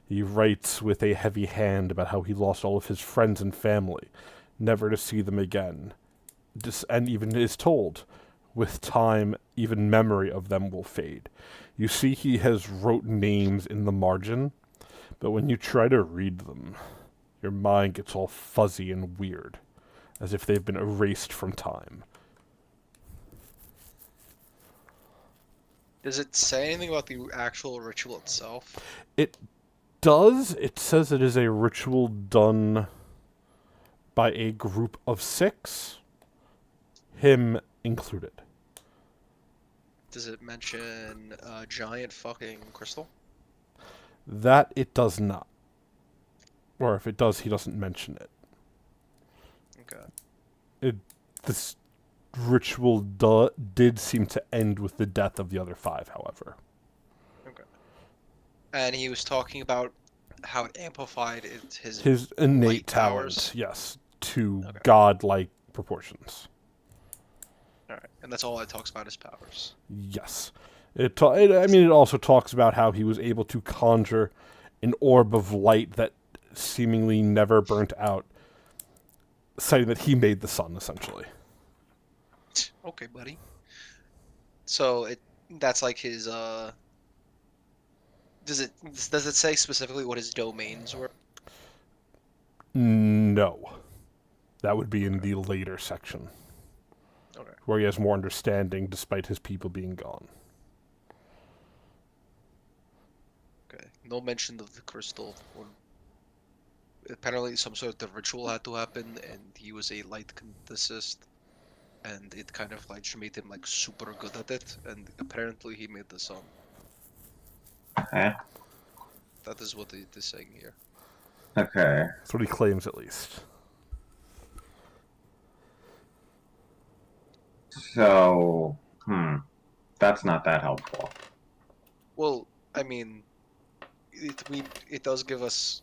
He writes with a heavy hand about how he lost all of his friends and family, never to see them again, and even is told, with time, even memory of them will fade. You see he has wrote names in the margin, but when you try to read them, your mind gets all fuzzy and weird, as if they've been erased from time. Does it say anything about the actual ritual itself? It does. It says it is a ritual done by a group of 6, him included. Does it mention a giant fucking crystal? That it does not. Or if it does, he doesn't mention it. Okay. This ritual did seem to end with the death of the other 5, however. Okay. And he was talking about how it amplified His innate light talent, powers? yes, to Okay. godlike proportions. Alright. And that's all it talks about is powers. Yes. It also talks about how he was able to conjure an orb of light that seemingly never burnt out, citing that he made the sun, essentially. Okay, buddy. So that's like his does it say specifically what his domains were? No. That would be in the later section. Okay. Where he has more understanding despite his people being gone. Okay. No mention of the crystal. Apparently some sort of ritual had to happen and he was a light kineticist and it kind of like made him like super good at it and apparently he made the sun. Okay. That is what it is saying here. Okay. That's what he claims, at least. So, that's not that helpful. Well, I mean, it does give us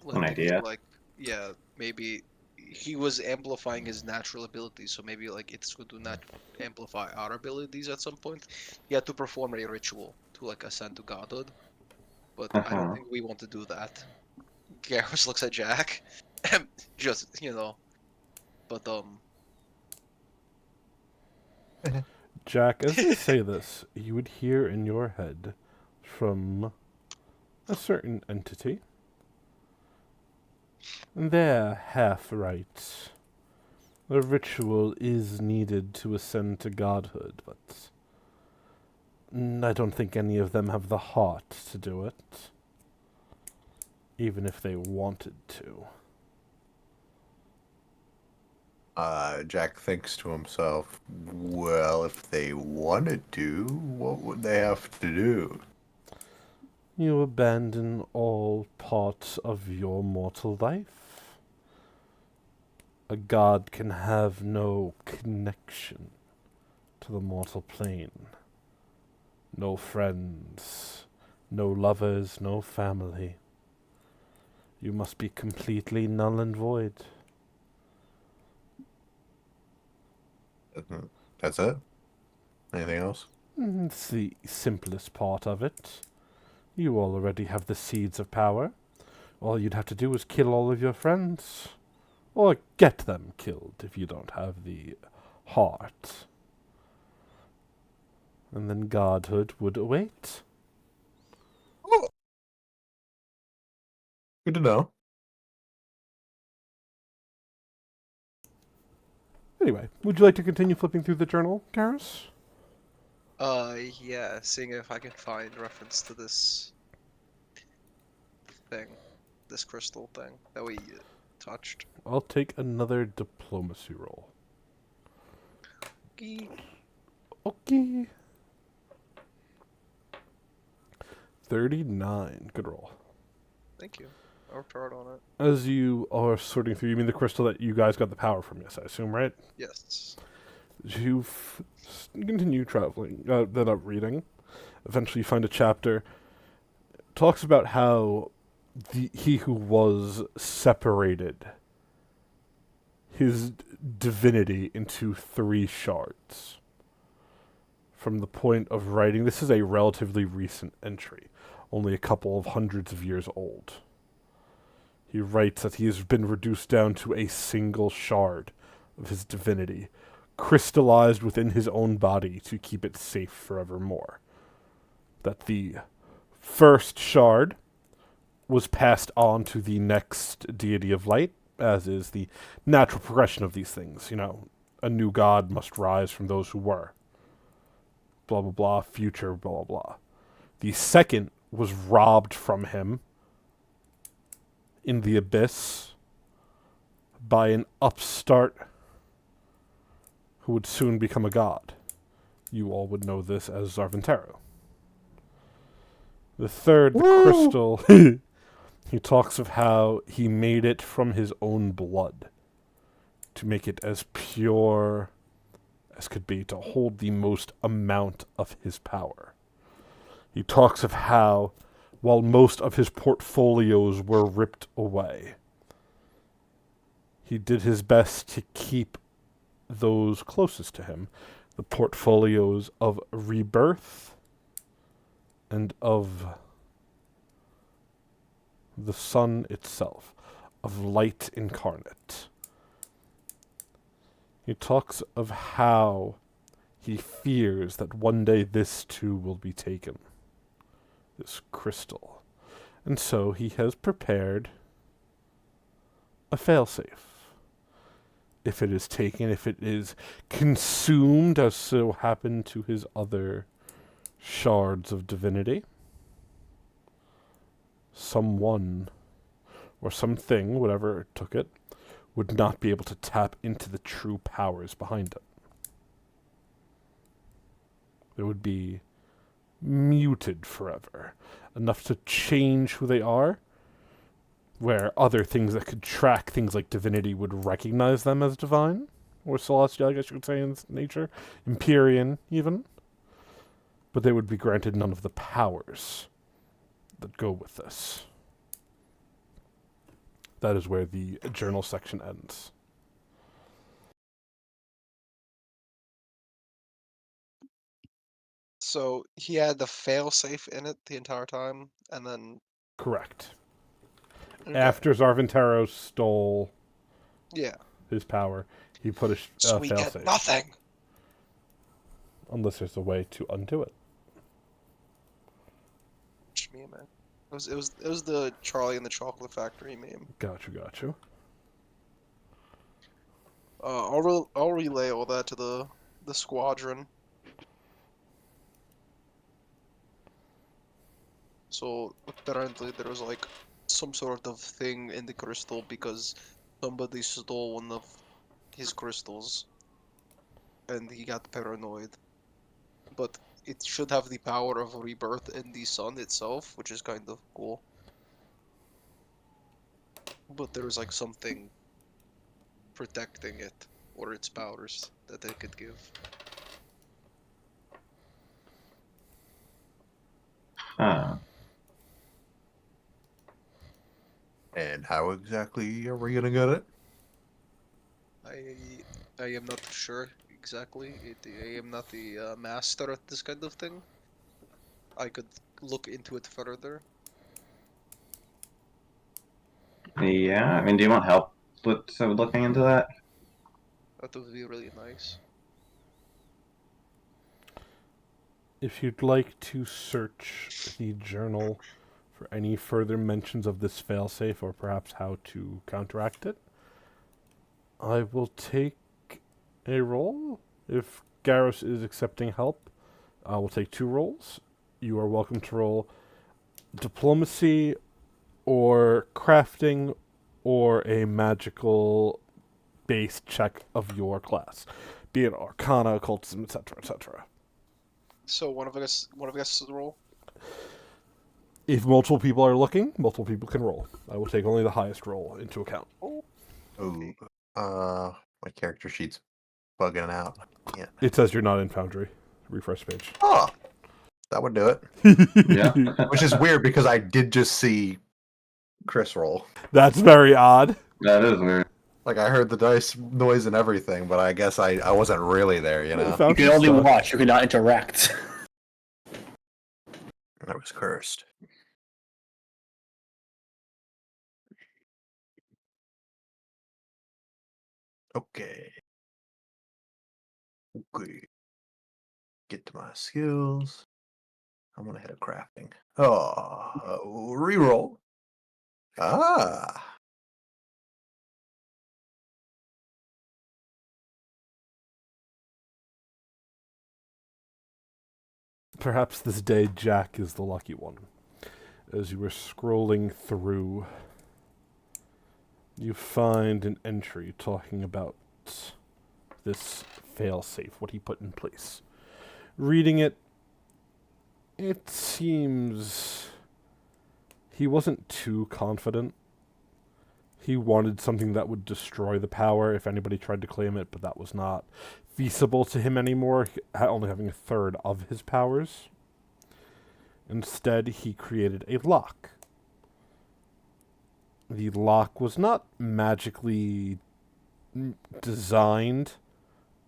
An idea. like yeah, maybe he was amplifying his natural abilities, so maybe like it's good to not amplify our abilities at some point. He had to perform a ritual to like ascend to godhood, but I don't Uh-huh. think we want to do that. Garrus looks at Jack, just but Jack, as they say this, you would hear in your head from a certain entity. They're half right. A ritual is needed to ascend to godhood, but I don't think any of them have the heart to do it, even if they wanted to. Jack thinks to himself, well, if they wanted to, what would they have to do? You abandon all parts of your mortal life. A god can have no connection to the mortal plane. No friends, no lovers, no family. You must be completely null and void. That's it? Anything else? It's the simplest part of it. You already have the seeds of power. All you'd have to do is kill all of your friends. Or get them killed if you don't have the heart. And then godhood would await. Oh. Good to know. Anyway, would you like to continue flipping through the journal, Karis? Yeah, seeing if I can find reference to this thing, this crystal thing that we touched. I'll take another diplomacy roll. Okay. 39. Good roll. Thank you. I worked hard on it. As you are sorting through, you mean the crystal that you guys got the power from, yes, I assume, right? Yes. You continue traveling, then up reading. Eventually you find a chapter. It talks about how he who was separated his divinity into 3 shards. From the point of writing, this is a relatively recent entry, only a couple of hundreds of years old. He writes that he has been reduced down to a single shard of his divinity, crystallized within his own body to keep it safe forevermore. That the first shard was passed on to the next deity of light, as is the natural progression of these things. You know, a new god must rise from those who were. Blah, blah, blah, future, blah, blah, blah. The second was robbed from him in the abyss by an upstart who would soon become a god. You all would know this as Zarventaro. The third, the crystal, he talks of how he made it from his own blood to make it as pure as could be, to hold the most amount of his power. He talks of how, while most of his portfolios were ripped away, he did his best to keep those closest to him, the portfolios of Rebirth and of the sun itself, of light incarnate. He talks of how he fears that one day this too will be taken, this crystal. And so he has prepared a failsafe. If it is taken, if it is consumed, as so happened to his other shards of divinity, someone or something, whatever took it, would not be able to tap into the true powers behind it. They would be muted forever, enough to change who they are, where other things that could track things like divinity would recognize them as divine, or celestial, I guess you could say in nature, Empyrean even, but they would be granted none of the powers that go with this. That is where the journal section ends. So he had the failsafe in it the entire time, and then Correct. okay. After Zarventaro stole Yeah. his power, he put a So we get failsafe. nothing. unless there's a way to undo it. Which meme, man? It was the Charlie and the Chocolate Factory meme. Got you. I'll relay all that to the squadron. So apparently there was like some sort of thing in the crystal because somebody stole one of his crystals, and he got paranoid. But it should have the power of rebirth in the sun itself, which is kind of cool. But there was like something protecting it, or its powers that it could give. Huh. And how exactly are we gonna get it? I am not sure exactly. I am not the master at this kind of thing. I could look into it further. Yeah, I mean, do you want help with looking into that? That would be really nice. If you'd like to search the journal for any further mentions of this failsafe or perhaps how to counteract it, I will take a roll. If Garrus is accepting help, I will take 2 rolls. You are welcome to roll diplomacy or crafting or a magical based check of your class, be it arcana, occultism, etc., etc. So one of us has to roll. If multiple people are looking, multiple people can roll. I will take only the highest roll into account. Oh. Ooh. My character sheet's bugging out. Yeah. It says you're not in Foundry. Refresh page. Oh, that would do it. Yeah. Which is weird because I did just see Chris roll. That's very odd. That is weird. Like I heard the dice noise and everything, but I guess I wasn't really there, you know. You Foundry can only sucks. watch, you cannot interact. I was cursed. Okay. Get to my skills. I'm gonna hit a crafting. Oh, reroll. Ah. Perhaps this day Jack is the lucky one. As you were scrolling through, you find an entry talking about this failsafe, what he put in place. Reading it, it seems he wasn't too confident. He wanted something that would destroy the power if anybody tried to claim it, but that was not feasible to him anymore, only having a third of his powers. Instead, he created a lock. The lock was not magically designed,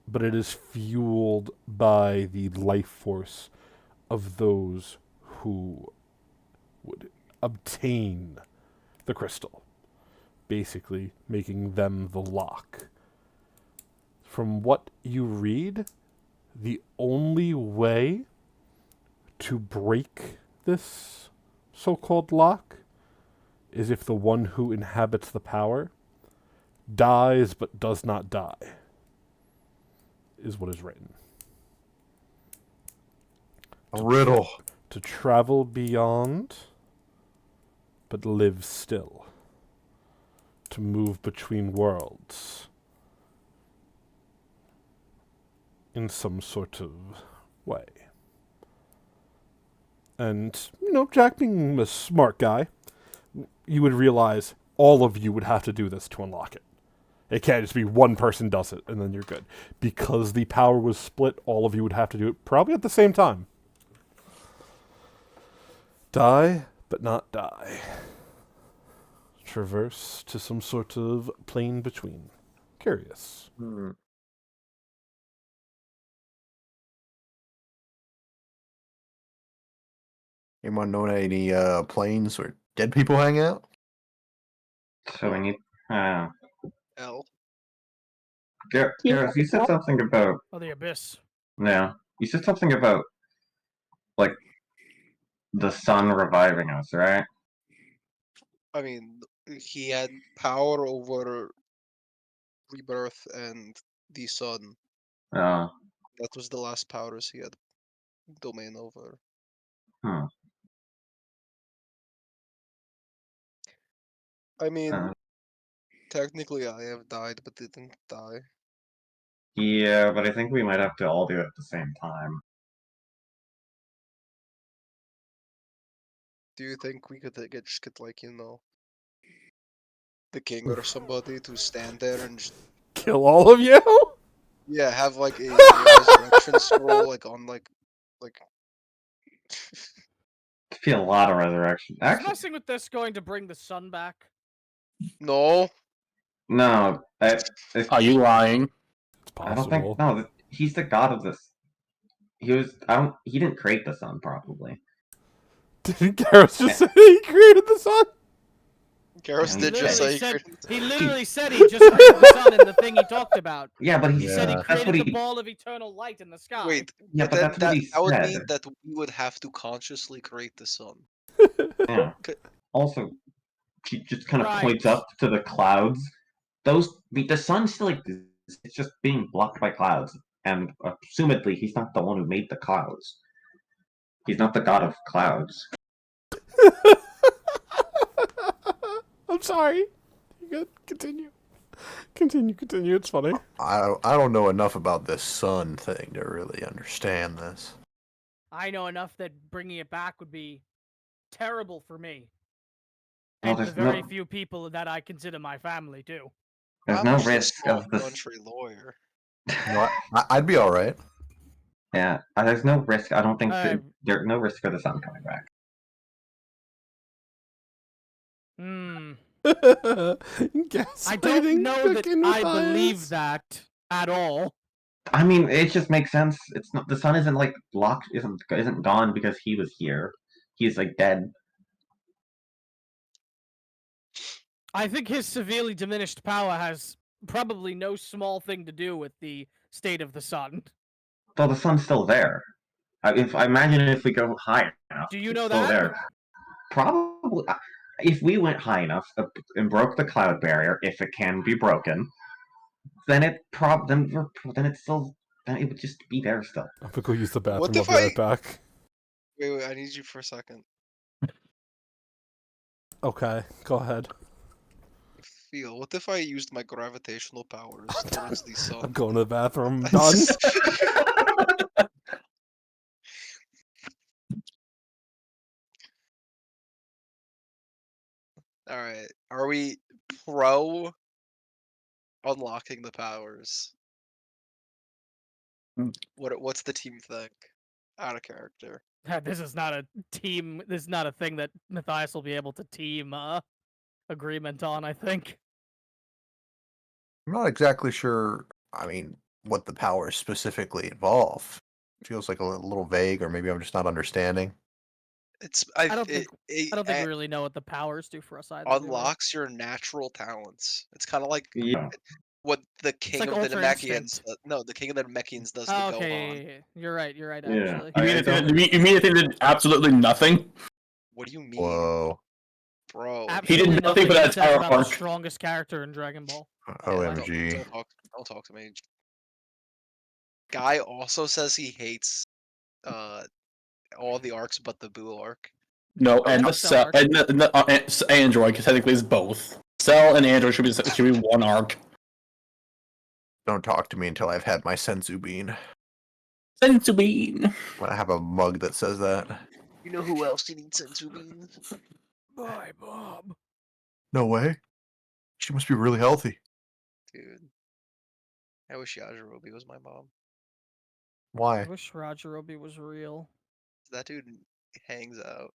but it is fueled by the life force of those who would obtain the crystal, basically making them the lock. From what you read, the only way to break this so-called lock is if the one who inhabits the power dies but does not die, is what is written. A riddle. To travel beyond, but live still. To move between worlds in some sort of way. And, Jack being a smart guy, you would realize all of you would have to do this to unlock it. It can't just be one person does it and then you're good. Because the power was split, all of you would have to do it probably at the same time. Die, but not die. Traverse to some sort of plane between. Curious. Anyone know any planes where dead people hang out? So we need. L. Gareth, you said something about. Oh, the abyss. Yeah. You said something about like the sun reviving us, right? I mean, he had power over Rebirth and the Sun. Uh, That was the last powers he had domain over. hmm. I mean, Uh, technically I have died, but didn't die. yeah, but I think we might have to all do it at the same time. Do you think we could just get like, the king or somebody to stand there and just, Kill all of you? yeah, have like a resurrection scroll like on like It'd be a lot of resurrection. Is Actually, messing with this going to bring the sun back? no. no. Are you lying? It's I don't think. possible. No, he's the god of this. He was. I don't. He didn't create the sun, probably. Didn't Garrus just say he created the sun? Garrus Yeah, did he just Literally say said created he literally said he just created the sun in the thing he talked about. Yeah, but He said he Yeah. That's what created the he. ball of eternal light in the sky. Wait, Yeah, but but then that's what he that would said. mean that we would have to consciously create the sun. Yeah. Okay. Also, he just kind of Right. points up to the clouds. The sun still exists. It's just being blocked by clouds, and assumedly, he's not the one who made the clouds. He's not the god of clouds. I'm sorry. You good? Continue. Continue. It's funny. I don't know enough about this sun thing to really understand this. I know enough that bringing it back would be terrible for me. Well, And the very few people that I consider my family, too. there's I'm no just a risk small of this. country lawyer. You know, I'd be all right. Yeah, there's no risk. I don't think Uh, there's no risk for the sun coming back. Hmm. I Gaslighting don't know that fucking I Matthias. believe that at all. I mean, it just makes sense. It's not the sun isn't like blocked, isn't gone because he was here. He's like dead. I think his severely diminished power has probably no small thing to do with the state of the sun. Though the sun's still there. If I imagine if we go high enough, Do you it's know still that? there. Probably, if we went high enough and broke the cloud barrier, if it can be broken, then then it's still then it would just be there still. I'm gonna go use the bathroom. What if I'll be right back. Wait, I need you for a second. Okay, go ahead. Feel. What if I used my gravitational powers towards the sun? I'm going to the bathroom. I'm done. All right. Are we pro unlocking the powers? Hmm. What's the team think? Out of character. This is not a team. This is not a thing that Matthias will be able to team agreement on. I think. I'm not exactly sure. I mean, what the powers specifically involve. Feels like a little vague, or maybe I'm just not understanding. I don't think we really know what the powers do for us either. do we? Unlocks your natural talents. It's kind of like Yeah. what the king like of the Ultra Namekians. Instinct. No, the king of the Namekians does Oh, the Gohan. okay, you're right. You're right. Yeah. Actually, You mean, I a thing don't- that, you mean a thing that did absolutely nothing? What do you mean, Whoa. bro? He did absolutely nothing for that except entire about the arc. strongest character in Dragon Ball. OMG. Don't talk to me. Guy also says he hates all the arcs but the Boo arc. No, Oh, and the that's cell dark. and the Android, because technically it's both. Cell and Android should be one arc. Don't talk to me until I've had my senzu bean. Senzu bean. When I have a mug that says that. You know who else did eat senzu beans? Bye, Bob. No way. She must be really healthy. Dude. I wish Yajirobe was my mom. I Why? wish Roger was real. That dude hangs out.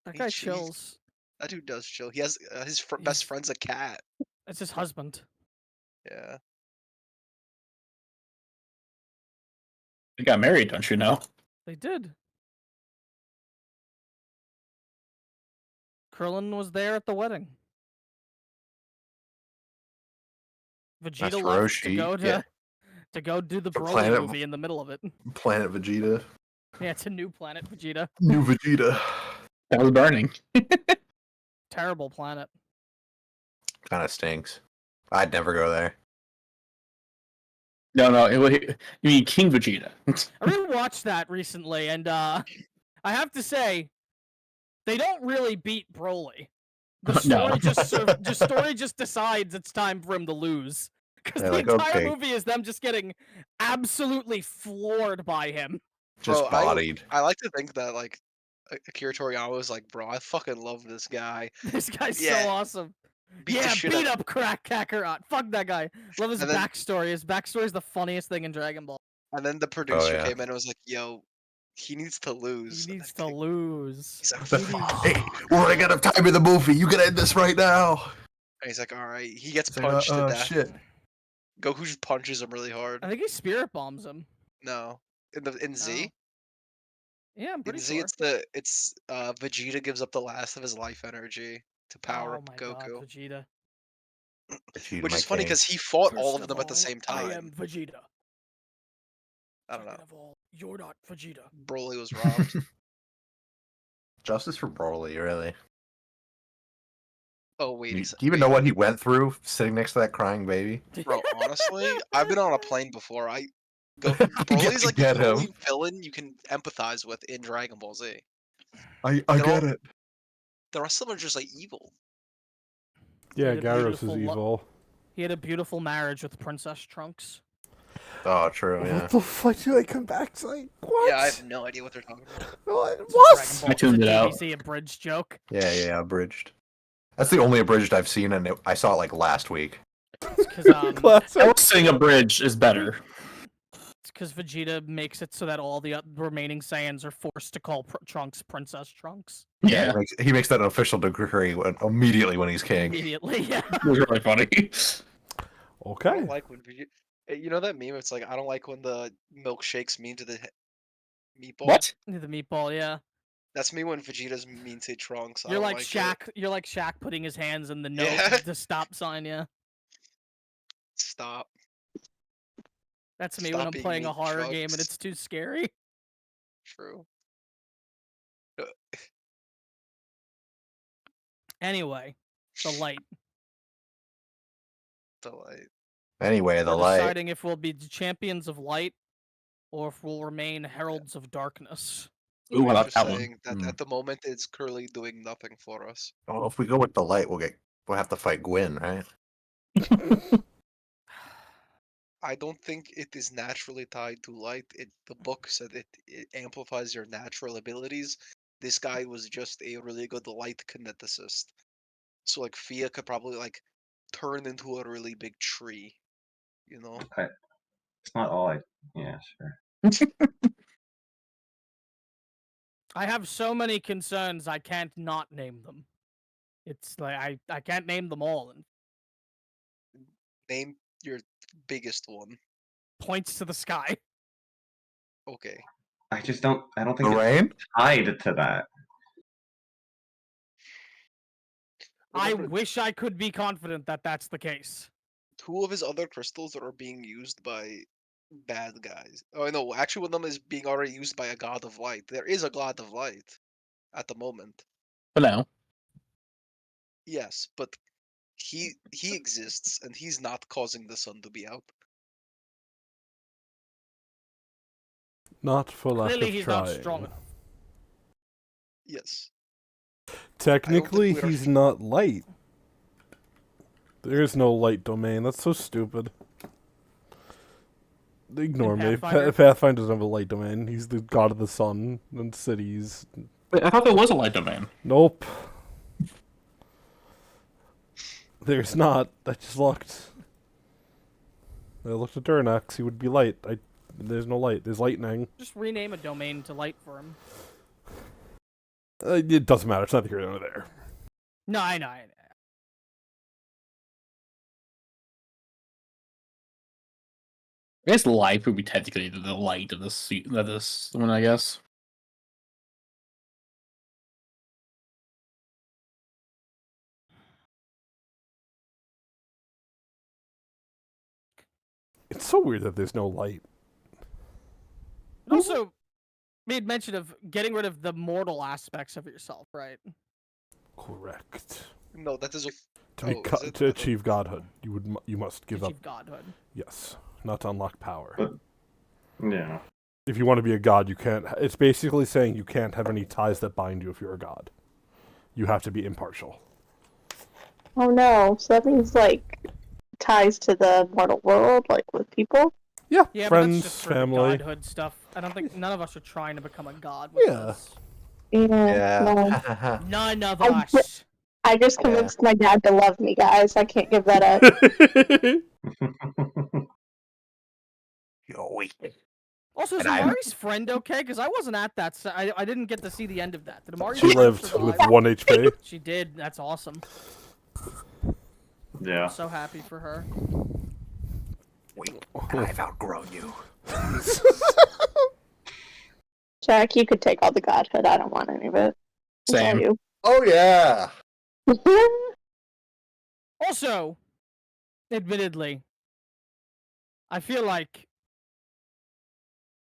That He guy ch- he's- chills. That dude does chill. He has his best He's- friend's a cat. It's his husband. Yeah. They got married, don't you know? They did. Krillin was there at the wedding. Vegeta left to Roshi, go to yeah. To go do the The Broly planet- movie in the middle of it. Planet Vegeta. Yeah, it's a new planet, Vegeta. New Vegeta. That was burning. Terrible planet. Kind of stinks. I'd never go there. No, you mean King Vegeta. I rewatched that recently, and I have to say, they don't really beat Broly. The story No. story just decides it's time for him to lose. Because Yeah, the like, entire okay. movie is them just getting absolutely floored by him. Just Bro, bodied. I like to think that like Akira Toriyama was like, bro, I fucking love this guy. This guy's so Yeah. awesome. Beat the Yeah, shit beat out- up Crack Kakarot. Fuck that guy. Love his And then- backstory. His backstory is the funniest thing in Dragon Ball. And then the producer yeah. came in and was like, yo, he needs to lose. He needs to lose. He's like, He needs- fuck. Hey, we're running out of time in the movie. You gotta end this right now. And he's like, all right. He gets It's like, punched to death. Shit. Goku just punches him really hard. I think he spirit bombs him. No, in Z. Yeah, I'm In pretty Z, sure. it's Vegeta gives up the last of his life energy to power Oh up my Goku, god, Vegeta. Vegeta, which my is funny king. because he fought all First of them at the all, same time. I am Vegeta. I don't know. Second of all, you're not Vegeta. Broly was robbed. Justice for Broly, really. Oh wait, Do you a sec- even know what he went through sitting next to that crying baby? bro. Honestly, I've been on a plane before. Get Broly's to like get the him. only villain you can empathize with in Dragon Ball Z. I They're get all- it. The rest of them are just like evil. Yeah, He had a Gyros is beautiful evil. He had a beautiful marriage with Princess Trunks. Oh, true, yeah. What the fuck did I come back to? Like, what? Yeah, I have no idea what they're talking about. What? It's a What? Dragon Ball. I tuned it's it a out. DBZ abridged joke. Yeah, abridged. That's the only abridged I've seen, and I saw it like last week. It's because Classic. Saying a bridge is better. Vegeta makes it so that all the remaining Saiyans are forced to call Trunks Princess Trunks. Yeah, He makes that an official decree immediately when he's king. Immediately, yeah. it was really funny. I Okay. don't like when Vegeta. You know that meme? It's like I don't like when the milkshake's mean to the meatball. What? The meatball, yeah. That's me when Vegeta's mean to Trunks. I You're don't like like Shaq. You're like Shaq putting his hands in the no Yeah. the stop sign. Yeah, Stop. that's me Stop when I'm being playing a mean to horror game and Trunks. it's too scary. True. Anyway, the light. Delight. Anyway, the We're light. deciding if we'll be the champions of light or if we'll remain heralds of darkness. Ooh, I I'm like just that one. saying that Hmm. at the moment it's currently doing nothing for us. Well, if we go with the light, we'll have to fight Gwyn, right? I don't think it is naturally tied to light. The book said it amplifies your natural abilities. This guy was just a really good light kineticist. So like Fia could probably like turn into a really big tree. You know? It's not all I. Yeah, sure. I have so many concerns I can't not name them. It's like I can't name them all. And Name your biggest one. points to the sky. Okay. I just don't. I don't The think it's rain? tied to that. I Remember, wish I could be confident that that's the case. two of his other crystals are being used by bad guys. Oh no, actually one of them is being already used by a god of light. There is a god of light at the moment. For now. Yes, but he exists and he's not causing the sun to be out. Not for lack Clearly, of he's trying. not strong enough. Yes. Technically, we're- he's not light. There is no light domain. That's so stupid. Ignore me. Pathfinder? Pathfinder doesn't have a light domain. He's the god of the sun and cities. Wait, I thought there was a light domain. Nope. There's not. I just looked. I looked at Durnax. He would be light. There's no light. There's lightning. Just rename a domain to light for him. It doesn't matter. It's neither here nor there. No, I know. I guess life would be technically the light of this one, I guess. It's so weird that there's no light. It also made mention of getting rid of the mortal aspects of yourself, right? Correct. No, that is. To be Oh, is it? to achieve godhood, you must give up. Achieve godhood. Yes, not to unlock power. But yeah, If you want to be a god, you can't. It's basically saying you can't have any ties that bind you if you're a god. You have to be impartial. Oh no, so that means like ties to the mortal world, like with people? Yeah, Yeah, but friends, that's just for family. the godhood stuff. I don't think none of us are trying to become a god with Yeah. this. No. None of I- us. I just Yeah. convinced my dad to love me, guys. I can't give that up. Yo, wait. Also, is And I'm- Amari's friend okay? Because I wasn't at that. I didn't get to see the end of that. Did Amari's She friend lived survive? with 1 HP. She did. That's awesome. yeah. I'm so happy for her. Wait, and I've outgrown you. Jack, you could take all the godhood. I don't want any of it. It's all Same. you. Oh yeah. Also, admittedly, I feel like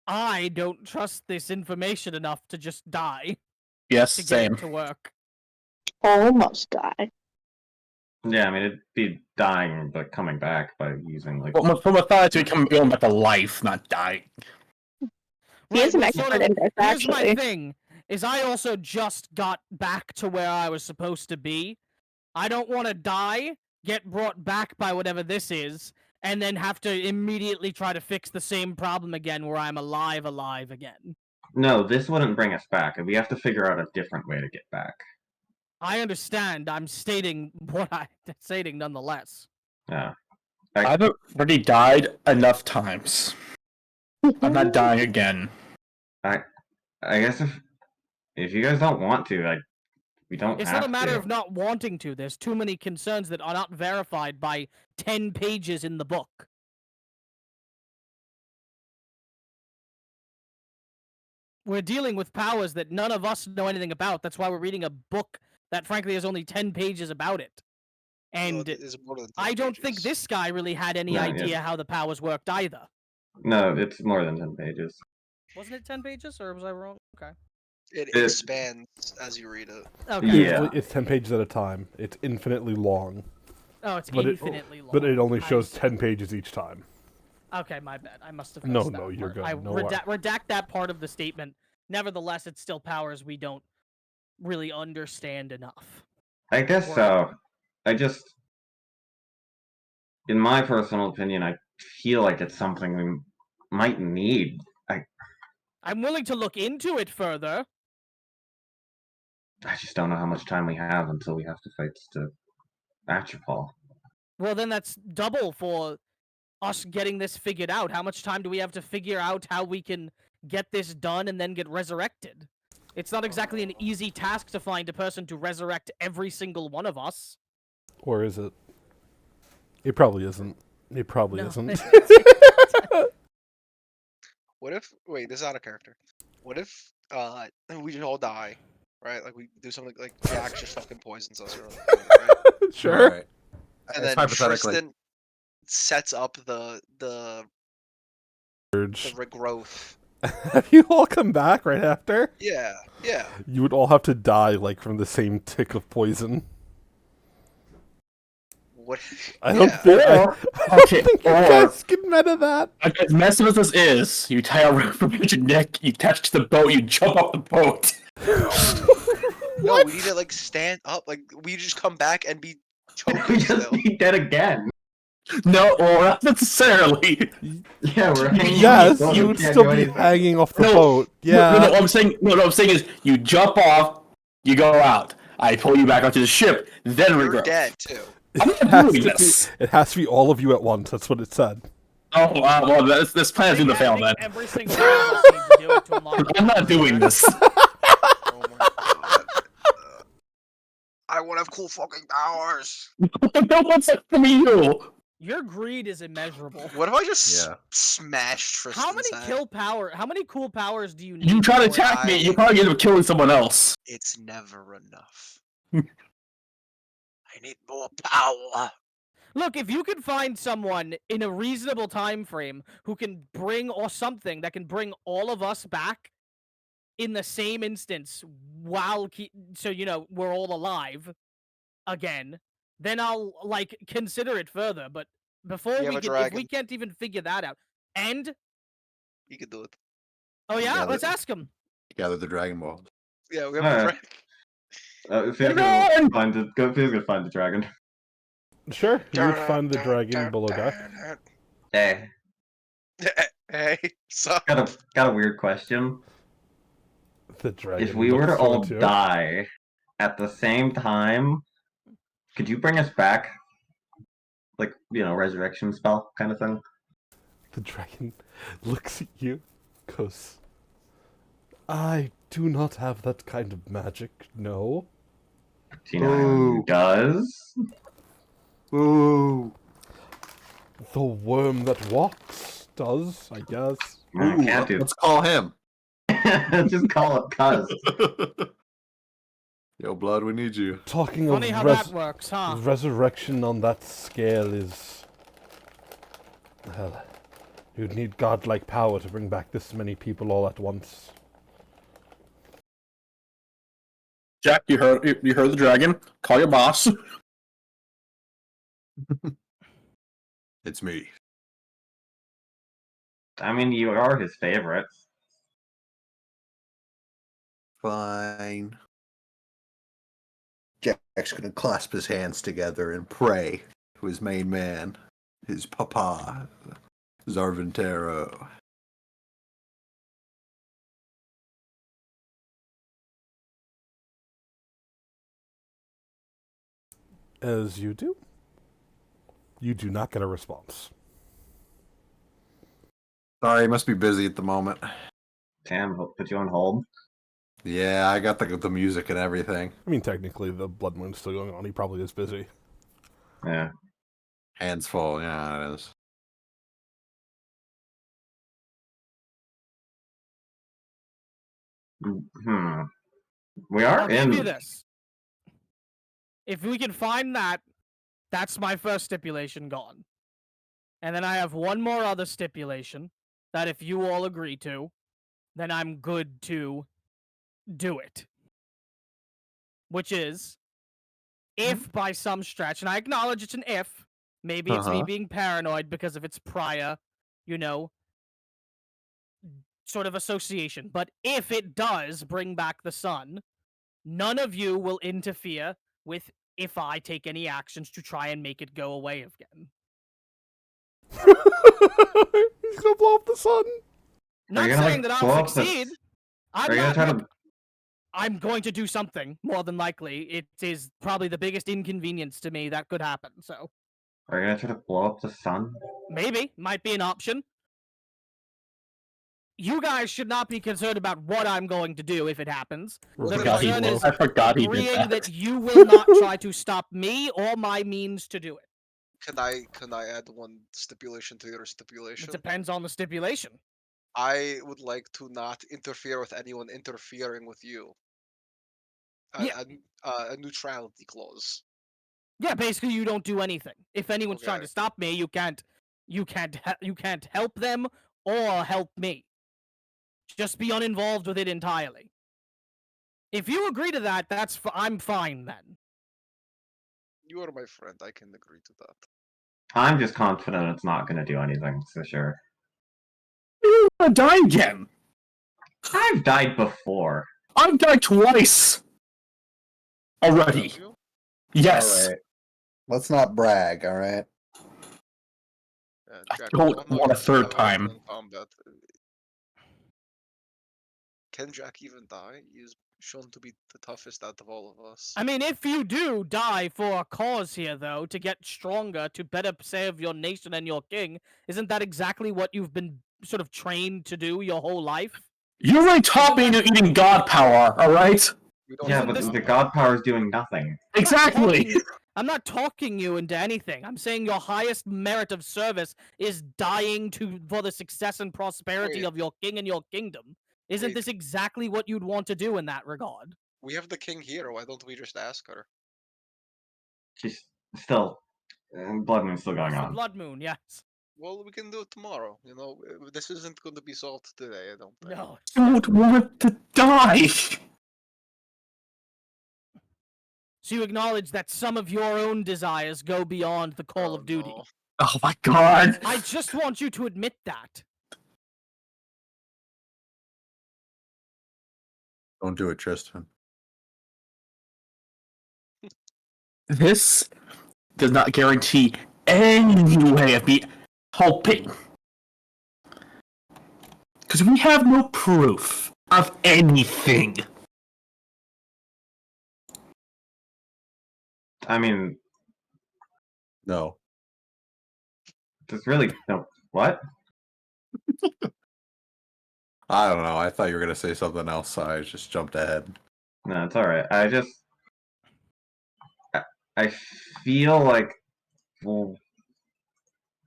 I don't trust this information enough to just die Yes, to get same. it to work. Almost die. Yeah, I mean, it'd be dying, but coming back by using, like... Well, from a thought to become going back to life, not dying. He is an but expert in this, here's my actually. thing: is I also just got back to where I was supposed to be. I don't want to die, get brought back by whatever this is, and then have to immediately try to fix the same problem again, where I'm alive again. No, this wouldn't bring us back, and we have to figure out a different way to get back. I understand. I'm stating what I'm stating nonetheless. Yeah. I've already died enough times. I'm not dying again. I guess if you guys don't want to, like, we don't It's have not a matter to. of not wanting to. There's too many concerns that are not verified by 10 pages in the book. We're dealing with powers that none of us know anything about. That's why we're reading a book that, frankly, has only 10 pages about it. And It's more than 10 I don't think pages. this guy really had any No, yeah. idea how the powers worked either. No, it's more than 10 pages. Wasn't it 10 pages, or was I wrong? Okay. It It- expands as you read it. Okay. Yeah. Usually it's 10 pages at a time. It's infinitely long, Oh, it's But it- infinitely long. but it only I shows see. 10 pages each time. Okay, my bad. I must have No, missed that no, you're part. good. I No worries. redact that part of the statement. Nevertheless, it's still powers we don't really understand enough. I guess Or- so. I just, in my personal opinion, I feel like it's something we might need. I'm willing to look into it further. I just don't know how much time we have until we have to fight the Atropol. Well, then that's double for us getting this figured out. How much time do we have to figure out how we can get this done and then get resurrected? It's not exactly an easy task to find a person to resurrect every single one of us. Or is it? It probably isn't. It probably No. isn't. What if? Wait, this is out of character. What if we just all die, right? Like we do something like Jack just fucking poisons us, or something, right? Sure. Alright. And It's then hypothetically. Tristan sets up the Urge. regrowth. Have you all come back right after? Yeah, yeah. You would all have to die like from the same tick of poison. What? I don't yeah. think. I don't Okay, think you or- guys can meta that. As messed up as this is, you tie a rope around your neck, you attach to the boat, you jump off the boat. No, we need to like stand up. Like we just come back and be we choking just still. be dead again. No, well, not necessarily. Yeah, we're Yes, hanging. you would Can't still do be anything. hanging off the No, boat. Yeah. No, what I'm saying is you jump off, you go out. I pull you back onto the ship, then You're regrow. dead too. I'm It not has, doing to this. be, it has to be all of you at once. That's what it said. Oh, well, this plan is going to fail I then. think every single one of us needs to do it to unlock the I'm not powers, doing right? this. Oh my god. I want to have cool fucking powers. No one's up from you. Your greed is immeasurable. What if I just Yeah. smashed Tristan's How many head? How many cool powers do you need? You try to before attack me, I- you probably end up killing someone else. It's never enough. I need more power. Look, if you can find someone in a reasonable time frame who can bring or something that can bring all of us back in the same instance while so we're all alive again, then I'll like consider it further. But before We have we a can, if we dragon. can't even figure that out, and He could do it. oh yeah, Yeah, let's ask him. Gather the Dragon Ball. Yeah, we have a Alright. dragon. Feels gonna find the dragon. Sure, you would find the dragon below deck. Hey, Hey, sup? got a weird question. The dragon If we were looks to all towards you. die at the same time, could you bring us back? Like, resurrection spell kind of thing? The dragon looks at you, goes, I do not have that kind of magic, no. Do you know anyone who does? Ooh. The worm that walks does, I guess. I Ooh, can't do let's call him. Just call it cuz. Yo, Blood, we need you. Talking Funny of how that works, huh? resurrection on that scale is... Well, you'd need godlike power to bring back this many people all at once. Jack, you heard the dragon. Call your boss. It's me. I mean, you are his favorites. Fine. Jack's gonna clasp his hands together and pray to his main man, his papa, Zarvantero. As you do, you do not get a response. Sorry, he must be busy at the moment. Damn, he'll put you on hold. Yeah, I got the music and everything. I mean, technically, the blood moon's still going on. He probably is busy. Yeah. Hands full, yeah, it is. Hmm. We are I'll give you in. this. If we can find that, that's my first stipulation gone. And then I have one more other stipulation that if you all agree to, then I'm good to do it. Which is, if by some stretch, and I acknowledge it's an if, maybe it's me being paranoid because of its prior, sort of association, but if it does bring back the sun, none of you will interfere with if I take any actions to try and make it go away again. He's gonna blow up the sun. Not saying that I'll succeed. I'm going to do something, more than likely. It is probably the biggest inconvenience to me that could happen, so. Are you gonna try to blow up the sun? Maybe. Might be an option. You guys should not be concerned about what I'm going to do if it happens. The concern is I forgot he did agreeing that. that you will not try to stop me or my means to do it. Can I add one stipulation to your stipulation? It depends on the stipulation. I would like to not interfere with anyone interfering with you. A neutrality clause. Yeah, basically you don't do anything. If anyone's trying Okay. to stop me, you can't help them or help me. Just be uninvolved with it entirely. If you agree to that, I'm fine then. You are my friend. I can agree to that. I'm just confident it's not gonna do anything, for sure. You're gonna die again. I've died before. I've died twice already. Have you? Yes. All right. Let's not brag, all right? Yeah, I Jack, don't I'm not want a gonna third tell time. anyone in combat. Can Jack even die? He's shown to be the toughest out of all of us. I mean, if you do die for a cause here, though, to get stronger, to better serve your nation and your king, isn't that exactly what you've been sort of trained to do your whole life? You already taught me to eating god power, alright? Yeah, but the god power is doing nothing. Exactly! I'm not talking you into anything. I'm saying your highest merit of service is dying for the success and prosperity of your king and your kingdom. Isn't this exactly what you'd want to do in that regard? We have the king here. Why don't we just ask her? She's still Blood Moon's still going It's the on. blood moon, yes. Well, we can do it tomorrow. You know, this isn't going to be solved today. I don't think. No. Don't want to die. So you acknowledge that some of your own desires go beyond the call of duty. No. Oh my god. I just want you to admit that. Don't do it, Tristan. This does not guarantee any way of me hoping. Because we have no proof of anything. I mean, No. there's really no what? I don't know. I thought you were gonna say something else, so I just jumped ahead. No, it's all right. I feel like, well,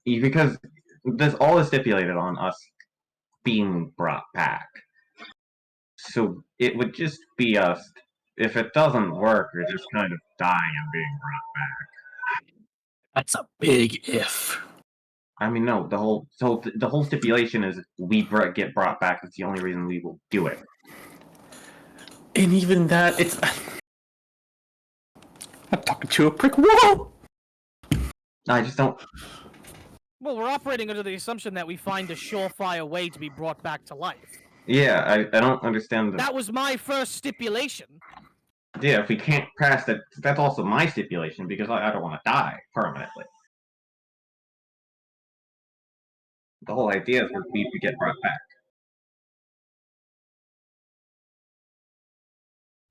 because there's all is stipulated on us being brought back, so it would just be us. If it doesn't work, we're just kind of dying and being brought back. That's a big if. I mean, no, the whole stipulation is we get brought back. It's the only reason we will do it. And even that, it's. I'm talking to a brick wall. I just don't. Well, we're operating under the assumption that we find a surefire way to be brought back to life. Yeah, I don't understand. That was my first stipulation. Yeah, if we can't pass that, that's also my stipulation because I don't want to die permanently. The whole idea is we get brought back.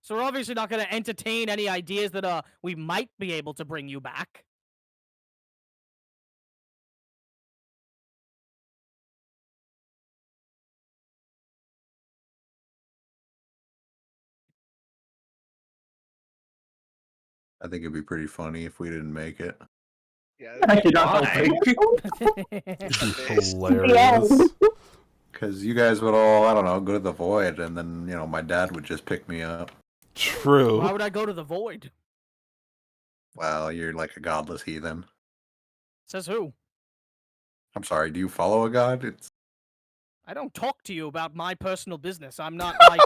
So we're obviously not going to entertain any ideas that we might be able to bring you back. I think it'd be pretty funny if we didn't make it. Yeah. I did not Why? It'd be Yes. hilarious. Because you guys would all, I don't know, go to the void, and then, you know, my dad would just pick me up. True. Why would I go to the void? Well, you're like a godless heathen. Says who? I'm sorry, do you follow a god? It's I don't talk to you about my personal business. I'm not like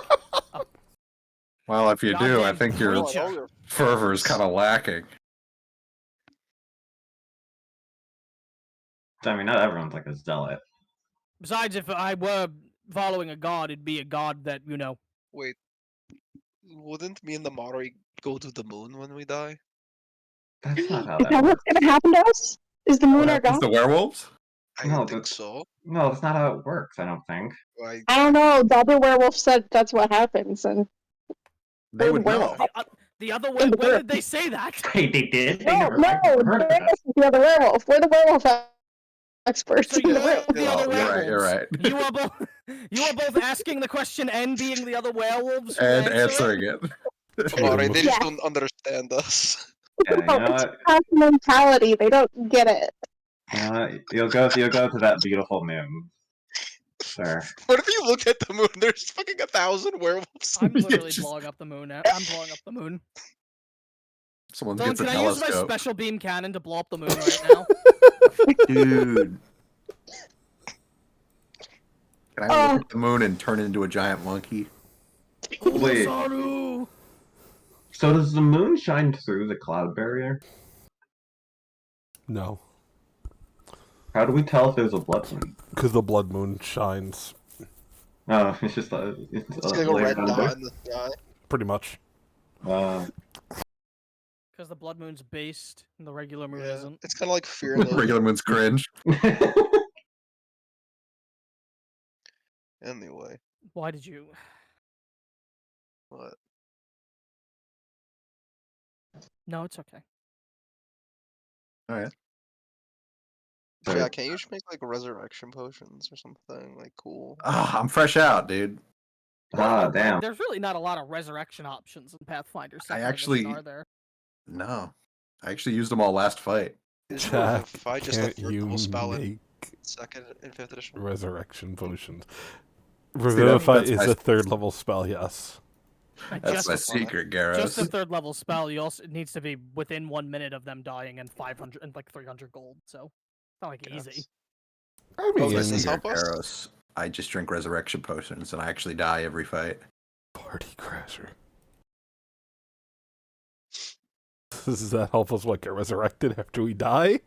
Well, if you do, I Goddamn think your preacher. fervor is kind of lacking. I mean, not everyone's like a zealot. Besides, if I were following a god, it'd be a god that, you know. Wait. Wouldn't me and the Mari go to the moon when we die? That's not how Is that that works. what's gonna happen to us? Is the moon What our happens god? to werewolves? I No, think that's- so. No, that's not how it works. I don't think. I, I don't know. The other werewolf said that's what happens, and They would know. The other In way, the when group. did they say that? Hey, they did. They no, never, no, I've never heard of Darius that. is the other werewolf. We're the werewolf experts So in you the are room. the Oh, other you're right, you're werewolves. right. You are both asking the question and being the other werewolves who And answer it? answering it. Mari, they just Yeah. don't understand us. Yeah, you No, know it's what? past mentality. They don't get it. You know what? You'll go to that beautiful moon. Sure. What if you look at the moon? There's fucking 1,000 werewolves. I'm Yeah, literally just- blowing up the moon. I'm blowing up the moon. Someone Dylan, gets a can I use my telescope. special beam cannon to blow up the moon right now? Dude. Can I Oh. look at the moon and turn into a giant monkey? Wait. Saru! So does the moon shine through the cloud barrier? No, How do we tell if there's a blood moon? because the blood moon shines. Oh, it's just It's like a red dot in the sky. Pretty much. Because the blood moon's based and the regular moon Yeah. isn't. It's kind of like Fear and Regular moon's cringe. Anyway, Why did you? what? No, it's okay. Alright. Sorry. Yeah, can't you just make like resurrection potions or something like cool? Ah, I'm fresh out, dude. Damn. There's really not a lot of resurrection options in Pathfinder. I 2nd actually- edition, are there? No. I actually used them all last fight. Isn't Jack, Revivify just a can't third you level spell in make 2nd and 5th edition? resurrection potions? that- Revivify that's is my- a third level spell, yes. That's just, my so funny. secret, just a Garros. third level spell. You also it needs to be within 1 minute of them dying and 500 and like 300 gold. So it's not like easy. Yes. I Oh, That's my does mean, this secret, help us? Garros. I just drink resurrection potions and I actually die every fight. party crasher. Does that help us get resurrected after we die?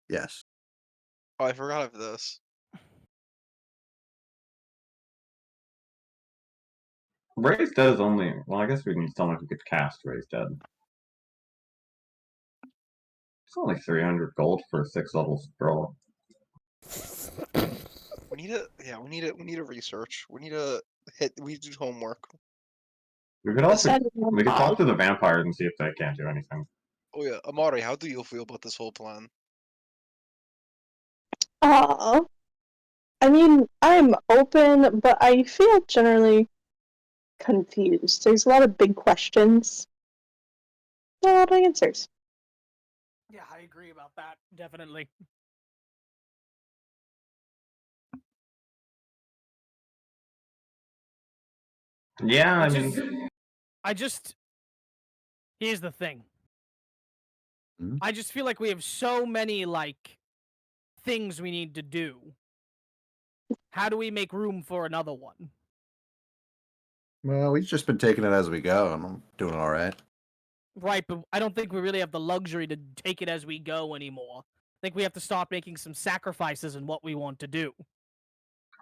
Yes. Oh, I forgot of this. Raised Dead is only. Well, I guess we can tell if we could cast Raised Dead. It's only 300 gold for a 6 level scroll. We need to. Yeah, we need to research. We need to hit. We need to do homework. We could also. Decided on We could talk pause. to the vampires and see if they can't do anything. Oh yeah, Amari, how do you feel about this whole plan? I mean, I'm open, but I feel generally confused. There's a lot of big questions, not a lot of answers. Yeah, I agree about that. Definitely. Yeah, I Which mean. is- I just. Here's the thing. Hmm? I just feel like we have so many things we need to do. How do we make room for another one? Well, we've just been taking it as we go, and I'm doing all right. Right, but I don't think we really have the luxury to take it as we go anymore. I think we have to start making some sacrifices in what we want to do.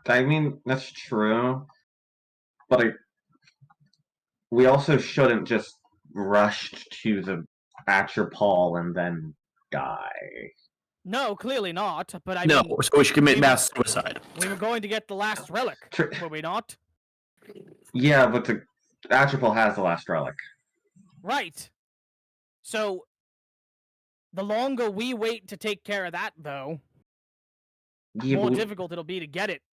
I mean, that's true. But we also shouldn't just rush to the Atropol and then die. No, clearly not. But I No, mean, so we should commit we- mass suicide. we were going to get the last relic, were we not? Yeah, but the Atropol has the last relic. Right. So, the longer we wait to take care of that, though, Yeah, more but difficult it'll be to get it,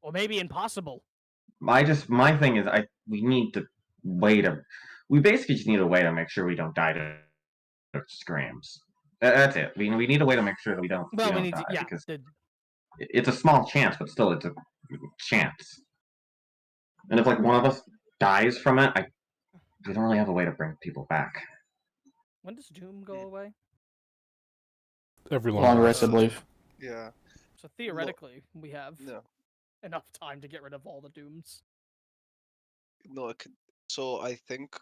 or maybe impossible. my thing is, we need to wait we basically just need a way to make sure we don't die to screams. That's it. We need a way to make sure that we don't. Well, we we don't need die to, yeah. because it's a small chance, but still, it's a chance. And if one of us dies from it, we don't really have a way to bring people back. When does Doom go away? Every Long long rest, I believe. Yeah. So theoretically, we have No. enough time to get rid of all the Dooms. No. So I think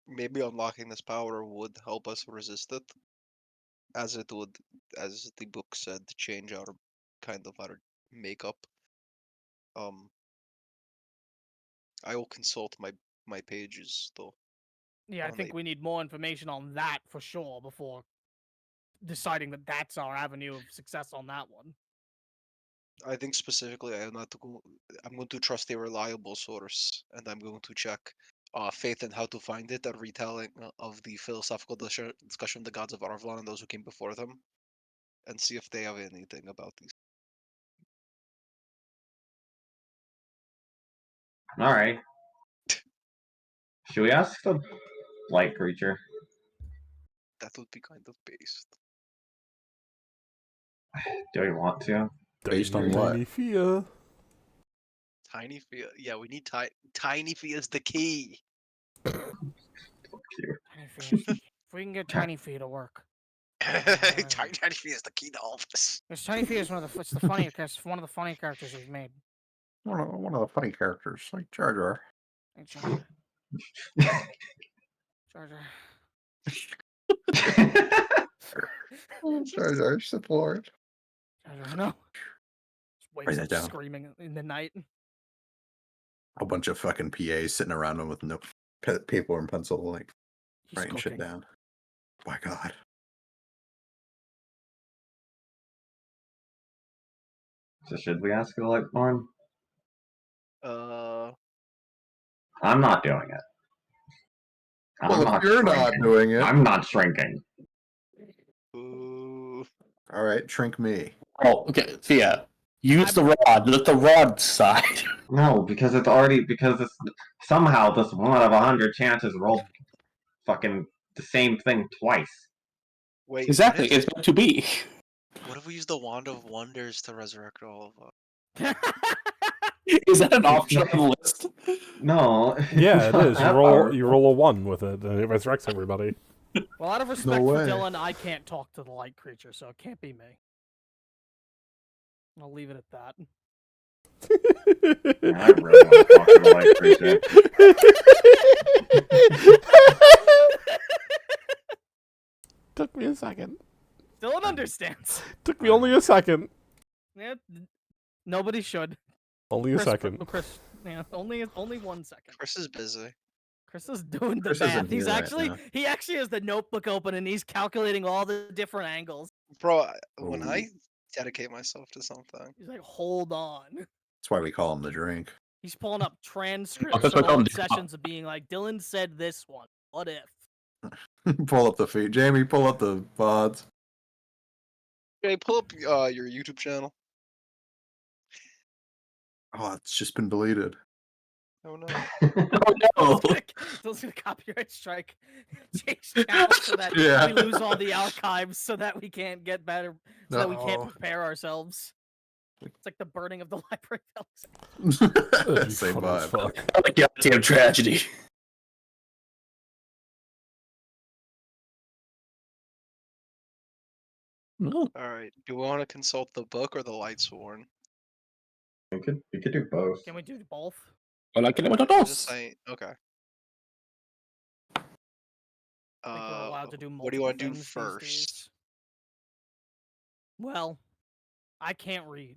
maybe unlocking this power would help us resist it, as it would, as the book said, change our our makeup. I will consult my pages though. Yeah, I on think the- we need more information on that for sure before deciding that that's our avenue of success on that one. I think specifically, I'm going to trust a reliable source, and I'm going to check Faith and How to Find It, a retelling of the philosophical discussion of the gods of Arvlon and those who came before them, and see if they have anything about these. All right. Should we ask the light creature? That would be kind of based. Do we want to? Based on what? Tiny Fia. Tiny Fia, yeah, we need Tiny Fia is the key. Tiny Fia. If we can get Tiny Fia to work. Tiny Fia is the key to all this. Because Tiny Fia is one of the funny characters we've made. One of the funny characters, like Jar Jar. Hey, Jar Jar. Jar Jar, Sith Lord. Jar Jar, no. Just wakes Write that up down. screaming in the night. A bunch of fucking PAs sitting around him with no paper and pencil, He's writing shit cooking. down. My God. So should we ask the Lightborn? I'm not doing it. Well, if you're not doing it, I'm not shrinking. Ooh. all right, shrink me. Oh, okay. So yeah, use the rod. Let the rod decide. No, because somehow this 1 of 100 chances rolled fucking the same thing twice. Wait, Exactly. It's meant to be. What if we use the Wand of Wonders to resurrect all of us? Is that an option on the list? No. Yeah, it is. You That roll powerful. you roll a 1 with it, and it resurrects everybody. Well, out of respect for way. Dylan, I can't talk to the light creature, so it can't be me. I'll leave it at that. I really want to talk to the light creature. Took me a second. Dylan understands. Took me only a second. Yeah, nobody should. Only a second. Chris, yeah, only 1 second. Chris is busy. Chris is doing the Chris isn't math. He's here right actually now. he actually has the notebook open and he's calculating all the different angles. Bro, when Ooh. I dedicate myself to something, He's like, hold on. That's why we call him the drink. He's pulling up transcripts that's of what I call old him. sessions of being like, Dylan said this one. What if? Pull up the feed. Jamie, pull up the VODs. okay, pull up your YouTube channel. Oh, it's just been deleted. Oh no. Oh no! Dylan's gonna copyright strike. Change channel so that Yeah. we lose all the archives, so that we can't get better, so that we can't No. prepare ourselves. It's like the burning of the library. That'd be Same funny as vibe. fuck. Like goddamn tragedy. No. Alright, do we want to consult the book or the Light Sworn? You could do both. Can we do both? I like it with I'm dos. just saying, okay. I think we're allowed to do multiple what do you want to do things these first? days. Well, I can't read.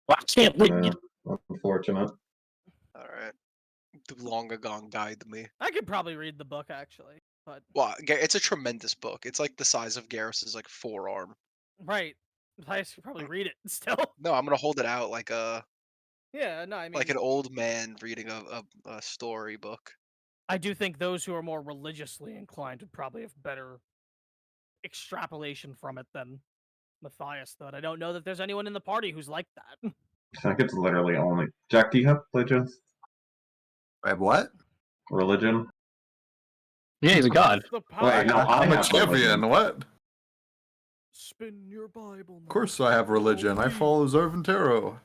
Well, I can't wait. Unfortunate. Alright. The Longagon guide me. I could probably read the book actually, but Well, it's a tremendous book. It's like the size of Garrus's like forearm. right. I should probably read it still. No, I'm gonna hold it out like a Yeah, no, I mean, like an old man reading a storybook. I do think those who are more religiously inclined would probably have better extrapolation from it than Matthias thought. I don't know that there's anyone in the party who's like that. I think it's literally only. Jack, do you have religion? I have what? Religion? Yeah, he's a god. The Wait, no, power- I I'm a have champion. religion. What? Spin your Bible. Of course I have religion. I follow Zervantero.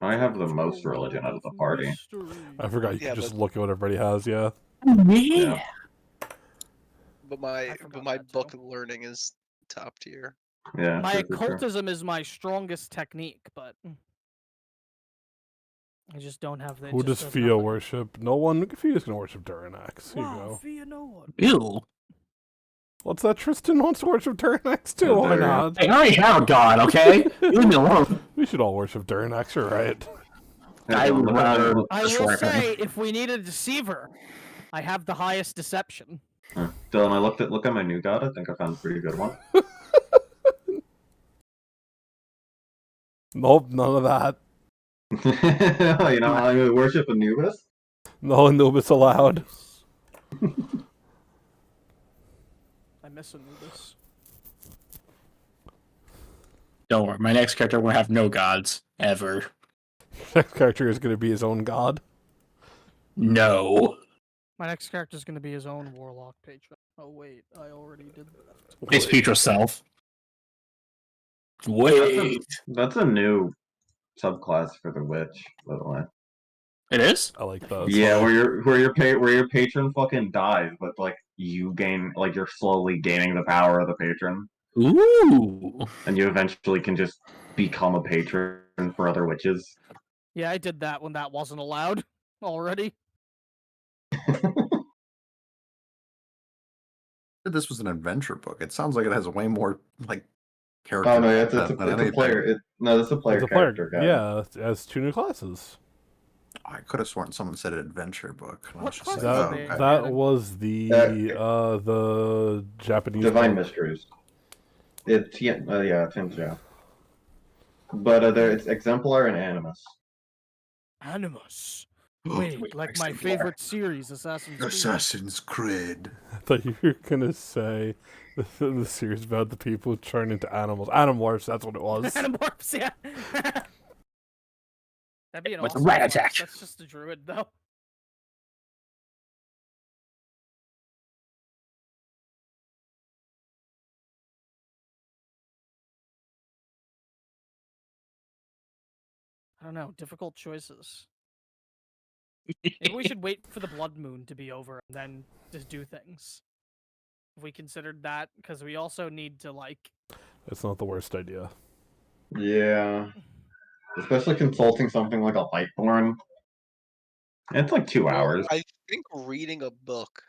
I have the most religion out of the party. I forgot you Yeah, could just but- look at what everybody has, yeah. Yeah. But my forgot my that, too. book learning is top tier. Yeah. My true, true, true. occultism is my strongest technique, but I just don't have the. Who it does just Fia nothing. worship? No one. Fia's gonna worship Duranax. Here you Wow, go. Fia, no one. Ew. What's that? Tristan wants to worship Duranax too. Why there you go. not? Hey, I already have a god, okay? Leave me alone. We should all worship Duranax, you're right. I would Look at that rather- little- I Just will right now. say, if we need a deceiver, I have the highest deception. Dylan, look at my new god. I think I found a pretty good one. Nope, none of that. You know, I worship Anubis. No Anubis allowed. I miss Anubis. Don't worry, my next character won't have no gods. Ever. Next character is gonna be his own god. No. My next character is going to be his own warlock patron. Oh wait, I already did that. Please speak yourself. Wait. That's a new subclass for the witch, by the way. It is? I like that. Yeah, where your patron fucking dies, but like you gain, like you're slowly gaining the power of the patron, Ooh. and you eventually can just become a patron for other witches. Yeah, I did that when that wasn't allowed already. This was an adventure book. It sounds like it has way more like characters. Oh no, it's than a anything. player. This is a player It's a player. character guide. Yeah, it has 2 new classes. I could have sworn someone said adventure book. And I What was just class like, is oh, it? okay. That was the Japanese Divine book. Mysteries. It's it's him, yeah. But it's Exemplar and Animus. Animus. Wait, like my Exemplar. favorite series, Assassin's Creed. Assassin's Creed. I thought you were gonna say the series about the people who turn into animals. Animorphs, that's what it was. Animorphs, yeah. That'd be an With awesome rat class. attack. That's just a druid, though. I don't know. Difficult choices. Maybe we should wait for the blood moon to be over and then just do things. If we considered that, because we also need to like. It's not the worst idea. Yeah. Especially consulting something like a Lightborn. It's like 2 Well, hours. I think reading a book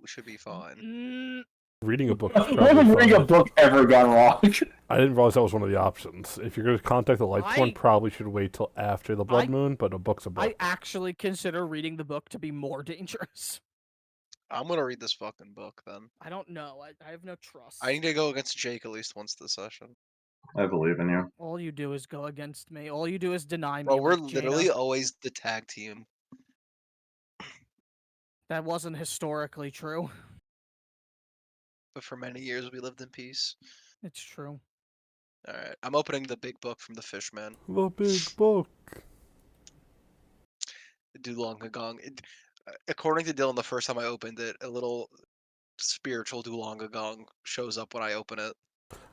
should be fine. Mm, Reading a book is When probably has reading a fine. book ever gone wrong? I didn't realize that was one of the options. If you're going to contact the Lightborn, I- probably should wait till after the blood moon, but a book's a book. I actually consider reading the book to be more dangerous. I'm gonna read this fucking book then. I don't know. I have no trust. I need to go against Jake at least once this session. I believe in you. All you do is go against me. All you do is deny me. Bro, we're like literally Jaina. always the tag team. That wasn't historically true. But for many years we lived in peace. It's true. Alright, I'm opening the big book from the Fishman. The big book. Dulongagong. According to Dylan, the first time I opened it, a little spiritual Dulongagong shows up when I open it.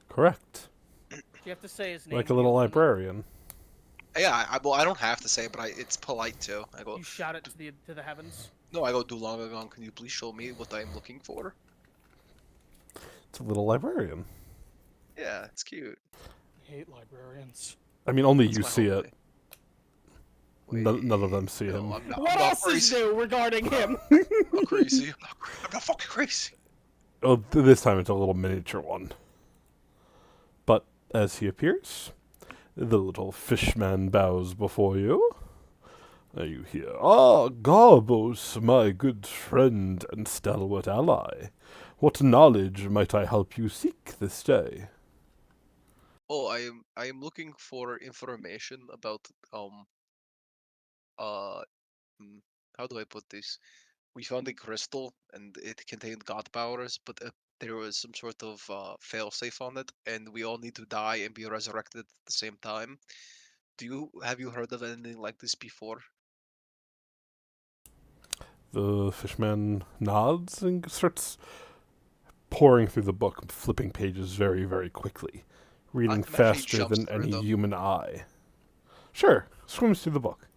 Correct. Do you have to say his name? Like a when you little open it? librarian. Yeah, well, I don't have to say it, but it's polite too. I go, You shout it to the heavens. no, I go, Dulongagong, can you please show me what I am looking for? It's a little librarian. Yeah, it's cute. I hate librarians. I mean, only That's you my see homie. it. None of them see him. I'm not, What I'm not else is crazy. new regarding him? I'm not crazy. I'm not fucking crazy. Oh, this time it's a little miniature one. But as he appears, the little fishman bows before you. Are you here? Ah, Garbos, my good friend and stalwart ally. What knowledge might I help you seek this day? Oh, I am looking for information about uh how do I put this? We found a crystal and it contained god powers, but there was some sort of failsafe on it, and we all need to die and be resurrected at the same time. Have you heard of anything like this before? The fishman nods and starts pouring through the book, flipping pages very, very quickly, reading imagine he faster jumps than through any them. human eye. Sure, swims through the book.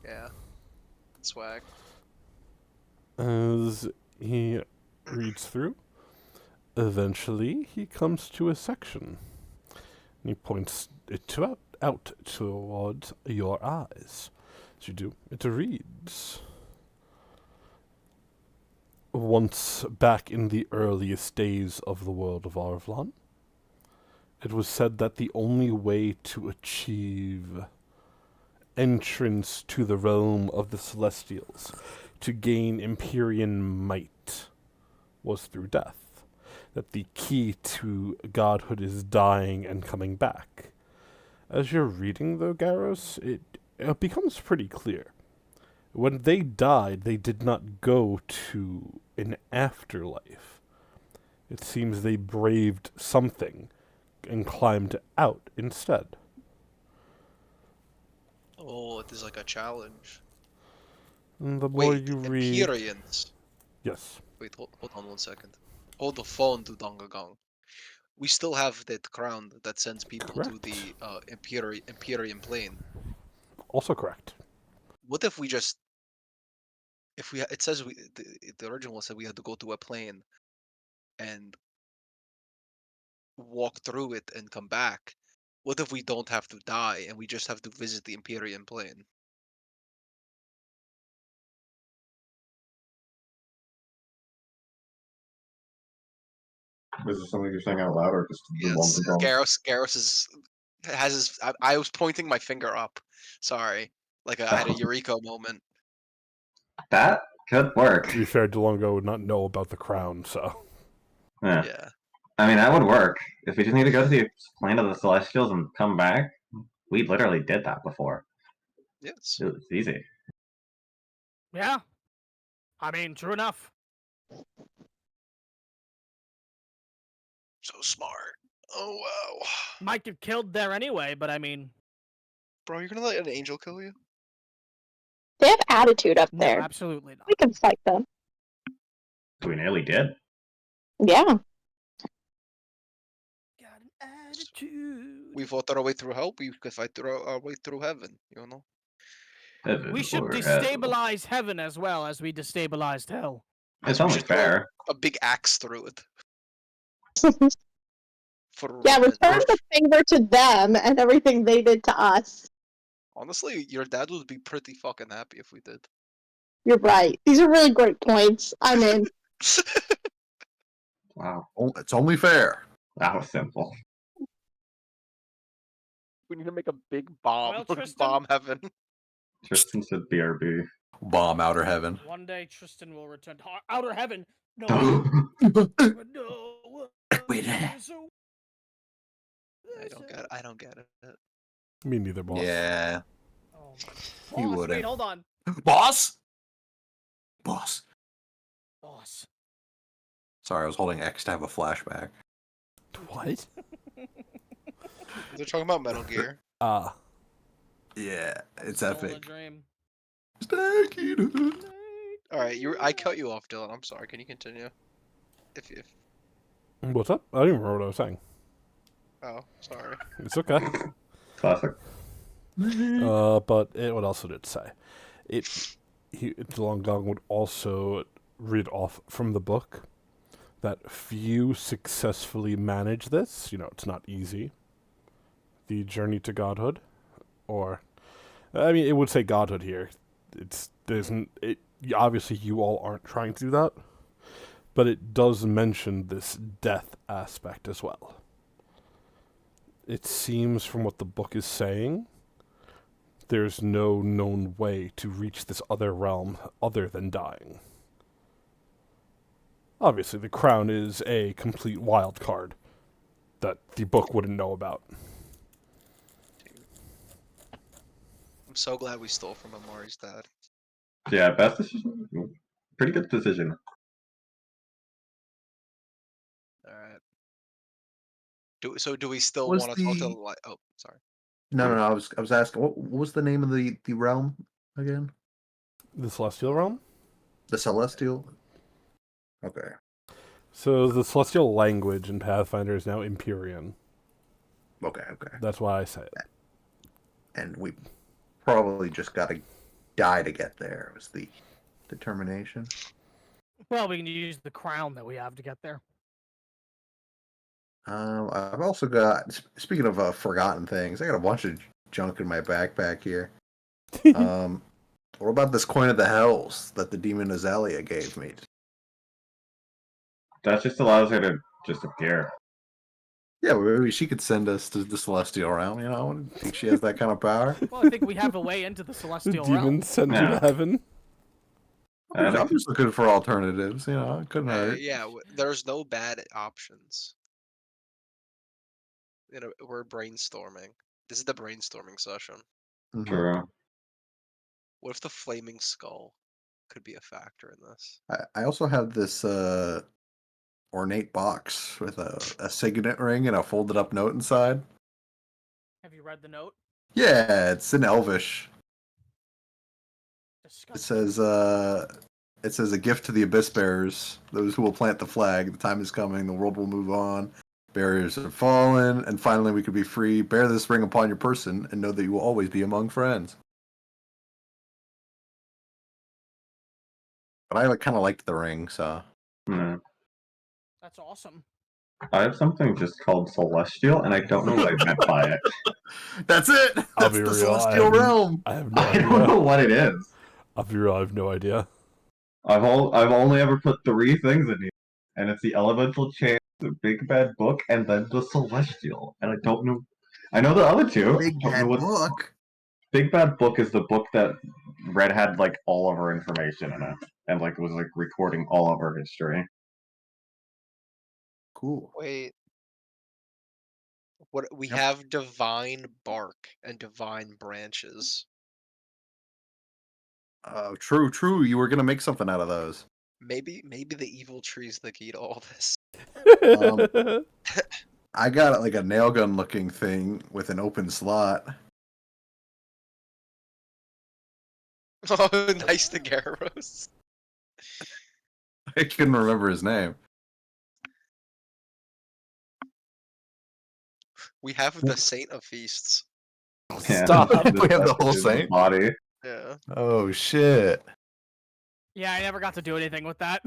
Yeah. Swag. As he reads through, eventually he comes to a section. And he points it out towards your eyes. As you do, it reads, once back in the earliest days of the world of Arvlon, it was said that the only way to achieve entrance to the realm of the Celestials, to gain Empyrean might, was through death. That the key to godhood is dying and coming back. As you're reading, though, Garros, it becomes pretty clear. When they died, they did not go to an afterlife. It seems they braved something and climbed out instead. Oh, it is like a challenge. And the more Wait, you read... Empyreans. Yes. Wait, hold on 1 second. Hold the phone to Dongagong. We still have that crown that sends people to the Empyrean plane. Also correct. What if we just, it says the original said we had to go to a plane and walk through it and come back. What if we don't have to die and we just have to visit the Empyrean plane? Is this something you're saying out loud or just the Yes, ones and Garrus has his. I was pointing my finger up. Sorry, like I had a Eureka moment. That could work. To be fair, DeLongo would not know about the crown, so... Yeah. Yeah. I mean, that would work. If we just need to go to the plane of the Celestials and come back, we literally did that before. Yes. It was easy. Yeah. I mean, true enough. So smart. Oh wow. Might get killed there anyway, but I mean, Bro, you're gonna let an angel kill you? They have attitude up no, there. absolutely not. We can fight them. We nearly did. Yeah. Got an attitude. We fought our way through hell. We could fight through our way through heaven. You know. Heaven We should or hell. destabilize heaven as well as we destabilized hell. It's We only should throw fair. a big axe through it. For Yeah, revenge. return the favor to them and everything they did to us. Honestly, your dad would be pretty fucking happy if we did. You're right. These are really great points. I'm in. Wow, It's only fair. that was simple. We need to make a big bomb. Well, Tristan? Bomb heaven. Tristan said BRB. Bomb outer heaven. One day Tristan will return to outer heaven. No, Oh, no. Wait, So- I don't get it. Me neither, boss. yeah. Oh, You boss, wouldn't. wait, hold on. Boss? Boss. Boss. Sorry, I was holding X to have a flashback. What? They're talking about Metal Gear. Ah. Yeah, it's Stolen a epic. dream. All right, I cut you off, Dylan. I'm sorry. Can you continue? If What's up? I don't even remember what I was saying. oh, sorry. It's okay. classic. But what else did it say? Long Gong would also read off from the book that few successfully manage this. You know, it's not easy. The journey to godhood, or I mean, it would say godhood here. Obviously, you all aren't trying to do that, but it does mention this death aspect as well. It seems from what the book is saying, there's no known way to reach this other realm other than dying. Obviously, the crown is a complete wild card that the book wouldn't know about. I'm so glad we stole from Amari's dad. Yeah, best decision. Pretty good decision. All right. Do we still Was want to talk to the the- light? Oh, sorry. No. I was asking, what was the name of the realm again? The Celestial Realm? The Celestial? Okay. So the Celestial language in Pathfinder is now Empyrean. Okay. That's why I say it. And we probably just got to die to get there, was the determination. Well, we can use the crown that we have to get there. I've also got, speaking of forgotten things, I got a bunch of junk in my backpack here. What about this coin of the hells that the demon Azalea gave me? That just allows her to just appear. Yeah, maybe she could send us to the Celestial Realm, you know? I think she has that kind of power. Well, I think we have a way into the The celestial realm. demons send you Yeah. to heaven. I'm just looking for alternatives, you know? It couldn't hurt. Yeah, there's no bad options. You know, we're brainstorming. This is the brainstorming session. Mhm. True. What if the flaming skull could be a factor in this? I also have this ornate box with a signet ring and a folded up note inside. Have you read the note? Yeah, it's in Elvish. It Disgusting. says a gift to the abyss bearers, those who will plant the flag. The time is coming, the world will move on. Barriers have fallen, and finally we could be free. Bear this ring upon your person and know that you will always be among friends. But I kind of liked the ring, so Hmm. That's awesome. I have something just called Celestial, and I don't know what I meant by it. that's it. I'll That's be the real, Celestial Realm. I have no I don't know idea. what it is. I'll be real, I have no idea. I've only ever put 3 things in here, and it's the Elemental Chain, the Big Bad Book, and then the Celestial. And I don't know. I know the other two. Big I don't know bad what- book. Big Bad Book is the book that Red had like all of her information in it, and like was like recording all of her history. Cool. Wait. What we Yep. have divine bark and divine branches. True. You were gonna make something out of those. Maybe the evil tree's the key to all this. I got like a nail gun looking thing with an open slot. Oh, nice to Garros. I couldn't remember his name. We have the Saint of Feasts. Yeah, Stop. We have the whole his saint? body. Yeah. Oh shit. Yeah, I never got to do anything with that.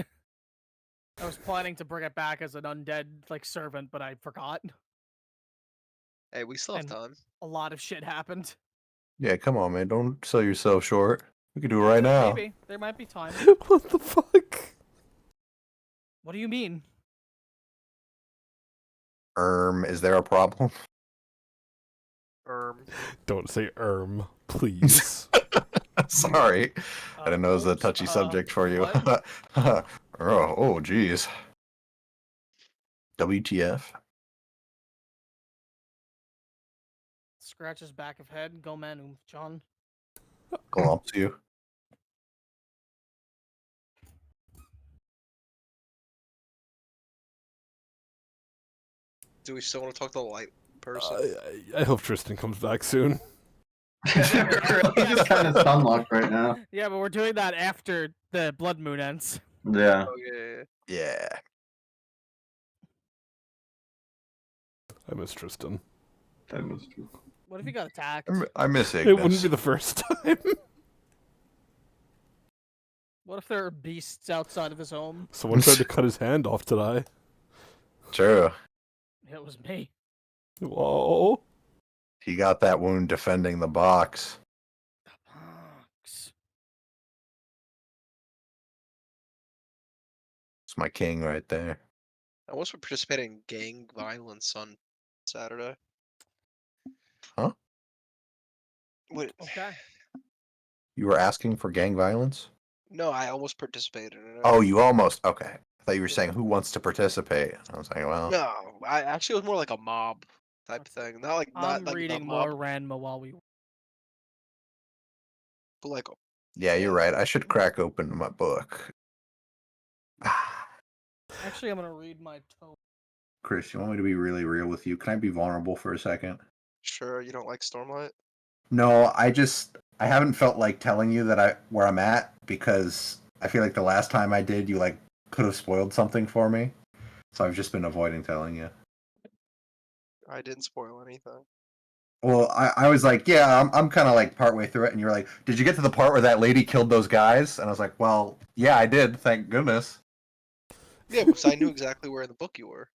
I was planning to bring it back as an undead like servant, but I forgot. Hey, we still have And- time. A lot of shit happened. Yeah, come on, man. Don't sell yourself short. We can do it right now. Maybe there might be time. What the fuck? What do you mean? Is there a problem? Don't say please. Sorry. I didn't know it was a oops, touchy subject for you. what? oh, jeez. WTF? Scratches back of head. Go man, John. Glumps you. Do we still want to talk to the light person? I hope Tristan comes back soon. He's just kind of stunlocked right now. Yeah, but we're doing that after the blood moon ends. Yeah. Oh yeah. Yeah. I miss Tristan. That was true. What if he got attacked? I miss It Ignis. wouldn't be the first time. What if there are beasts outside of his home? Someone tried to cut his hand off today. True. It was me. Whoa. He got that wound defending the box. Box. It's my king right there. I was participating in gang violence on Saturday. Huh? Wait, Okay. You were asking for gang violence? no, I almost participated in it. Oh, you almost. Okay. I thought you were saying who wants to participate. I was like, well. No, I actually it was more like a mob type thing. Not like I'm not like reading the more mob, Ranma while we. but like Yeah, you're right. I should crack open my book. Actually, I'm gonna read my tome. Chris, you want me to be really real with you? Can I be vulnerable for a second? sure you don't like Stormlight. No, I haven't felt like telling you that where I'm at because I feel like the last time I did, you like could have spoiled something for me. So I've just been avoiding telling you. I didn't spoil anything. Well, I was like, yeah, I'm kind of like partway through it, and you're like, did you get to the part where that lady killed those guys? And I was like, well, yeah, I did. Thank goodness. Yeah, because I knew exactly where in the book you were.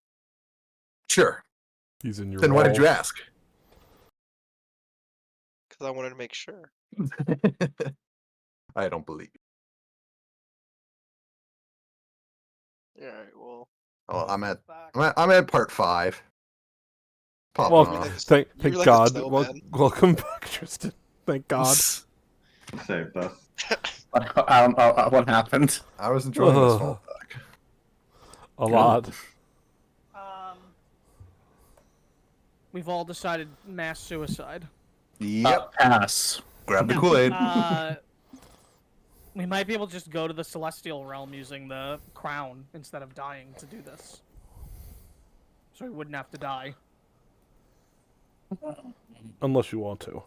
Sure. He's in your Then why did you walls. ask? Because I wanted to make sure. I don't believe. Yeah, alright, well. Oh, I'm Back. at part 5. Pop Well, You're off. like a- thank you're like a God. snowman. Welcome back, Tristan. Thank God. Saved us. I don't know what happened. I was enjoying this Ugh. whole talk. A lot. We've all decided mass suicide. Yep. Pass. Grab the Kool-Aid. We might be able to just go to the celestial realm using the crown instead of dying to do this. So we wouldn't have to die. Unless you want to.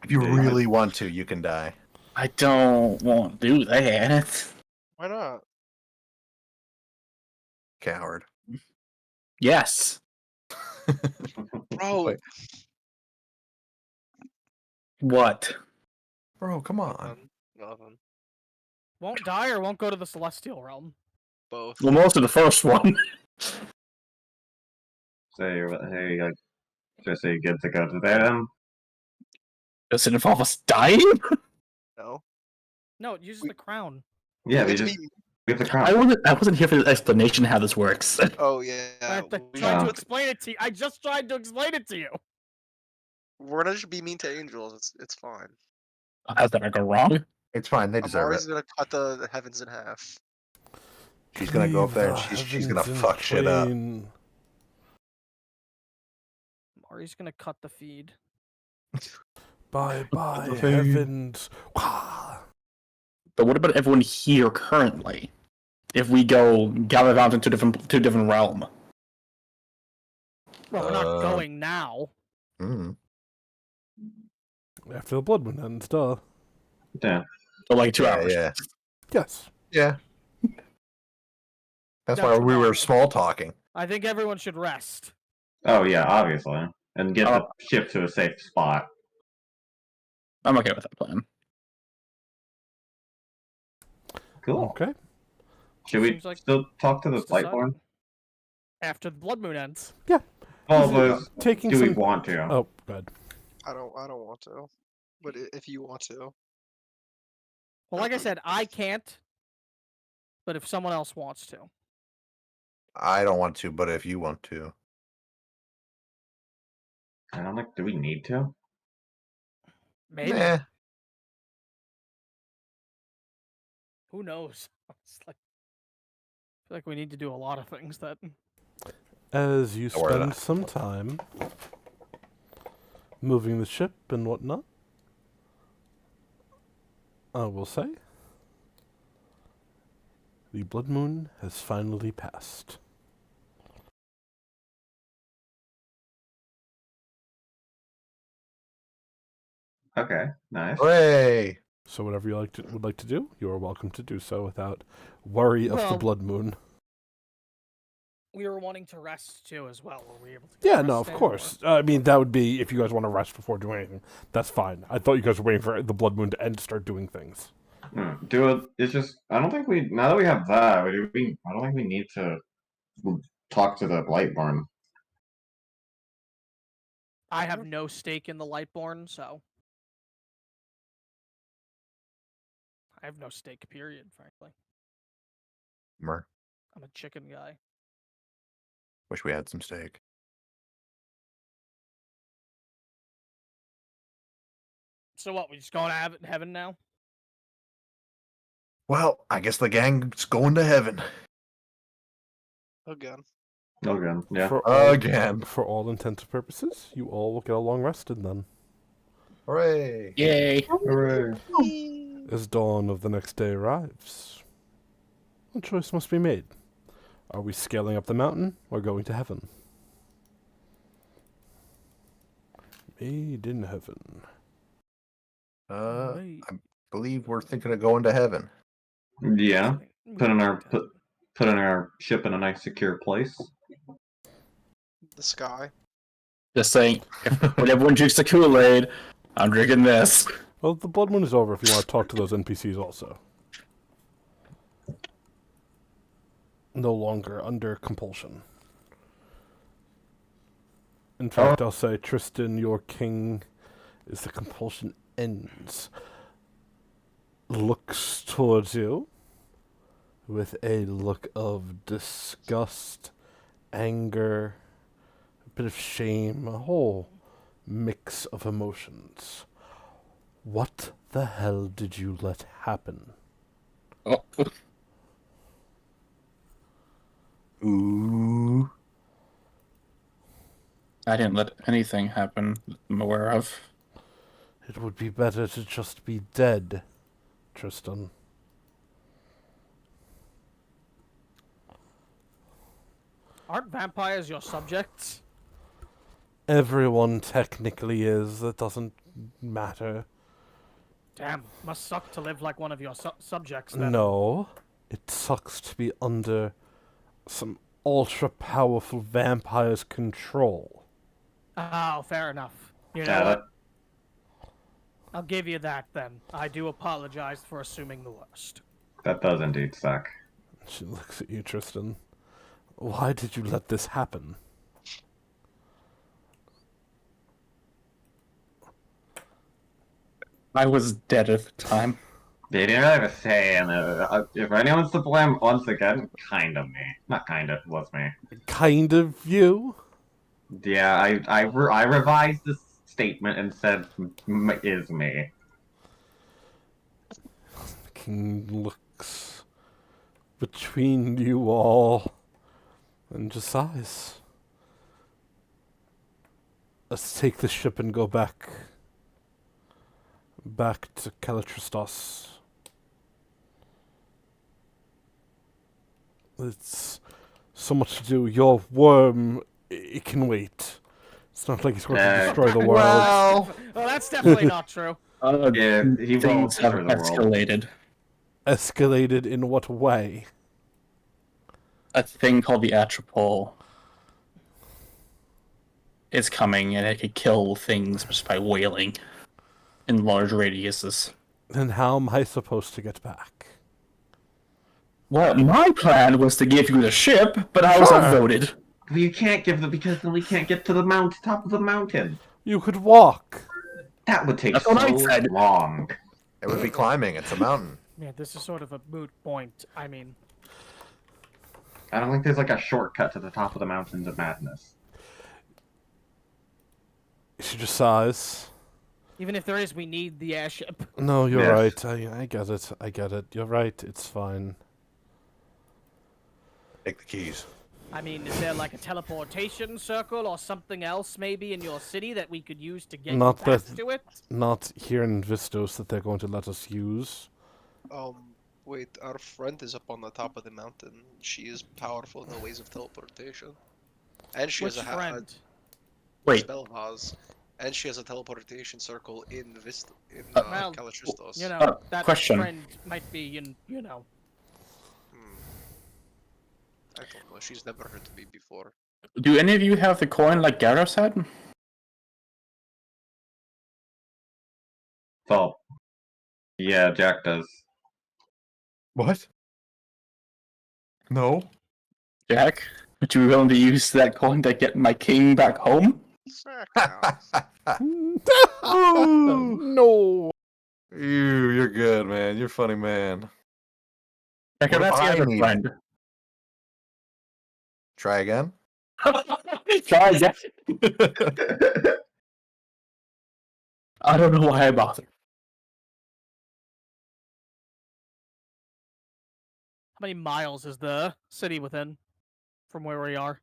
If you really want to, you can die. I don't want to do that. Why not? Coward. Yes. Bro, Wait. What? Bro, come on. nothing. Won't die or won't go to the celestial realm. Both. Well, most of the first one. Say, hey, just say good to go to them. Does it involve us dying? No. No, it uses the crown. Yeah, we It's just me- we have the crown. I wasn't here for the explanation how this works. Oh yeah. I we- tried to Yeah. explain it to you. I just tried to explain it to you. We're gonna just be mean to angels. It's fine. How's that go wrong? It's fine. They deserve Amari's it. gonna cut the heavens in half. She's gonna go up there and Leave she's the gonna heavens in fuck shit up. plain. Mari's gonna cut the feed. Bye bye, The thing. heavens. Wah. But what about everyone here currently? If we go gallivant into two different realm. Well, we're not Uh, going now. After the blood moon ends, duh. Yeah. So like 2 hours. Yeah. Yes. Yeah. That's No, why we were tomorrow. small talking. I think everyone should rest. Oh yeah, obviously, and get the Oh. ship to a safe spot. I'm okay with that plan. Cool. Okay. Should we Seems like still talk to the it's decided. Lightborn? After the blood moon ends. Well, Is it but taking do we some- want to? Oh, good. I don't want to. But if you want to. Well, like I said, I can't. But if someone else wants to. I don't want to, but if you want to. I don't think. Do we need to? Maybe. Nah. Who knows? It's like, I feel like we need to do a lot of things that. As you Don't worry, spend that- some time moving the ship and whatnot, I will say the blood moon has finally passed. Okay, nice. Hooray! So whatever you would like to do, you are welcome to do so without worry of the Well- blood moon. We were wanting to rest too, as well. Were we able to? Get Yeah, rest no, of in, or- course. I mean, that would be if you guys want to rest before doing anything. That's fine. I thought you guys were waiting for the blood moon to end to start doing things. Do it. It's just. I don't think we. Now that we have that, I don't think we need to talk to the Lightborn. I have no stake in the Lightborn, so I have no stake. Period. Frankly, Mer. I'm a chicken guy. Wish we had some steak. So what? We just going to heaven now? Well, I guess the gang's going to heaven. Again. Okay. Yeah. Again. For all intents and purposes, you all will get a long rested then. Hooray! Yay! Hooray. As dawn of the next day arrives, a choice must be made. Are we scaling up the mountain or going to heaven? Made in heaven. Right. I believe we're thinking of going to heaven. Yeah. We Put in can our get to put in our ship in a nice secure place. The sky. Just saying, when everyone drinks the Kool-Aid, I'm drinking this. Well, the blood moon is over if you want to talk to those NPCs also. No longer under compulsion. In fact, I'll say, Tristan, your king, as the compulsion ends, looks towards you with a look of disgust, anger, a bit of shame, a whole mix of emotions. What the hell did you let happen? Oh, Ooh. I didn't let anything happen that I'm aware of. It would be better to just be dead, Tristan. Aren't vampires your subjects? Everyone technically is. That doesn't matter. Damn, must suck to live like one of your subjects. Then. No. It sucks to be under some ultra-powerful vampire's control. Oh, fair enough. You know Yeah, what? I'll give you that then. I do apologize for assuming the worst. that does indeed suck. She looks at you, Tristan. Why did you let this happen? I was dead at the time. They didn't really have a say in it. If anyone's to blame, once again, kind of me. Not kind of, was me. Kind of you? Yeah, I revised this statement and said is me. The king looks between you all and just sighs. Let's take the ship and go back to Calistristos. It's so much to do. Your worm, it can wait. It's not like he's going to destroy the world. Well, Well, that's definitely not true. Yeah, he won't Things have destroy the world. escalated. Escalated in what way? A thing called the Atropole. is coming, and it could kill things just by wailing in large radiuses. Then how am I supposed to get back? Well, my plan was to give you the ship, but I was Sure. outvoted. You can't give them because then we can't get to the top of the mountain. You could walk. That would take That's what I so said. long. It would be climbing. It's a mountain. Yeah, this is sort of a moot point. I mean, I don't think there's like a shortcut to the top of the mountains of madness. You should just size. even if there is, we need the airship. No, you're Yes. right. I get it. I get it. You're right. It's fine. Take the keys. I mean, is there like a teleportation circle or something else maybe in your city that we could use to get Not back that- to it? Not here in Vistos that they're going to let us use. Wait, our friend is up on the top of the mountain. She is powerful in the ways of teleportation. And she Which has a friend? Wait, spell has. And she has a teleportation circle in Well, Calistristos. You know, Uh, that question. friend might be, you know. I don't know, she's never heard of me before. do any of you have the coin like Gyros had? So, yeah, Jack does. What? No. Jack, would you be willing to use that coin to get my king back home? No. You're good, man. You're a funny man. Jack, What that's if the I other need- friend. Try again. Try again. I don't know why I bother. How many miles is the city within from where we are?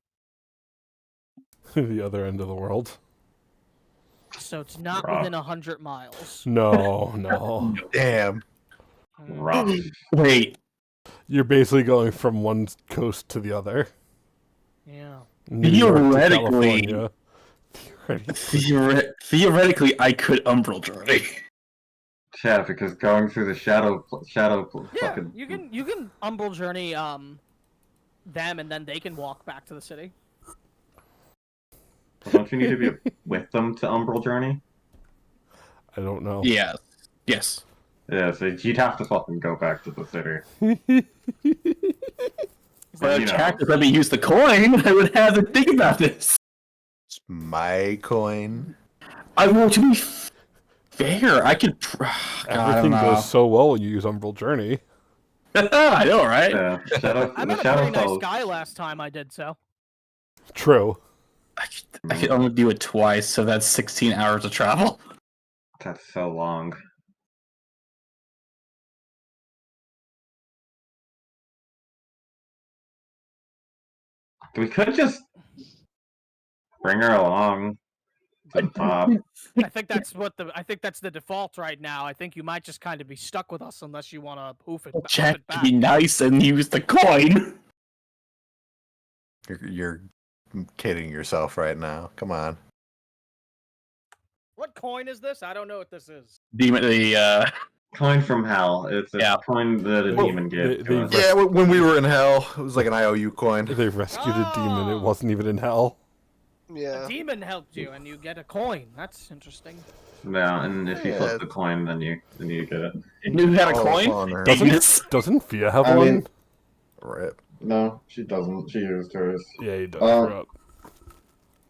The other end of the world. So it's not Rough. within 100 miles. No, no. Damn. Hmm. Rough. Wait, You're basically going from one coast to the other. Yeah. New York to Theoretically- California. Theoretically. theoretically, I could umbral journey. Yeah, because going through the shadow Yeah, fucking... you can umbral journey them and then they can walk back to the city. Don't you need to be with them to Umbral Journey? I don't know. Yes. Yes. Yeah, so you'd have to fucking go back to the city. But you if know. Jack would let me use the coin, I would have to think about this. It's my coin. I want to be fair. I could. God, I don't Everything know. goes so well when you use Umbral Journey. I know, right? Yeah, I the met a Shadow pretty nice Falls. guy last time I did so. True. I could only do it twice, so that's 16 hours of travel. That's so long. We could just bring her along to the top. I think that's the default right now. I think you might just kind of be stuck with us unless you want to hoof it, hoof Jack, it back. be nice and use the coin. You're kidding yourself right now. Come on. What coin is this? I don't know what this is. Demon, the Coin from hell. It's a Yeah. coin that a Well, demon gave they- to us. Yeah, when we were in hell, it was like an IOU coin. They rescued a demon. It Oh. wasn't even in hell. Yeah. A demon helped you, and you get a coin. That's interesting. Yeah, and if you Yeah. flip the coin, then you get it. knew had a Oh, coin. honor. Dang it. Doesn't Fia have I one? mean- Rip. No, she doesn't. She used hers. Yeah, he does. Uh, Crap.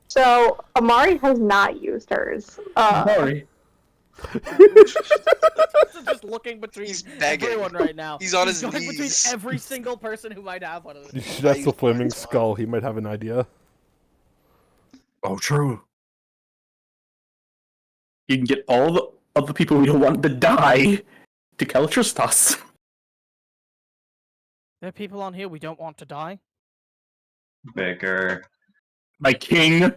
So Amari has not used hers. Sorry. Just looking between He's begging. everyone right now. He's on his going between knees. every single person who might have one of You those. should ask use the Flaming mine's fine. Skull. He might have an idea. Oh, true. You can get all the other people we don't want to die to Calistristos. There are people on here we don't want to die. Baker. My king. Oh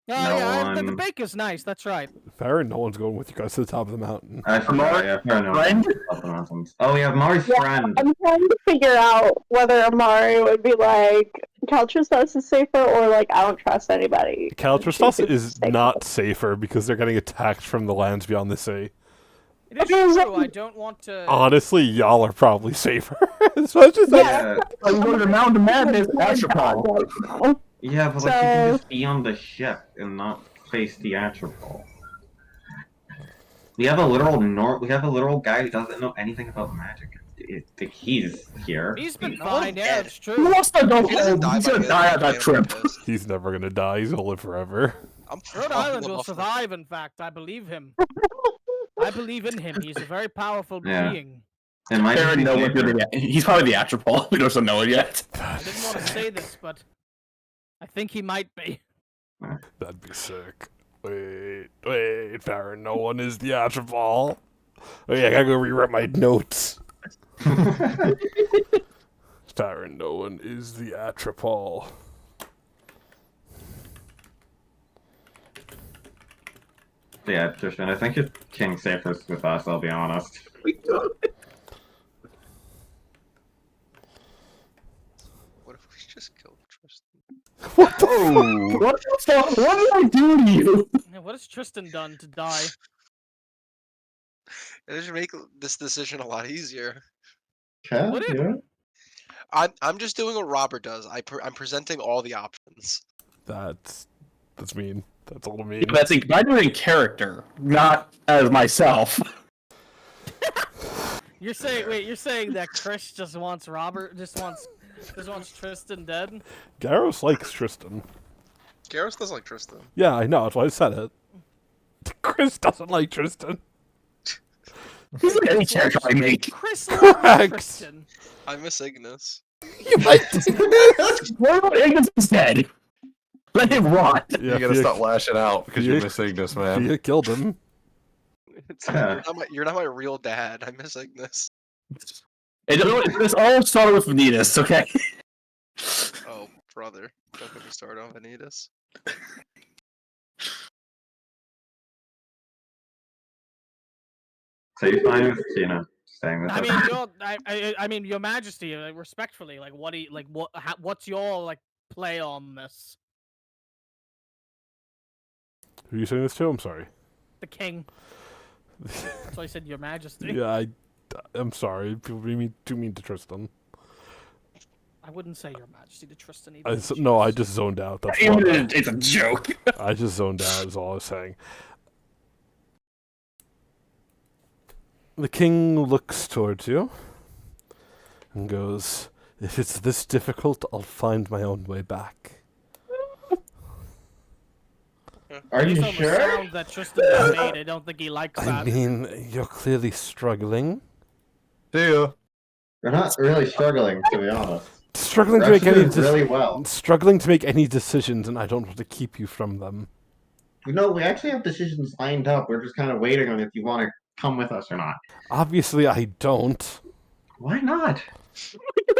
No yeah, the one- baker's nice. That's right. Fair, no one's going with you guys to the top of the mountain. I forgot. Amari, Yeah, fair enough. friend? Oh yeah, Mari's Yeah, friend. I'm trying to figure out whether Amari would be like, Caltristos is safer, or like, I don't trust anybody. Caltristos She's is safer. not safer because they're getting attacked from the lands beyond the sea. It is true. I don't want to. Honestly, y'all are probably safer. As much as Yeah. I'm going to the Mountain of Madness, Astropod. Yeah, but like you can just be on the ship and not face theatrical. We have a literal guy who doesn't know anything about magic. He's here. He's been I want him fine, yeah, dead. it's He true. wants to go If he doesn't home. die He's by gonna the end of die the on that game, trip. I'm pissed. He's never gonna die. He's gonna live forever. I'm Rhode fucking Island will off the- survive, in fact. I believe him. I believe in him. He's a very powerful Yeah. being. It might just Aaron, be no, paper. he's probably the Atropol. We don't know it yet. I didn't want to say this, but I think he might be. That'd be sick. Wait, Farron, no one is the Atropol. Oh yeah, I gotta go rewrite my notes. Farron, no one is the Atropol. Yeah, Tristan, I think it's King safest with us, I'll be honest. What if we just killed Tristan? What did I do to you? Yeah, what has Tristan done to die? It should make this decision a lot easier. Okay, Would it? yeah. I'm just doing what Robert does. I'm presenting all the options. That's mean. That's all mean. But I do it in character, not as myself. You're saying that Chris just wants Tristan dead? Garros likes Tristan. Garrus does like Tristan. Yeah, I know. That's why I said it. Chris doesn't like Tristan. He's like any character I make. Chris loves Correct. Tristan. I miss Ignis. You like What about Ignis is dead? Let him rot. Yeah, You gotta stop lashing out because Fia- you're missing this, man. You killed him. You're not my real dad. I miss Ignis. This all started with Vanitas, okay? Oh, brother. Don't get me started on Vanitas. So you fine with Tina staying with I us? mean, Your Majesty, respectfully, like, what's your like play on this? Who are you saying this to? I'm sorry. The king. That's why I said Your Majesty. Yeah, I'm sorry. People too mean to Tristan. I wouldn't say Your Majesty to Tristan either. I just zoned out. That's Even all. if it's a joke. I just zoned out. Is all I was saying. The king looks towards you and goes, "If it's this difficult, I'll find my own way back." Are you Based on the sure? sound that Tristan just made, I don't think he likes I that. mean, you're clearly struggling. See ya. We're not really struggling, to be honest. Struggling We're to make actually any doing really well. struggling to make any decisions, and I don't want to keep you from them. You know, we actually have decisions lined up. We're just kind of waiting on if you want to come with us or not. Obviously, I don't, Why not?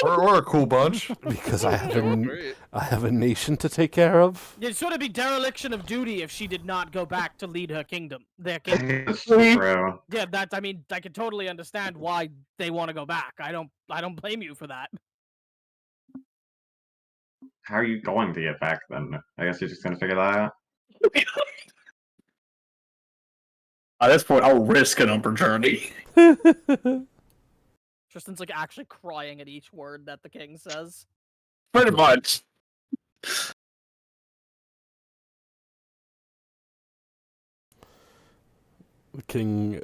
We're a cool bunch. because Great. I have a nation to take care of. It'd sort of be dereliction of duty if she did not go back to lead her kingdom. Their kingdom. It's true. Yeah, I mean, I can totally understand why they want to go back. I don't blame you for that. How are you going to get back then? I guess you're just gonna figure that out. At this point, I'll risk an upper journey. Tristan's like actually crying at each word that the king says. Pretty much. The king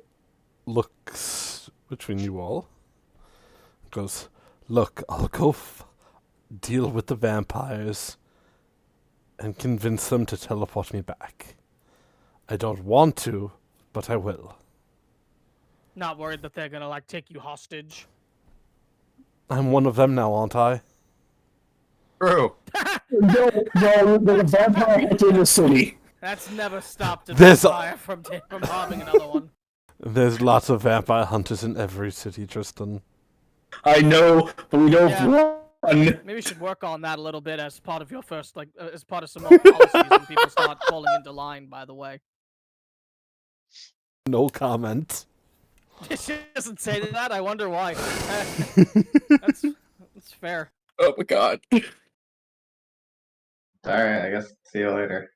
looks between you all. Goes, "Look, I'll go deal with the vampires and convince them to teleport me back. I don't want to, but I will. Not worried that they're gonna like take you hostage. I'm one of them now, aren't I? True. No, the vampire entered the city. That's never stopped a There's a- vampire from harming another one. There's lots of vampire hunters in every city, Tristan. I know, but we don't Yeah. run. Maybe you should work on that a little bit as part of your first, like, as part of some more policies when people start falling into line. By the way, No comment. she doesn't say that. I wonder why. That's fair. Oh my god. Alright, I guess see you later.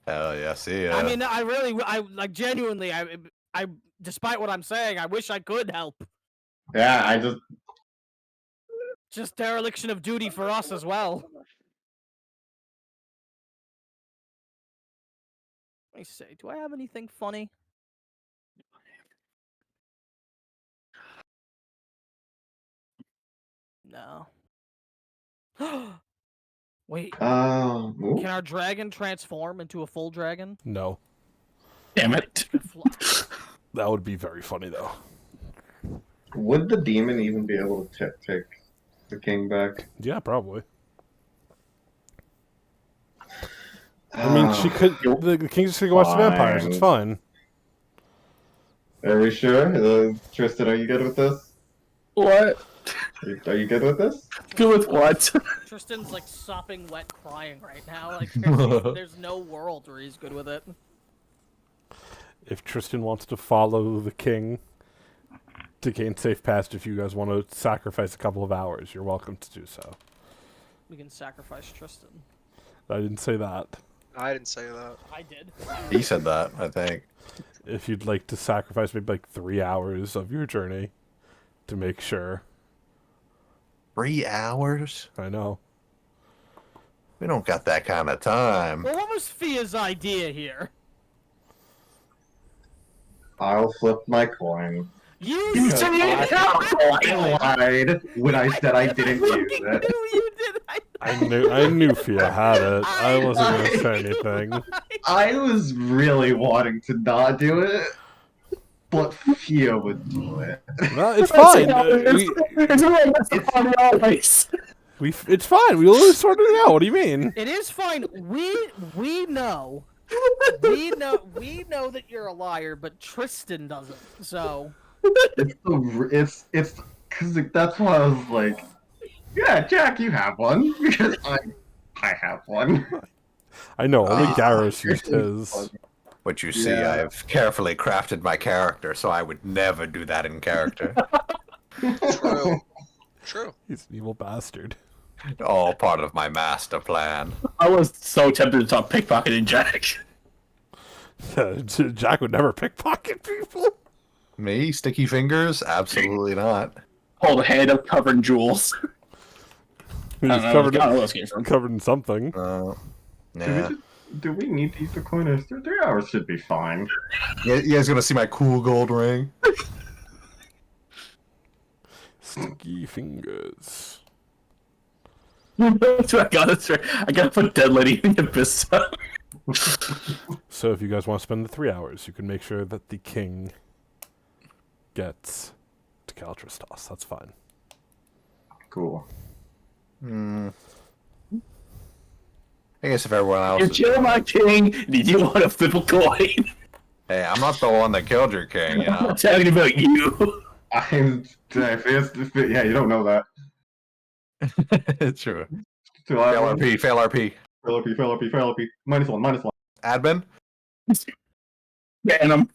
Hell yeah, see ya. I mean, I like genuinely, I, despite what I'm saying, I wish I could help. Yeah, I just Just dereliction of duty for us as well. Let me see. Do I have anything funny? No. Wait. Ooh. Can our dragon transform into a full dragon? No. Damn it. That would be very funny, though. Would the demon even be able to take the king back? Yeah, probably. I mean, she could. The king's just gonna go watch the vampires. It's fine. Are we sure? Tristan, are you good with this? What? Are you good with this? Good with what? Tristan's like sopping wet crying right now. Like there's no world where he's good with it. If Tristan wants to follow the king to gain safe passage, if you guys want to sacrifice a couple of hours, you're welcome to do so. We can sacrifice Tristan. I didn't say that. I didn't say that. I did. He said that, I think. If you'd like to sacrifice maybe like 3 hours of your journey to make sure. 3 hours? I know. We don't got that kind of time. Well, what was Fia's idea here? I'll flip my coin. You said you didn't I lied when I said I didn't use it. You did. I knew Fia had it. I wasn't going to say anything. I was really wanting to not do it, but Fia would do it. No, it's fine. It's fine. We always sorted it out. What do you mean? It is fine. We know. We know that you're a liar, but Tristan doesn't. So It's because that's why I was like, yeah, Jack, you have one because I have one. I know. Only Garros used his. What you see, Yeah. I've carefully crafted my character, so I would never do that in character. True. True. He's an evil bastard. All part of my master plan. I was so tempted to talk pickpocketing Jack. Jack would never pickpocket people. Me? Sticky fingers? Absolutely not. Hold a hand up covered in jewels. He's I don't know covered, where those came from. covered in something. Yeah. Do we need to use the coin? 3 hours should be fine. You guys gonna see my cool gold ring? Sticky fingers. That's what I got. That's right. I gotta put Dead Lady in the abyss. So if you guys want to spend the 3 hours, you can make sure that the king gets to Caltristos. That's fine. Cool. I guess if everyone else You're is... killing my king. Did you want to flip a coin? Hey, I'm not the one that killed your king, you know? I'm talking about you. Yeah, you don't know that. It's true. So Fail RP, fail RP. Fail RP. -1. Admin? Man,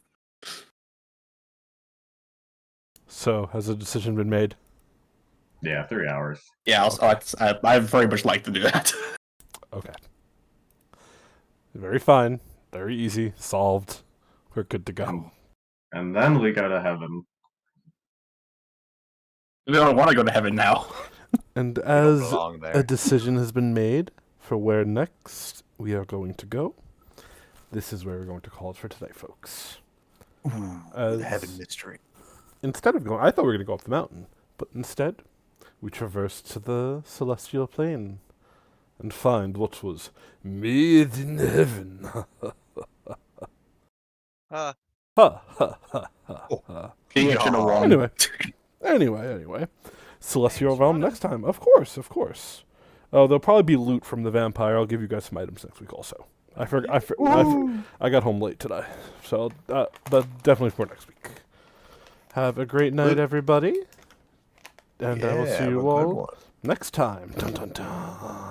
So has a decision been made? Yeah, 3 hours. yeah, I very much like to do that. Okay. Very fine. Very easy. Solved. We're good to go. And then we go to heaven. I don't want to go to heaven now. And Don't as belong there. a decision has been made for where next we are going to go, this is where we're going to call it for today, folks. The heaven mystery. Instead of going, I thought we were going to go up the mountain, but instead we traversed to the celestial plane and find what was made in heaven. Uh, Ha ha ha ha ha. King should have won. Anyway. Celestial realm next time. Of course. Oh, there'll probably be loot from the vampire. I'll give you guys some items next week also. I got home late today. So, but definitely for next week. Have a great night, everybody. And I will see have a you good all one. next time. Dun dun dun.